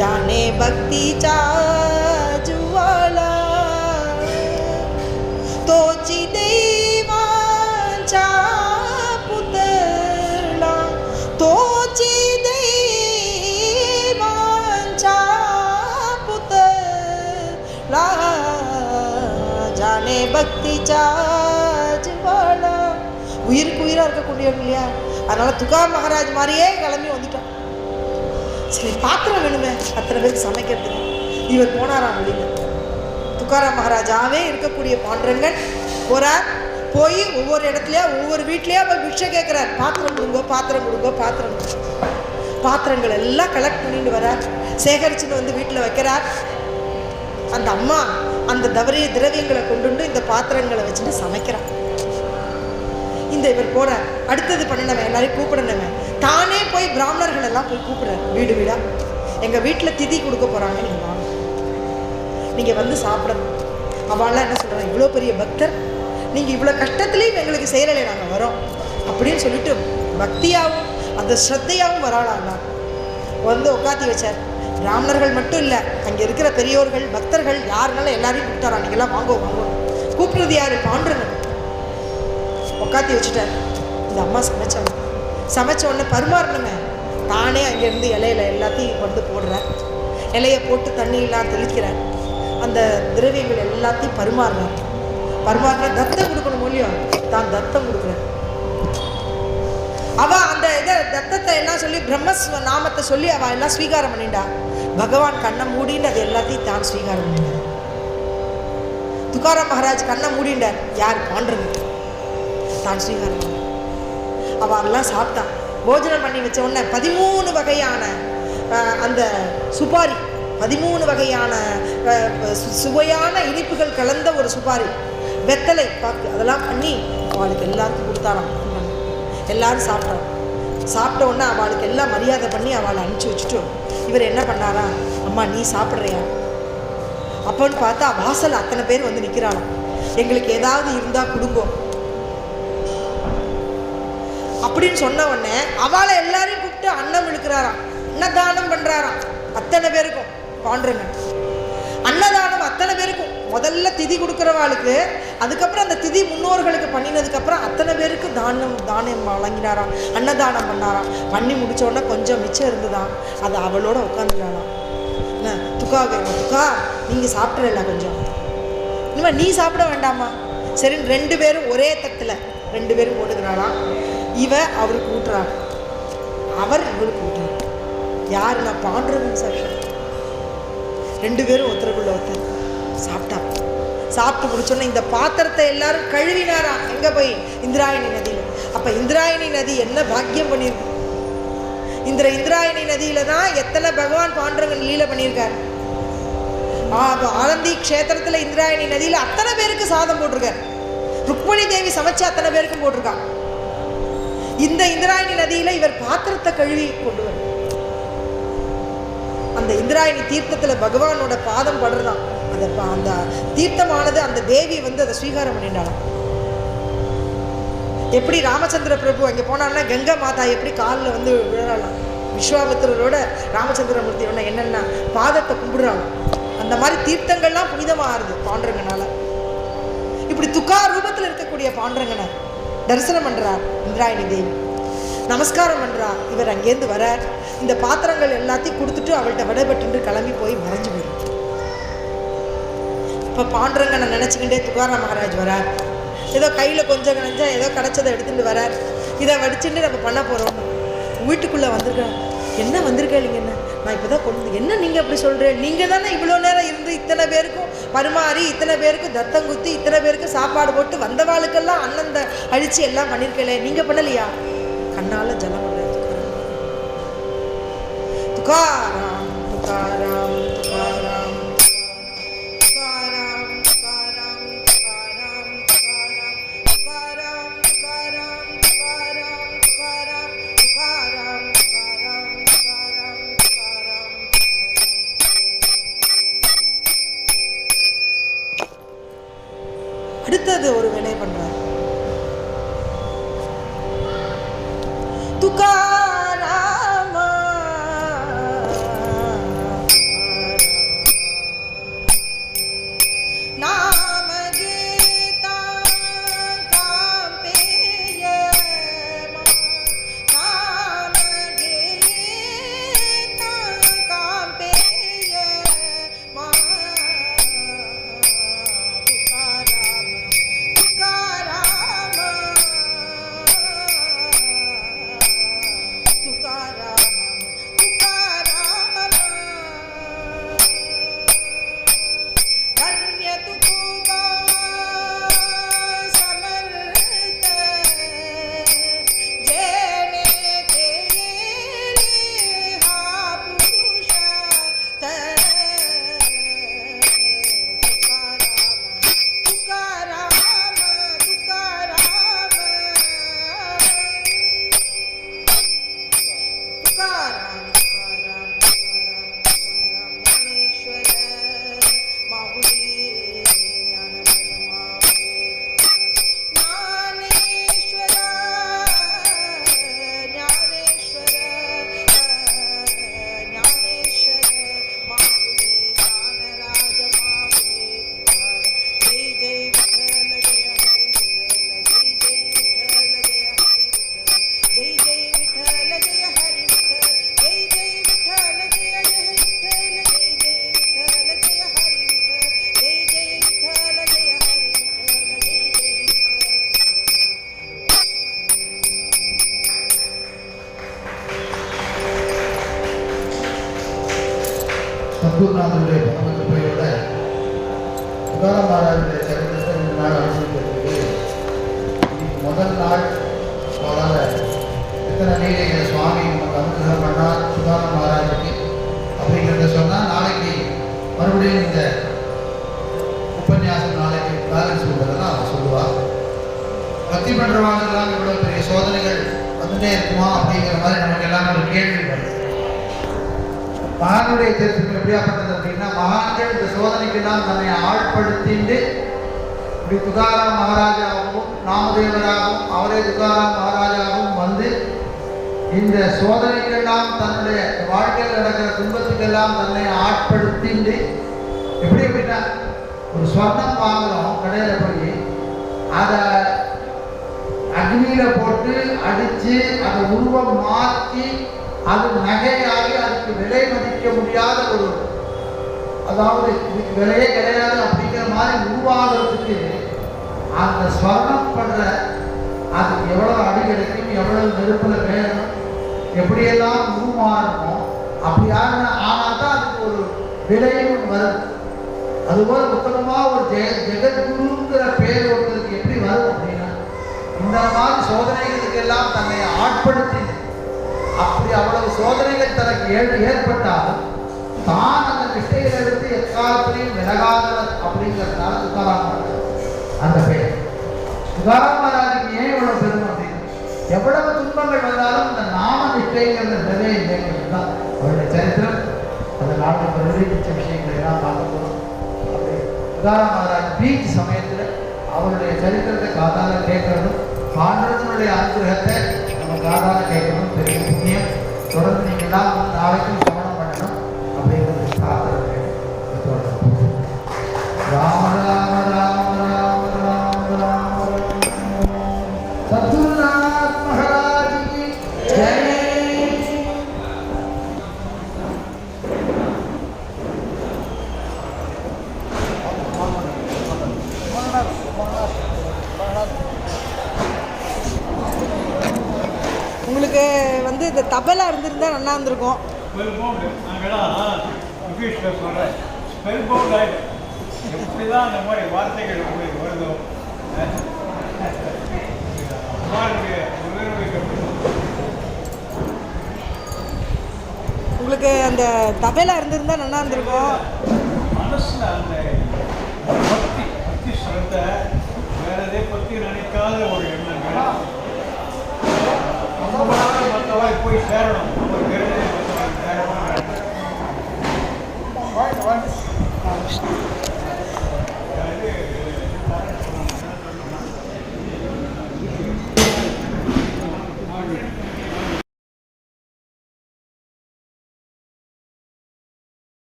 A: ஜானே பக்தி சாஜுவாலா, தோச்சி தெய்வாஞ்சா புதலா, தோச்சி தெய்வாஞ்சா புதலா, ஜானே பக்தி சாஜ்வாலா. உயிருக்கு உயிராக இருக்கக்கூடியவங்க இல்லையா, அதனால துக்கா மகாராஜ் மாதிரியே கிளம்பி வந்துட்டோம். சரி, பாத்திரம் வேணுமே அத்தனை பேருக்கு சமைக்கிறதுக்கு. இவர் போனாராம் வெளியில். துக்காராம் மகாராஜாவே இருக்கக்கூடிய பாண்டரங்கன் போறார். போய் ஒவ்வொரு இடத்துலையா, ஒவ்வொரு வீட்லையா போய் பிக்ஷை கேட்குறார். பாத்திரம் கொடுங்கோ, பாத்திரம் கொடுங்கோ, பாத்திரம். பாத்திரங்கள் எல்லாம் கலெக்ட் பண்ணிட்டு வரார். சேகரிச்சுன்னு வந்து வீட்டில் வைக்கிறார். அந்த அம்மா அந்த திரவியங்களை கொண்டு இந்த பாத்திரங்களை வச்சுட்டு சமைக்கிறார். இந்த இவர் போறார். அடுத்தது பண்ணனவன் எல்லாரையும் கூப்பிடனவன் தானே போய் பிராமணர்கள் எல்லாம் போய் கூப்பிடுறார். வீடு வீடா, எங்கள் வீட்டில் திதி கொடுக்க போகிறாங்க, நீங்கள் வாங்க, நீங்கள் வந்து சாப்பிடணும். அவள்லாம் என்ன சொல்கிறாங்க, இவ்வளோ பெரிய பக்தர், நீங்கள் இவ்வளோ கஷ்டத்துலேயும் எங்களுக்கு செய்யலை, நாங்கள் வரோம் அப்படின்னு சொல்லிட்டு பக்தியாகவும் அந்த ஸ்ரத்தையாகவும் வராளாம். வந்து உட்காத்தி வச்சார். பிராமணர்கள் மட்டும் இல்லை, அங்கே இருக்கிற பெரியோர்கள் பக்தர்கள் யாருனாலும் எல்லாரையும் கூப்பிட்டாரா, நீங்கள்லாம் வாங்குவோம் வாங்குவோம். கூப்பிட்றது யார், பாண்டுரங்கன். உட்காத்தி வச்சுட்டார். இந்த அம்மா சமைச்ச உடனே பரிமாறணுமே, தானே அங்கேருந்து இலையில எல்லாத்தையும் கொண்டு போடுறார். இலையை போட்டு தண்ணியெல்லாம் தெளிக்கிறார். அந்த திரவியங்கள் எல்லாத்தையும் பரிமாறுறார். பரமாத்மா தத்தம் கொடுக்கணும் இல்லையோ, தான் தத்தம் கொடுக்குறேன். அவ அந்த இதை தத்தத்தை என்ன சொல்லி பிரம்மஸ்வ நாமத்தை சொல்லி அவ எல்லாம் ஸ்வீகாரம் பண்ணிண்டா. பகவான் கண்ணை மூடின்னு அது எல்லாத்தையும் தான் ஸ்வீகாரம் பண்ணிட்டார். துக்காராம் மகாராஜ் கண்ணை மூடிண்டார். யார்? பாண்டுரங்க தான் ஸ்வீகாரம் பண்ண. அவெல்லாம் சாப்பிட்டான். போஜனம் பண்ணி வச்ச உடனே 13 வகையான அந்த சுபாரி, 13 வகையான சுவையான இனிப்புகள் கலந்த ஒரு சுபாரி, வெத்தலை பாக்கு அதெல்லாம் பண்ணி அவளுக்கு எல்லாருக்கும் கொடுத்தாராம். எல்லாரும் சாப்பிட்டான். சாப்பிட்ட உடனே அவளுக்கு எல்லாம் மரியாதை பண்ணி அவளை அனுப்பிச்சி வச்சுட்டு இவர் என்ன பண்ணாரா, அம்மா நீ சாப்பிட்றியா அப்போன்னு பார்த்தா வாசல் அத்தனை பேர் வந்து நிற்கிறாளாம். எங்களுக்கு ஏதாவது இருந்தால் கொடுங்கோ அப்படின்னு சொன்ன உடனே அவளை எல்லாரையும் கூப்பிட்டு அன்னம் இழுக்கிறாராம், அன்னதானம் பண்ணுறாராம் அத்தனை பேருக்கும். பாண்டுரங்க அன்னதானம் அத்தனை பேருக்கும். முதல்ல திதி கொடுக்குறவாளுக்கு, அதுக்கப்புறம் அந்த திதி முன்னோர்களுக்கு பண்ணினதுக்கப்புறம் அத்தனை பேருக்கு தானியம் வழங்கினாராம், அன்னதானம் பண்ணாராம். பண்ணி முடித்தோடனே கொஞ்சம் மிச்சம் இருந்துதான், அது அவளோட உட்காந்துக்கிறாளாம். என்ன துக்கா நீங்கள் சாப்பிட்றல கொஞ்சம், இனிமேல் நீ சாப்பிட வேண்டாமா? சரி 2 பேரும் ஒரே தட்டில் 2 பேரும் போட்டுக்கிறாளாம். இவ அவருக்கு ஊட்டுறாங்க, அவர் இவருக்கு ஊட்டுறாங்க. யாருன்னா பாண்டுரங்கன் சாட்சி. 2 பேரும் ஒருத்தருக்குள்ள ஒருத்தர் சாப்பிட்டா. சாப்பிட்டு முடிச்சோன்னே இந்த பாத்திரத்தை எல்லாரும் கழுவினாராம். எங்கே போய்? இந்திராயணி நதியில். அப்போ இந்திராயணி நதி என்ன பாக்கியம் பண்ணியிருக்கு. இந்த இந்திராயணி நதியில தான் எத்தனை பகவான் பாண்டுரங்கன் லீலை பண்ணியிருக்காரு. ஆனந்தி க்ஷேத்திரத்தில் இந்திராயணி நதியில் அத்தனை பேருக்கு சாதம் போட்டிருக்காரு. ருக்மணி தேவி சமைச்சு அத்தனை பேருக்கும் போட்டிருக்காங்க. இந்த இந்திராயணி நதியில இவர் பாத்திரத்தை கழுவி கொண்டு வர. அந்த இந்திராயணி தீர்த்தத்தில் பகவானோட பாதம் படுறதான். அந்த தீர்த்தமானது அந்த தேவி வந்து அதை ஸ்வீகாரம் பண்ணிட்டாலாம். எப்படி ராமச்சந்திர பிரபு அங்கே போனான்னா கங்கா மாதா எப்படி காலில் வந்து விழலாம், விஸ்வாமித்திரரோட ராமச்சந்திரமூர்த்தியோட என்னென்னா பாதத்தை கும்பிடுறாங்க. அந்த மாதிரி தீர்த்தங்கள்லாம் புனிதமாக ஆறுது பாண்டுரங்கனால. இப்படி துக்கா ரூபத்தில் இருக்கக்கூடிய பாண்டுரங்கனை தரிசனம் பண்ணுறார் இந்திராயணி தேவி, நமஸ்காரம் பண்ணுறார். இவர் அங்கேருந்து வரார். இந்த பாத்திரங்கள் எல்லாத்தையும் கொடுத்துட்டு அவள்கிட்ட விடைபெற்று கிளம்பி போய் மறைஞ்சு போயிடும். இப்போ பாண்டுரங்கனை நினச்சிக்கிட்டே துக்காராம் மகாராஜ் வரார். ஏதோ கையில் கொஞ்சம் கிடஞ்சா ஏதோ கிடச்சதை எடுத்துகிட்டு வரார். இதை வடிச்சுட்டு நம்ம பண்ண போகிறோம். வீட்டுக்குள்ளே வந்திருக்கேன். என்ன வந்திருக்கேன் என்ன, நான் இப்போ தான் கொண்டு என்ன நீங்கள் அப்படி சொல்கிறேன்? நீங்கள் தானே இவ்வளோ நேரம் இருந்து இத்தனை பேருக்கும் பரிமாறி, இத்தனை பேருக்கு தத்தம் குத்தி, இத்தனை பேருக்கு சாப்பாடு போட்டு, வந்தவாளுக்கெல்லாம் அண்ணந்த அழித்து எல்லாம் பண்ணியிருக்கல, நீங்கள் பண்ணலையா? கண்ணால் ஜலம் துக்காராம் துக்காராம் துக்காராம் துக்காராம் துக்காராம் துக்காராம் துக்காராம் துக்காராம் துக்காராம் துக்காராம் துக்காராம் துக்காராம் துக்காராம் துக்காராம் துக்காராம். அடுத்தது ஒரு வேலை பண்றார். துக்காராமா நாம கீதா காம்பேய நாம கீதா காம்பேய துக்காராம துக்காராம
B: சத்குருநாதனுடைய பரம கிருபையோட துகாராம் மகாராஜனுடைய சரித்திரத்தை இந்த நாள் அனுசரிக்கிறதுக்கு இன்னைக்கு முதல் நாள் அவரால் எத்தனை லீலைகள் சுவாமி நமக்கு அனுகிரகம் பண்ணார் துகாராம் மகாராஜுக்கு அப்படிங்கிறத சொன்னால் நாளைக்கு மறுபடியும் இந்த உபன்யாசம் நாளைக்கு பேலன்ஸ் உள்ளதெல்லாம் அவன் சொல்லுவாள். பக்தி பண்ணுறவாங்கெல்லாம் இவ்வளோ பெரிய சோதனைகள் வந்துட்டே இருக்குமா அப்படிங்கிற மாதிரி நமக்கு எல்லாம் ஒரு கேள்வி வருது. மகானுடைய சரித்திரம் எப்படியாப்பட்டது அப்படின்னா, மகான்கள் இந்த சோதனைக்கெல்லாம் தன்னை ஆட்படுத்திட்டு இப்படி துகாராம் மகாராஜாவும் நாமதேவராகவும் அவரே துகாராம் மகாராஜாவும் வந்து இந்த சோதனைக்கெல்லாம் தன்னுடைய வாழ்க்கையில் நடக்கிற துன்பத்துக்கெல்லாம் தன்னை ஆட்படுத்திட்டு எப்படி அப்படின்னா, ஒரு ஸ்வர்ணம் வாங்குறோம் கடையில் போய் அதை அக்னியில போட்டு அடித்து அதை உருவம் மாற்றி அது நகையாகி அதுக்கு விலை மதிக்க முடியாத ஒரு, அதாவது விலையே கிடையாது அப்படிங்கிற மாதிரி உருவாகிறதுக்கு அந்த ஸ்வர்ணம் படுற அதுக்கு எவ்வளோ அடி கிடைக்கும், எவ்வளவு நெருப்பில் வேணும், எப்படியெல்லாம் உருமாறணும், அப்படி ஆனால் தான் அதுக்கு ஒரு விலையும் வரும். அதுபோல் உத்தமமாக ஒரு ஜெகத்குருங்கிற பேர் ஒருத்தருக்கு எப்படி வரும் அப்படின்னா, இந்த மாதிரி சோதனைகளுக்கெல்லாம் தன்னை ஆட்படுத்தி அப்படி அவ்வளவு சோதனைகள் தனக்கு ஏற்பட்டாலும் தான் அந்த நிஷ்டையிலிருந்து எக்காலத்திலையும் விலகாதவர் அப்படிங்கிறதுனால துகாராம் மகாராஜ் அந்த பெயர். துகாராம் மகாராஜுக்கு ஏன் இவ்வளவு பெருமை அப்படின்னு, எவ்வளவு துன்பங்கள் வந்தாலும் இந்த நாம நிஷ்டைங்கிறது நிறைய இல்லைங்கிறது தான் அவருடைய சரித்திரம். அந்த நாட்டில் பிரதிபலித்த விஷயங்களை எல்லாம் பார்க்க போகிறோம். அப்படி துகாராம் மகாராஜ் பீச் சமயத்தில் அவருடைய சரித்திரத்தை காதால கேட்கறதும் பாண்டவனுடைய அனுகிரகத்தை நம்ம காதால கேட்கணும் பெரிய புண்ணியம். தொடர்ந்து நீங்கள் எல்லாம் நாளைக்கும் சமணம் பண்ணணும் அப்படிங்கிறது காத்திருக்கேன். ராம ராம ராம ராம ராம ராம சத்குருநாத் மகாராஜ் கி ஜெய்.
A: உங்களுக்கு வந்து இந்த தபலா இருந்திருந்தா நல்லா இருந்திருக்கும்.
C: எப்படிதான் அந்த மாதிரி வார்த்தைகள் உங்களுக்கு வருதோ
A: உங்களுக்கு அந்த தபலா இருந்திருந்தா நல்லா இருந்திருக்கும்.
C: மனசுல அந்த பக்தி பக்தி ஸ்ரத்தை வேற எதை பற்றி நினைக்காத ஒரு எண்ணங்கள் மற்றவரை போய் சேரணும், அவர் வேறதே மற்றவரை சேரணும்.